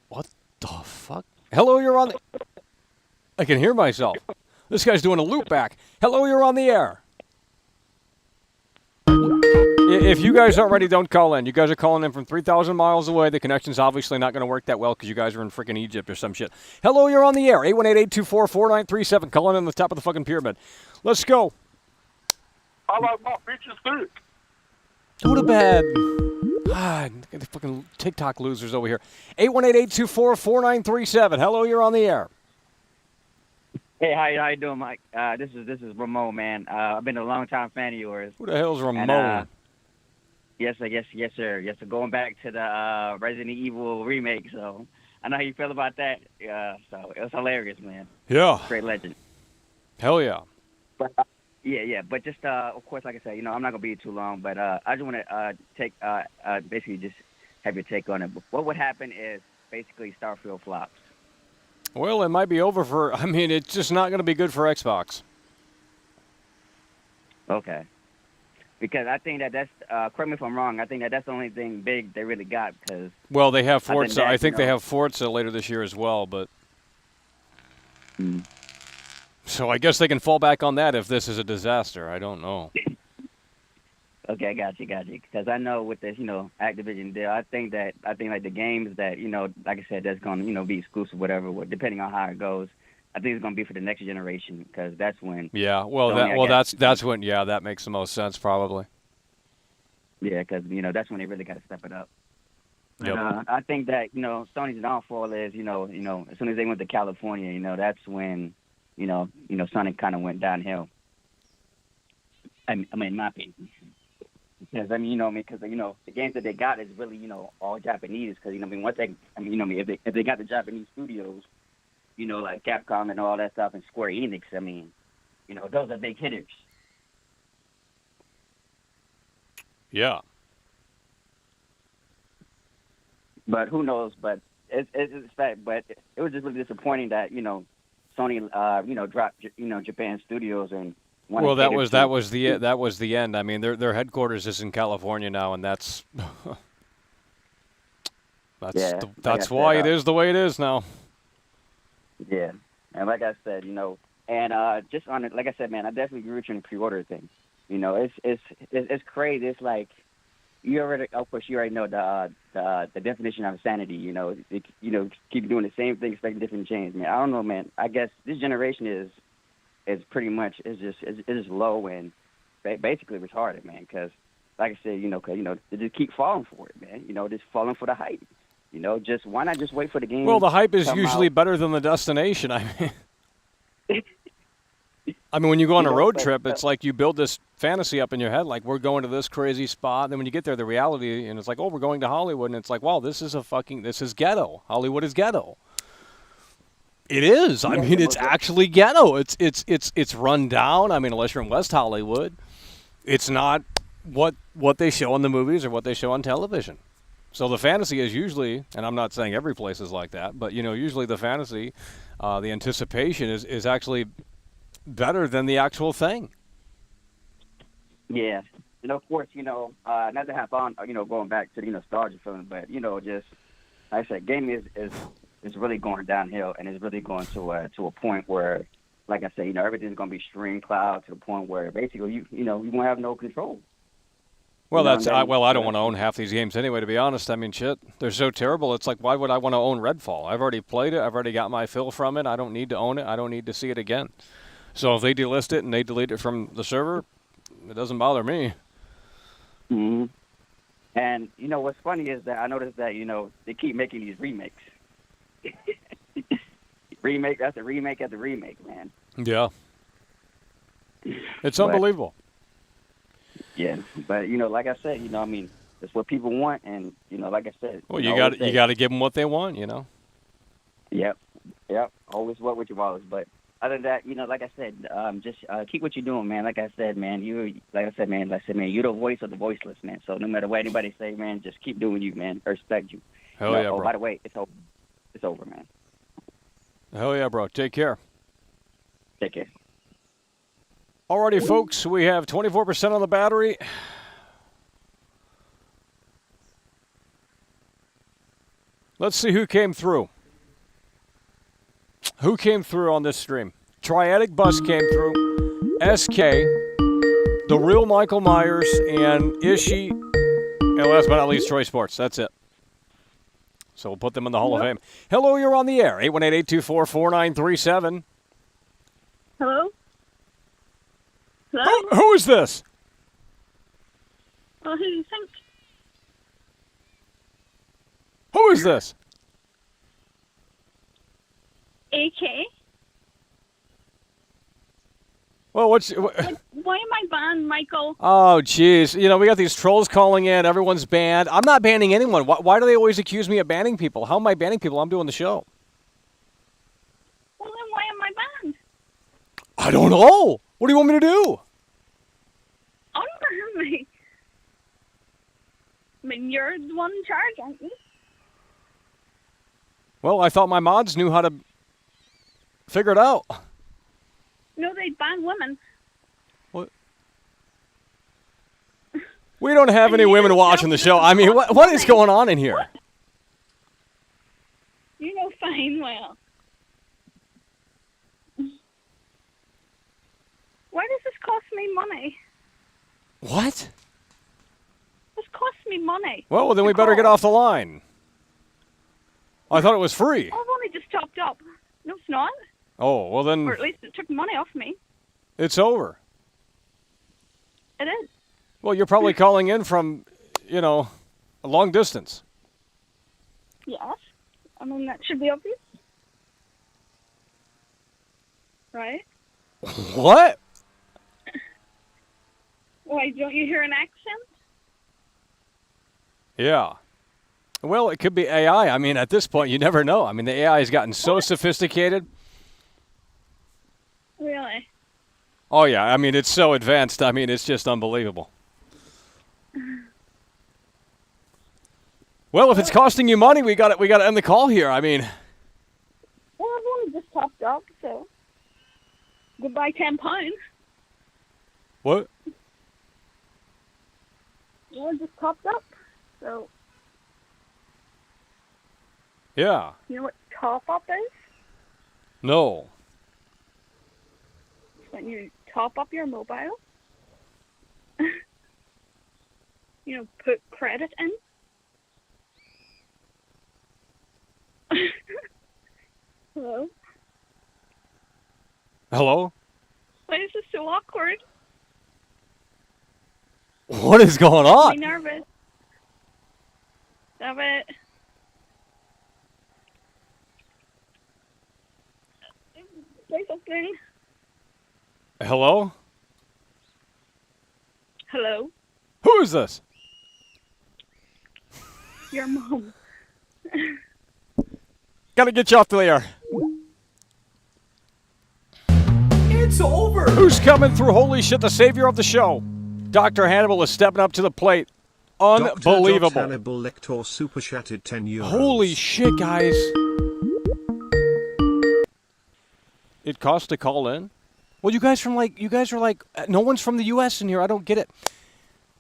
What the fuck? Hello, you're on the... I can hear myself. This guy's doing a loop back. Hello, you're on the air. If you guys aren't ready, don't call in. You guys are calling in from 3,000 miles away. The connection's obviously not going to work that well because you guys are in freaking Egypt or some shit. Hello, you're on the air. 818-824-4937. Calling in the top of the fucking pyramid. Let's go. I like my bitches thick. Go to bed. The fucking TikTok losers over here. 818-824-4937. Hello, you're on the air. Hey, how you doing, Mike? This is Ramon, man. I've been a long time fan of yours. Who the hell's Ramon? And, yes, sir. Yes, sir. Going back to the Resident Evil remake, so I know how you feel about that. So it was hilarious, man. Yeah. Great legend. Hell yeah. But yeah. But just of course, like I said, I'm not gonna be too long. But I just want to take basically just have your take on it. What would happen is basically Starfield flops? Well, it might be over for... I mean, it's just not going to be good for Xbox. Okay. Because I think that's... correct me if I'm wrong. I think that's the only thing big they really got because... Well, they have Forza. I think they have Forza later this year as well, but... So I guess they can fall back on that if this is a disaster. I don't know. Okay, I got you. Because I know with this, Activision deal, I think like the games that, like I said, that's going to, be exclusive, whatever, depending on how it goes. I think it's going to be for the next generation because that's when. Yeah, that's when. Yeah, that makes the most sense, probably. Yeah, because that's when they really got to step it up. Yep. I think that Sony's downfall is as soon as they went to California, that's when Sonic kind of went downhill. I mean, in my opinion. Because the games that they got is really all Japanese. Because once they if they got the Japanese studios, like Capcom and all that stuff and Square Enix, those are big hitters. Yeah. But who knows? But it's fact. But it was just really disappointing that Sony dropped Japan studios and. Well, that was the end. I mean, their headquarters is in California now, and that's why it is the way it is now. Yeah, and like I said, and just on it, like I said, man, I definitely agree with you on the pre-order thing. It's crazy. It's like of course, you already know the definition of insanity. Keep doing the same thing, expecting different change. Man, I don't know, man. I guess this generation is pretty much is just low and basically retarded, man. Because like I said, they just keep falling for it, man. Just falling for the hype. Just why not just wait for the game? Well, the hype is usually better than the destination. I mean, when you go on a road trip, it's like you build this fantasy up in your head, like we're going to this crazy spot. And then when you get there, the reality, and it's like, oh, we're going to Hollywood, and it's like, wow, this is ghetto. Hollywood is ghetto. It is. I mean, it's actually ghetto. It's run down. I mean, unless you're in West Hollywood, it's not what they show in the movies or what they show on television. So the fantasy is usually, and I'm not saying every place is like that, but usually the fantasy, the anticipation is actually better than the actual thing. Yeah, of course, not to have on, going back to the nostalgia feeling, but just like I said, gaming is really going downhill, and it's really going to a point where, like I said, everything's going to be stream cloud to the point where basically you won't have no control. Well, I don't want to own half these games anyway, to be honest. I mean, shit, they're so terrible. It's like, why would I want to own Redfall? I've already played it. I've already got my fill from it. I don't need to own it. I don't need to see it again. So if they delist it and they delete it from the server, it doesn't bother me. Mm-hmm. And, you know, what's funny is that I noticed that, you know, they keep making these remakes. Remake after remake after remake, man. Yeah. It's unbelievable. Yeah, but, you know, like I said, you know, I mean, it's what people want, and, you know, like I said. Well, you got to give them what they want, you know. Yep. Always what with your wallets, but other than that, you know, like I said, just keep what you're doing, man. Like I said, man, you're the voice of the voiceless, man. So no matter what anybody say, man, just keep doing you, man. I respect you. Hell you know, yeah, bro. By the way, it's over. It's over, man. Hell yeah, bro. Take care. Take care. Alrighty, folks, we have 24% on the battery. Let's see who came through. Who came through on this stream? Triadic Bus came through. SK, The Real Michael Myers, and Ishii, and last but not least, Troy Sports. That's it. So we'll put them in the Hall of Fame. Hello, you're on the air. 818-824-4937. Hello? Hello? Who is this? Well, who do you think? Who is this? AK? Well, Like, why am I banned, Michael? Oh, jeez. You know, we got these trolls calling in. Everyone's banned. I'm not banning anyone. Why do they always accuse me of banning people? How am I banning people? I'm doing the show. Well, then why am I banned? I don't know. What do you want me to do? Unban me. I mean, you're the one in charge, aren't you? Well, I thought my mods knew how to figure it out. No, they ban women. What? We don't have any women watching the show. I mean, what is going on in here? You know fine well. Why does this cost me money? What? This costs me money. Well, then we better get off the line. I thought it was free. I've only just topped up. No, it's not. Oh, well then... Or at least it took money off me. It's over. It is. Well, you're probably calling in from, you know, a long distance. Yes. I mean, that should be obvious. Right? What? Why, don't you hear an accent? Yeah. Well, it could be AI. I mean, at this point, you never know. I mean, the AI has gotten so sophisticated. Really? Oh, yeah. I mean, it's so advanced. I mean, it's just unbelievable. Well, if it's costing you money, we got to end the call here. I mean... Well, I've only just topped up, so... Goodbye, £10. What? Well, I just topped up, so... Yeah. You know what top up is? No. When you top up your mobile. You know, put credit in. Hello? Hello? Why is this so awkward? What is going on? I'm nervous. Stop it. Say something. Hello? Hello? Who is this? Your mom. Gotta get you off the air. It's over. Who's coming through? Holy shit, the savior of the show. Dr. Hannibal is stepping up to the plate. Unbelievable. Dr. Hannibal Lector super chatted 10 euros. Holy shit, guys. It costs to call in? Well, you guys are like, no one's from the U.S. in here. I don't get it.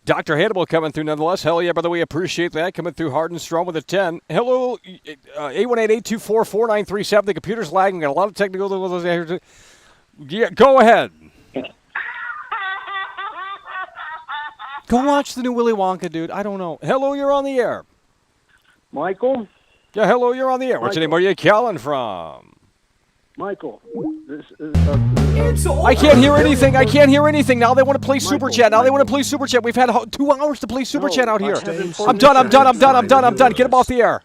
Dr. Hannibal coming through nonetheless. Hell yeah, brother, we appreciate that. Coming through hard and strong with a 10. Hello, 818-824-4937. The computer's lagging. Got a lot of technical difficulties here. Yeah, go ahead. Go watch the new Willy Wonka, dude. I don't know. Hello, you're on the air. Michael? Yeah, hello, you're on the air. What's your name? Where are you calling from? Michael, I can't hear anything. I can't hear anything. Now they want to play Super Chat. Now they want to play Super Chat. We've had 2 hours to play Super Chat out here. I'm done. I'm done. I'm done. I'm done. I'm done. Get him off the air.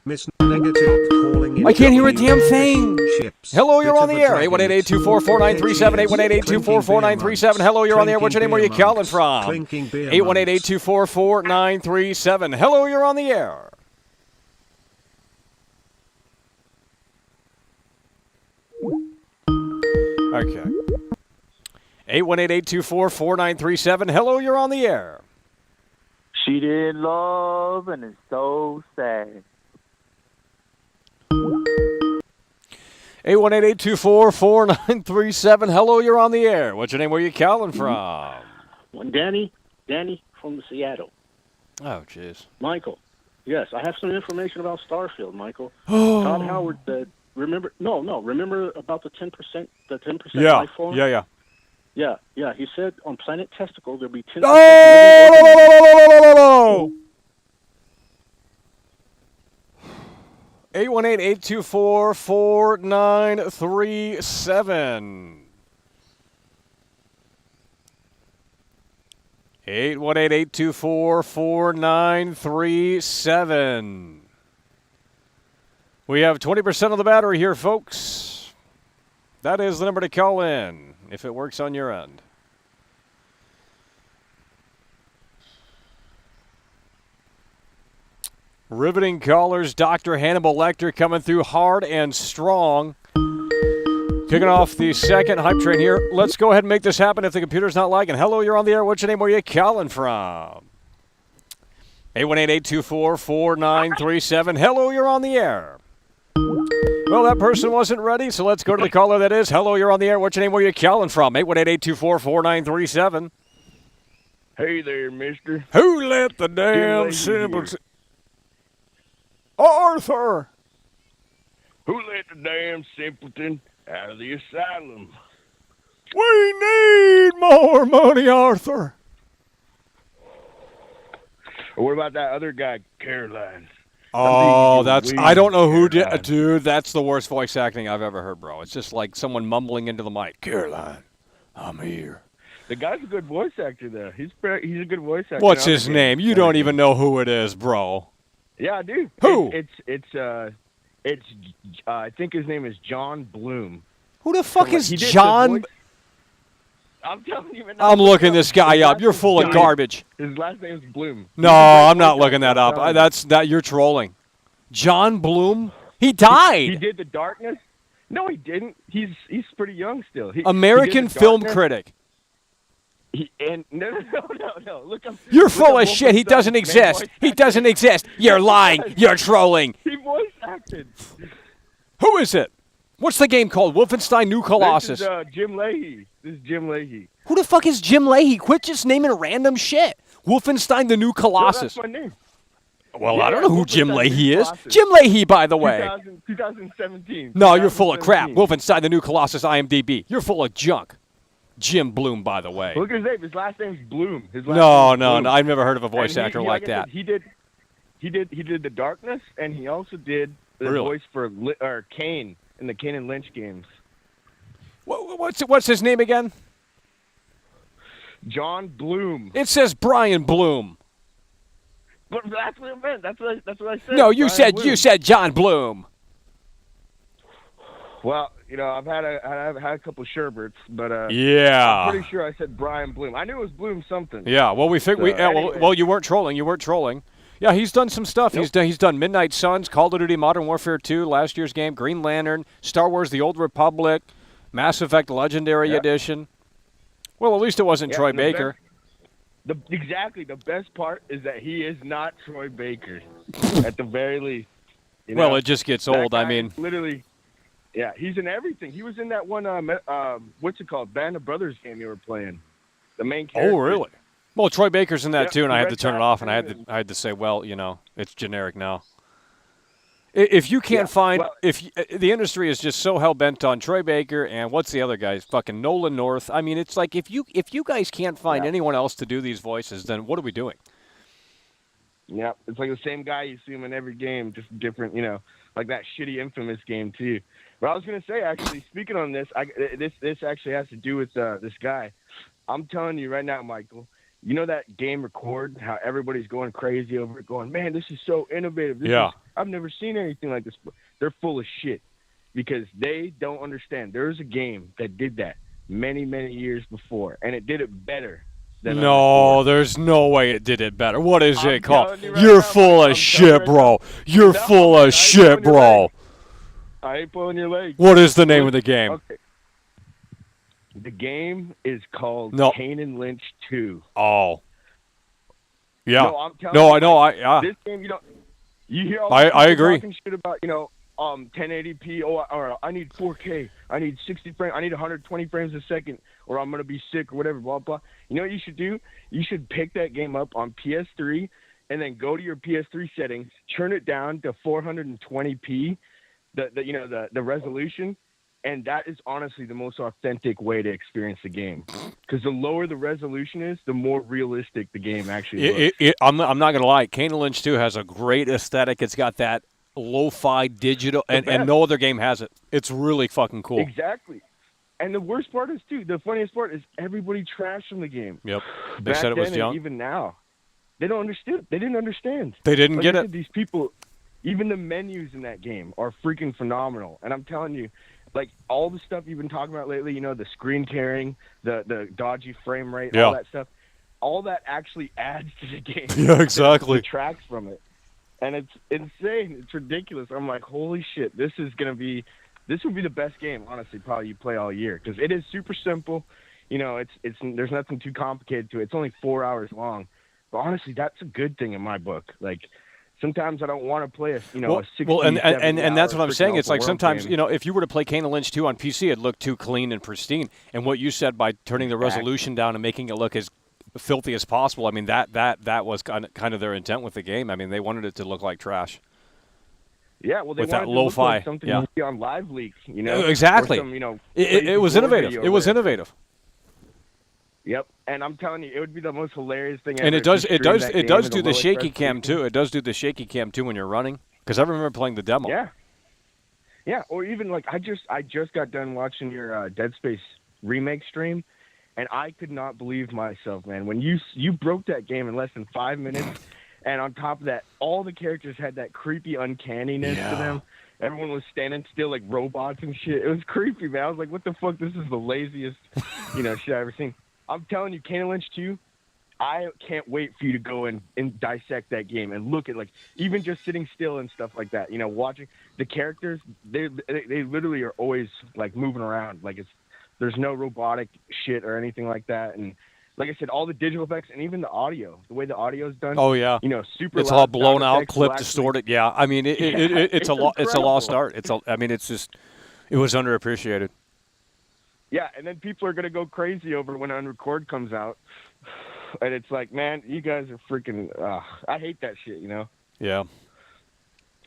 I can't hear a damn thing. Hello, you're on the air. 818-824-4937. 818-824-4937. Hello, you're on the air. What's your name? Where are you calling from? 818-824-4937. Hello, you're on the air. Okay. 818-824-4937. Hello, you're on the air. She did love and it's so sad. 818-824-4937. Hello, you're on the air. What's your name? Where are you calling from? Danny from Seattle. Oh, jeez. Michael, yes, I have some information about Starfield, Michael. Todd Howard said, remember about the 10%, life form? Yeah. Yeah, he said on Planet Testicle there'll be 10% Oh! 818-824-4937. 818-824-4937. We have 20% of the battery here, folks. That is the number to call in, if it works on your end. Riveting callers, Dr. Hannibal Lecter coming through hard and strong. Kicking off the second hype train here. Let's go ahead and make this happen if the computer's not lagging. Hello, you're on the air. What's your name? Where are you calling from? 818-824-4937. Hello, you're on the air. Well, that person wasn't ready, so let's go to the caller that is. Hello, you're on the air. What's your name? Where are you calling from? 818-824-4937. Hey there, mister. Who let the damn simpleton... Arthur! Who let the damn simpleton out of the asylum? We need more money, Arthur. Or what about that other guy, Caroline? Oh, I don't know who did. Dude, that's the worst voice acting I've ever heard, bro. It's just like someone mumbling into the mic. Caroline, I'm here. The guy's a good voice actor, though. He's a good voice actor. What's his name? You don't even know who it is, bro. Yeah, I do. Who? I think his name is John Bloom. Who the fuck is John? I'm telling you. I'm looking this guy up. You're full of garbage. His last name's Bloom. No, I'm not looking that up. You're trolling. John Bloom? He died. He did The Darkness? No, he didn't. He's pretty young still. American film critic. No. Look, you're full of shit. He doesn't exist. He doesn't exist. You're lying. You're trolling. He voice acted. Who is it? What's the game called? Wolfenstein New Colossus. This is Jim Leahy. Who the fuck is Jim Leahy? Quit just naming random shit. Wolfenstein the New Colossus. No, that's my name. Well, yeah, I don't know who Jim Leahy is. Jim Leahy, by the way. 2017. No, you're full of crap. Wolfenstein the New Colossus IMDb. You're full of junk. Jim Bloom, by the way. Look at his name. His last name's Bloom. No. I've never heard of a voice actor like that. He did The Darkness, and he also did the voice for Kane in the Kane and Lynch games. What's his name again? John Bloom. It says Brian Bloom. But that's what it meant. That's what I said. No, you said John Bloom. Well, I've had a couple of sherbets, but yeah, I'm pretty sure I said Brian Bloom. I knew it was Bloom something. Yeah, well, well, you weren't trolling. Yeah, he's done some stuff. Nope. He's done Midnight Suns, Call of Duty Modern Warfare 2, last year's game, Green Lantern, Star Wars: The Old Republic, Mass Effect Legendary Edition. Well, at least it wasn't Troy Baker. Exactly. The best part is that he is not Troy Baker, at the very least. Well, it just gets old. I mean, literally. Yeah, he's in everything. He was in that one, what's it called, Band of Brothers game you were playing. The main character. Oh, really? Well, Troy Baker's in that too, and I had to turn it off, and I had to say, well, it's generic now. If you can't find, if the industry is just so hell bent on Troy Baker and what's the other guys, fucking Nolan North. I mean, it's like if you guys can't find anyone else to do these voices, then what are we doing? Yeah, it's like the same guy. You see him in every game, just different, like that shitty Infamous game too. But I was gonna say, actually, speaking on this, this actually has to do with this guy. I'm telling you right now, Michael. You know that game Record? How everybody's going crazy over it, going, man, this is so innovative. I've never seen anything like this. They're full of shit because they don't understand. There's a game that did that many, many years before, and it did it better. No, there's no way it did it better. What is it called? you right You're now, full of shit, bro. You're full of shit, bro. I ain't pulling your leg. What is the name of the game? Okay. The game is called No. Kane and Lynch 2. Oh. Yeah. No, I'm telling no, you, I know. like, this game, you hear all I the people agree. talking shit about, 1080p, or I need 4K, I need 60 frames, I need 120 frames a second, or I'm going to be sick, or whatever, blah, blah. You know what you should do? You should pick that game up on PS3, and then go to your PS3 settings, turn it down to 420p, the resolution, and that is honestly the most authentic way to experience the game. Because the lower the resolution is, the more realistic the game actually looks. I'm not going to lie. Kane and Lynch 2 has a great aesthetic. It's got that lo-fi digital, and no other game has it. It's really fucking cool. Exactly. And the worst part is, too, the funniest part is everybody trashed on the game. Yep. They Back said it was then junk. And even now. They don't understand. They didn't understand. They didn't Like get I it. said, these people, even the menus in that game are freaking phenomenal. And I'm telling you, like all the stuff you've been talking about lately, the screen tearing, the dodgy frame rate, all that stuff, all that actually adds to the game. Yeah, exactly. It detracts from it. And it's insane. It's ridiculous. I'm like, holy shit, this would be the best game, honestly, probably you play all year. Because it is super simple. There's nothing too complicated to it. It's only 4 hours long. But honestly, that's a good thing in my book. Like, sometimes I don't want to play a 60, and that's what I'm saying. It's like open world sometimes, game. if you were to play Kane and Lynch 2 on PC, it'd look too clean and pristine. And what you said by turning the resolution down and making it look as filthy as possible, I mean, that was kind of their intent with the game. I mean, they wanted it to look like trash. Yeah, well, they with wanted that to look lo-fi, like something you see on Live Leak, Exactly. Or some, it was innovative. It was innovative. Yep, and I'm telling you, it would be the most hilarious thing ever. And it does do the shaky low-express cam too. It does do the shaky cam too when you're running. Because I remember playing the demo. Yeah, or even like I just got done watching your Dead Space remake stream, and I could not believe myself, man. When you broke that game in less than 5 minutes, and on top of that, all the characters had that creepy uncanniness to them. Everyone was standing still like robots and shit. It was creepy, man. I was like, what the fuck? This is the laziest, shit I've ever seen. I'm telling you, Kane and Lynch 2, I can't wait for you to go and dissect that game and look at, like, even just sitting still and stuff like that. Watching the characters, they literally are always, like, moving around. Like, there's no robotic shit or anything like that. And like I said, all the digital effects and even the audio, the way the audio is done. Oh yeah, super. It's loud all blown out, effects clipped, will distorted. Yeah, I mean, it's a lost art. It's just, it was underappreciated. Yeah, and then people are gonna go crazy over when Unrecord comes out, and it's like, man, you guys are freaking. I hate that shit. Yeah.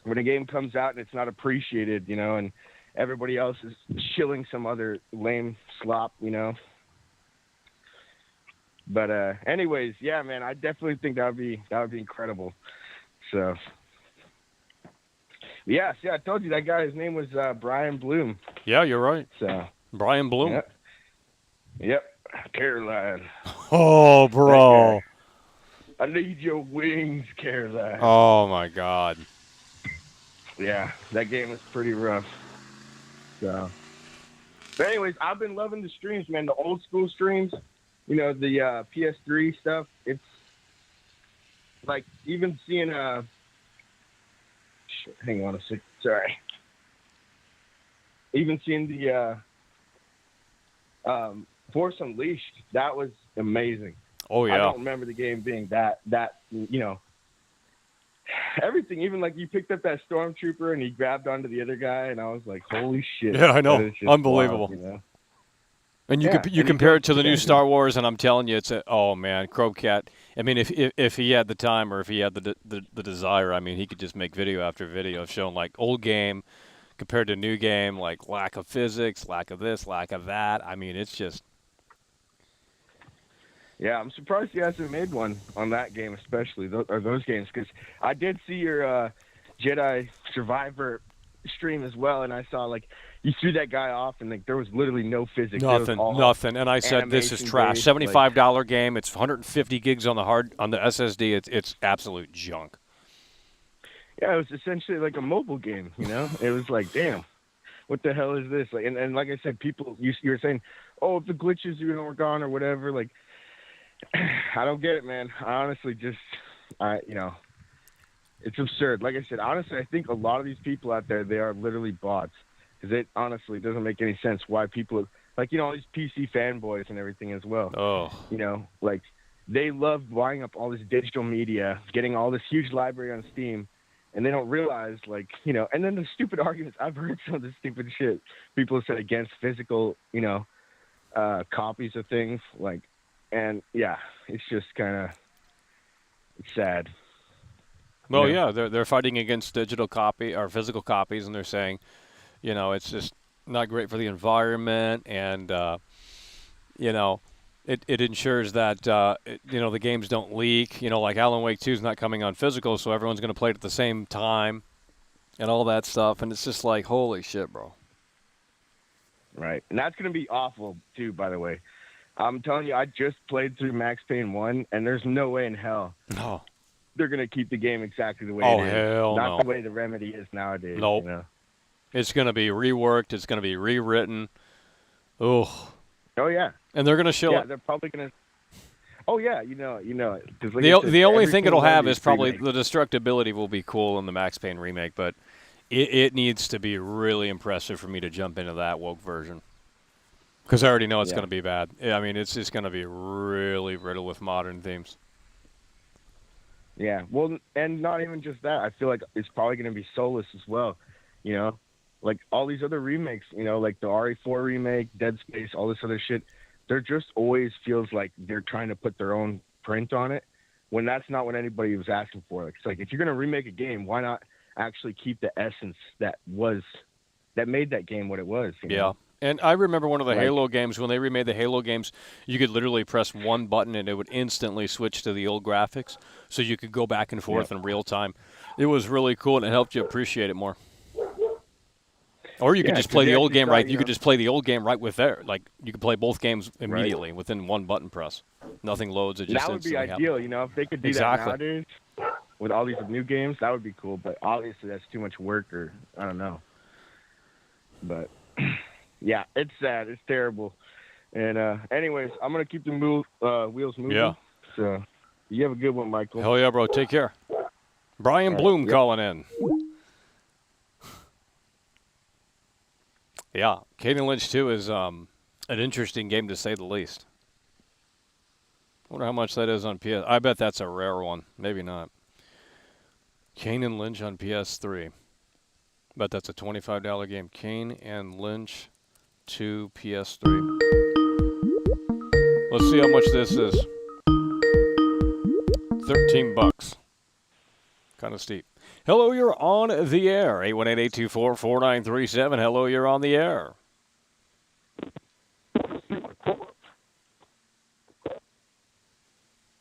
When a game comes out and it's not appreciated, and everybody else is shilling some other lame slop, But anyways, yeah, man, I definitely think that would be incredible. So, yeah, I told you that guy. His name was Brian Bloom. Yeah, you're right. So Brian Bloom. Yep. Caroline. Oh, bro. I need your wings, Caroline. Oh my God. Yeah, that game was pretty rough. So, but anyways, I've been loving the streams, man. The old school streams. The PS3 stuff, it's like even seeing hang on a sec. Sorry. Even seeing the Force Unleashed, that was amazing. Oh yeah. I don't remember the game being that everything. Even like you picked up that stormtrooper and he grabbed onto the other guy, and I was like, holy shit. Yeah, I know. Unbelievable. Wild, And you compare it to the new Star Wars, and I'm telling you, oh man, Crocat. I mean, if he had the time or if he had the desire, I mean, he could just make video after video showing like old game compared to new game, like lack of physics, lack of this, lack of that. I mean, it's just. Yeah, I'm surprised he hasn't made one on that game, especially or those games, because I did see your Jedi Survivor stream as well, and I saw like you threw that guy off, and like there was literally no physics. It was all Nothing. And I said, this is trash. animation-based, $75 game. It's 150 gigs on the SSD. It's absolute junk. Yeah, it was essentially like a mobile game. You know, it was like, damn, what the hell is this? Like, and like I said, people, you were saying, oh, if the glitches were gone or whatever. Like, I don't get it, man. I honestly just, it's absurd. Like I said, honestly, I think a lot of these people out there, they are literally bots. Because it honestly doesn't make any sense why people, like, all these PC fanboys and everything as well. Oh. Like, they love buying up all this digital media, getting all this huge library on Steam, and they don't realize, like, and then the stupid arguments. I've heard some of the stupid shit people have said against physical, copies of things. Like, and yeah, it's just kind of sad. Well, yeah, they're fighting against digital copy or physical copies, and they're saying, it's just not great for the environment, and it ensures that the games don't leak. Like Alan Wake 2 is not coming on physical, so everyone's going to play it at the same time, and all that stuff. And it's just like, holy shit, bro. Right, and that's going to be awful too. By the way, I'm telling you, I just played through Max Payne 1, and there's no way in hell they're going to keep the game exactly the way it is. Hell Not no. the way the Remedy is nowadays. Nope. It's going to be reworked. It's going to be rewritten. Oh. Oh yeah. And they're going to show yeah, it. they're probably going to. Oh yeah, you know. Like The only thing it'll have is probably the destructibility will be cool in the Max Payne remake, but it needs to be really impressive for me to jump into that woke version. Because I already know it's going to be bad. I mean, it's just going to be really riddled with modern themes. Yeah, well, and not even just that. I feel like it's probably going to be soulless as well. Like all these other remakes, like the RE4 remake, Dead Space, all this other shit. There just always feels like they're trying to put their own print on it, when that's not what anybody was asking for. It's like, if you're going to remake a game, why not actually keep the essence that made that game what it was? Yeah. And I remember one of the Halo games, when they remade the Halo games, you could literally press one button and it would instantly switch to the old graphics, so you could go back and forth in real time. It was really cool, and it helped you appreciate it more. Or you could just play the old game right. You could just play the old game right with there. Like, you could play both games immediately within one button press. Nothing loads. It just that would be instantly ideal. happens. If they could do that nowadays with all these new games, that would be cool. But obviously, that's too much work, or I don't know. But yeah, it's sad. It's terrible. And anyways, I'm gonna keep the wheels moving. Yeah. So you have a good one, Michael. Hell yeah, bro. Take care. Brian Bloom calling in. Yeah, Kane Lynch 2 is an interesting game, to say the least. Wonder how much that is on PS. I bet that's a rare one. Maybe not. Kane and Lynch on PS3. Bet that's a $25 game. Kane and Lynch 2 PS3. Let's see how much this is. $13. Kind of steep. Hello, you're on the air. 818-824-4937. Hello, you're on the air.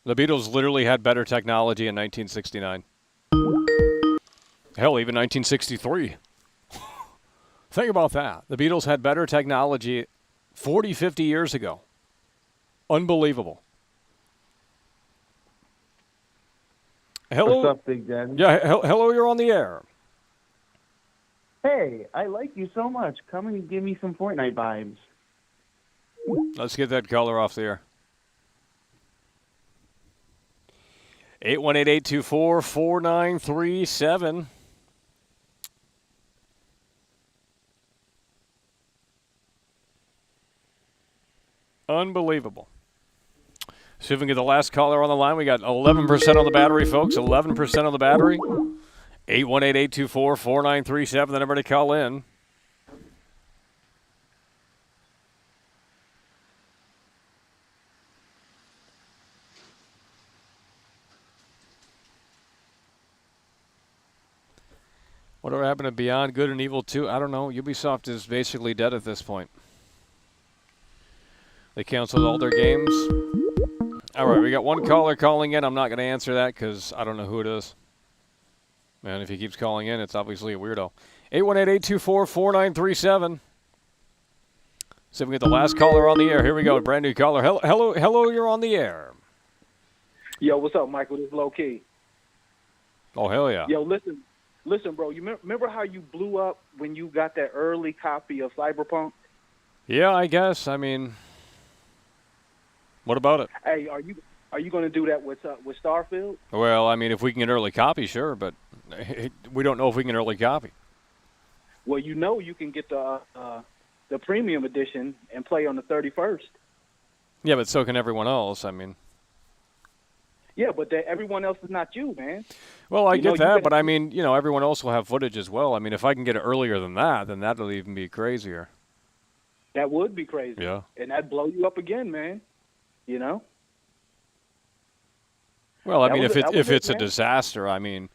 The Beatles literally had better technology in 1969. Hell, even 1963. Think about that. The Beatles had better technology 40, 50 years ago. Unbelievable. Hello. What's up, Big Daddy? Yeah, hello, you're on the air. Hey, I like you so much. Come and give me some Fortnite vibes. Let's get that color off the air. 818-824-4937. Unbelievable. See if we can get the last caller on the line. We got 11% on the battery, folks. 11% on the battery. 818-824-4937. The number to call in. Whatever happened to Beyond Good and Evil 2? I don't know. Ubisoft is basically dead at this point. They canceled all their games. All right, we got one caller calling in. I'm not going to answer that because I don't know who it is. Man, if he keeps calling in, it's obviously a weirdo. 818-824-4937. See if we get the last caller on the air. Here we go. Brand new caller. Hello. You're on the air. Yo, what's up, Michael? This is Low Key. Oh, hell yeah. Yo, listen, bro. You remember how you blew up when you got that early copy of Cyberpunk? Yeah, I guess. I mean, what about it? Hey, are you going to do that with Starfield? Well, I mean, if we can get early copy, sure, but we don't know if we can get early copy. Well, you know you can get the premium edition and play on the 31st. Yeah, but so can everyone else. I mean. Yeah, but everyone else is not you, man. Well, I get that, but I mean, everyone else will have footage as well. I mean, if I can get it earlier than that, then that'll even be crazier. That would be crazy. Yeah. And that'd blow you up again, man. Well, I mean, if it's a disaster, I mean,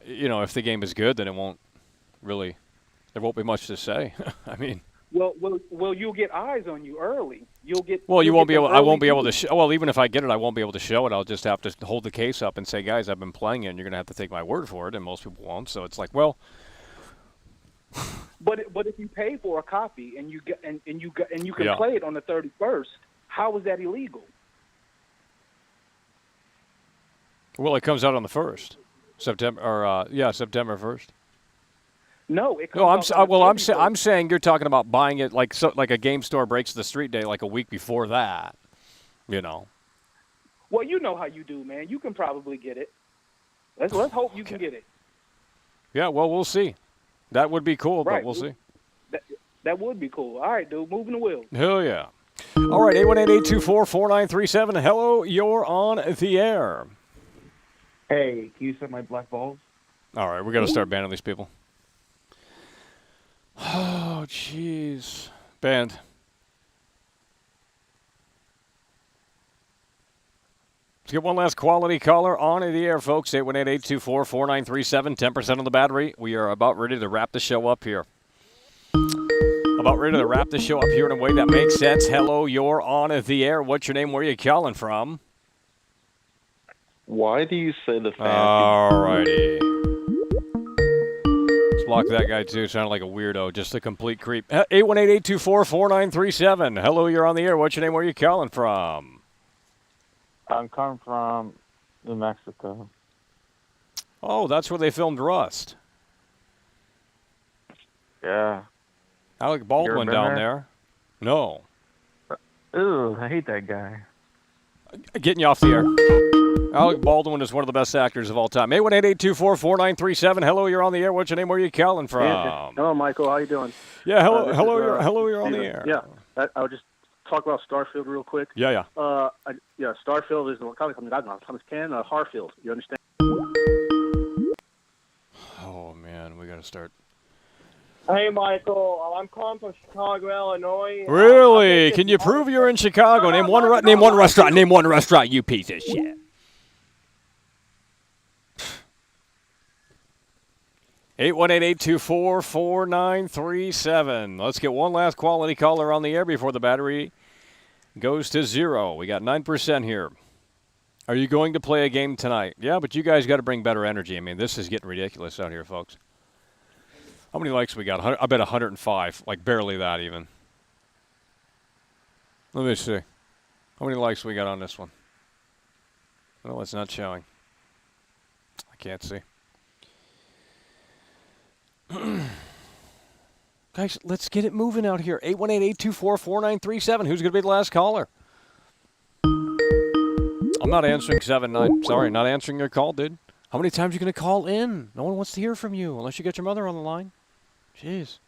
if the game is good, then it won't really, there won't be much to say. I mean. Well, you'll get eyes on you early. Well, you won't be able. I won't be able to. Well, even if I get it, I won't be able to show it. I'll just have to hold the case up and say, "Guys, I've been playing it, and you're going to have to take my word for it." And most people won't. So it's like, well. But if you pay for a copy and you can play it on the 31st, how is that illegal? Well, it comes out on the 1st, September 1st. No, it comes out. I'm saying you're talking about buying it like a game store breaks the street day like a week before that. Well, you know how you do, man. You can probably get it. Let's hope you can get it. Yeah, well, we'll see. That would be cool, right. But we'll see. That would be cool. All right, dude, moving the wheel. Hell yeah. All right, 818-824-4937. Hello, you're on the air. Hey, can you set my black balls? All right, we got to start banning these people. Oh, jeez. Banned. Let's get one last quality caller on the air, folks. 818-824-4937. 10% on the battery. We are about ready to wrap the show up here. In a way that makes sense. Hello, you're on the air. What's your name? Where are you calling from? Why do you say the fancy? All righty. Let's block that guy, too. Sounded like a weirdo. Just a complete creep. 818-824-4937. Hello, you're on the air. What's your name? Where are you calling from? I'm coming from New Mexico. Oh, that's where they filmed Rust. Yeah. Alec Baldwin down there. No. Ooh, I hate that guy. Getting you off the air. Alec Baldwin is one of the best actors of all time. 818-824-4937. Hello, you're on the air. What's your name? Where are you calling from? Yeah. Hello, Michael. How you doing? Yeah, hello, you're on the air. Yeah, I'll just talk about Starfield real quick. Yeah. Starfield is the comic company. I don't know. Thomas Ken, Harfield. You understand? Oh man, we got to start. Hey, Michael. I'm calling from Chicago, Illinois. Really? Can you prove you're in Chicago? Name one restaurant. Name one restaurant, you piece of shit. 818-824-4937. Let's get one last quality caller on the air before the battery goes to zero. We got 9% here. Are you going to play a game tonight? Yeah, but you guys got to bring better energy. I mean, this is getting ridiculous out here, folks. How many likes we got? I bet 105. Like, barely that even. Let me see. How many likes we got on this one? Well, it's not showing. I can't see. Guys, let's get it moving out here. 818-824-4937. Who's going to be the last caller? I'm not answering 7-9. Sorry, not answering your call, dude. How many times are you going to call in? No one wants to hear from you unless you get your mother on the line. Jeez.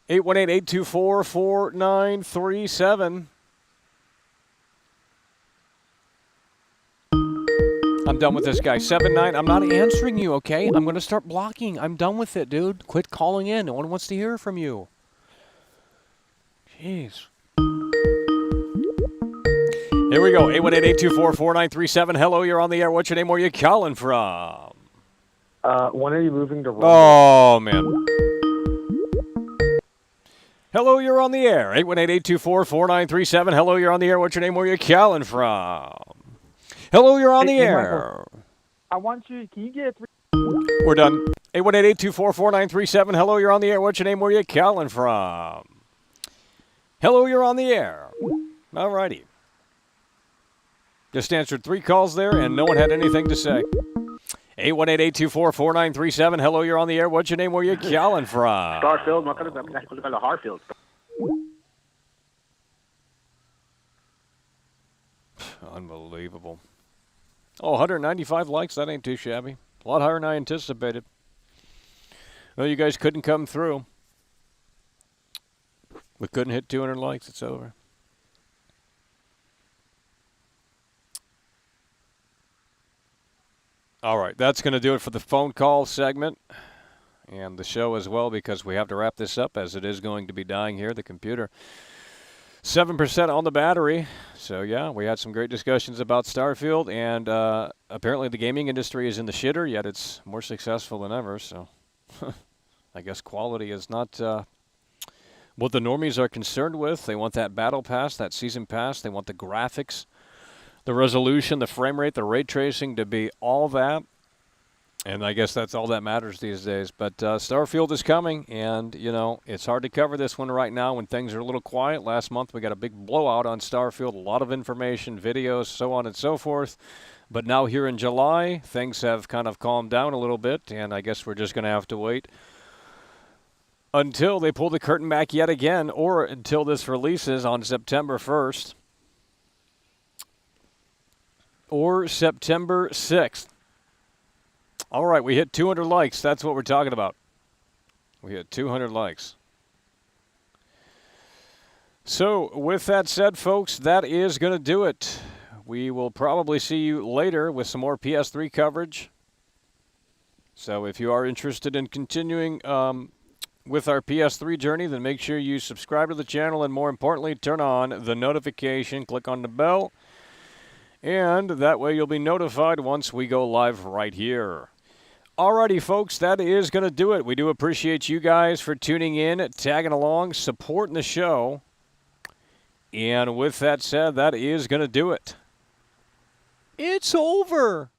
818-824-4937. I'm done with this guy. 7-9. I'm not answering you, okay? I'm going to start blocking. I'm done with it, dude. Quit calling in. No one wants to hear from you. Jeez. Here we go. 818-824-4937. Hello, you're on the air. What's your name? Where are you calling from? When are you moving to Rome? Oh, man. Hello, you're on the air. 818-824-4937. Hello, you're on the air. What's your name? Where are you calling from? Hello, you're on the air. Michael, I want you. Can you get 3? We're done. 818-824-4937. Hello, you're on the air. What's your name? Where are you calling from? Hello, you're on the air. All righty. Just answered 3 calls there, and no one had anything to say. 818-824-4937. Hello, you're on the air. What's your name? Where are you calling from? Starfield, Harfield. Unbelievable. Oh, 195 likes. That ain't too shabby. A lot higher than I anticipated. Well, you guys couldn't come through. We couldn't hit 200 likes. It's over. All right, that's going to do it for the phone call segment and the show as well, because we have to wrap this up as it is going to be dying here, the computer. 7% on the battery. So, yeah, we had some great discussions about Starfield, and apparently the gaming industry is in the shitter, yet it's more successful than ever. So, I guess quality is not what the normies are concerned with. They want that battle pass, that season pass. They want the graphics, the resolution, the frame rate, the ray tracing to be all that. And I guess that's all that matters these days. But Starfield is coming, and, you know, it's hard to cover this one right now when things are a little quiet. Last month we got a big blowout on Starfield, a lot of information, videos, so on and so forth. But now here in July, things have kind of calmed down a little bit, and I guess we're just going to have to wait until they pull the curtain back yet again, or until this releases on September 1st or September 6th. All right, we hit 200 likes. That's what we're talking about. We hit 200 likes. So, with that said, folks, that is going to do it. We will probably see you later with some more PS3 coverage. So, if you are interested in continuing with our PS3 journey, then make sure you subscribe to the channel, and more importantly, turn on the notification. Click on the bell, and that way you'll be notified once we go live right here. Alrighty, folks, that is going to do it. We do appreciate you guys for tuning in, tagging along, supporting the show. And with that said, that is going to do it. It's over.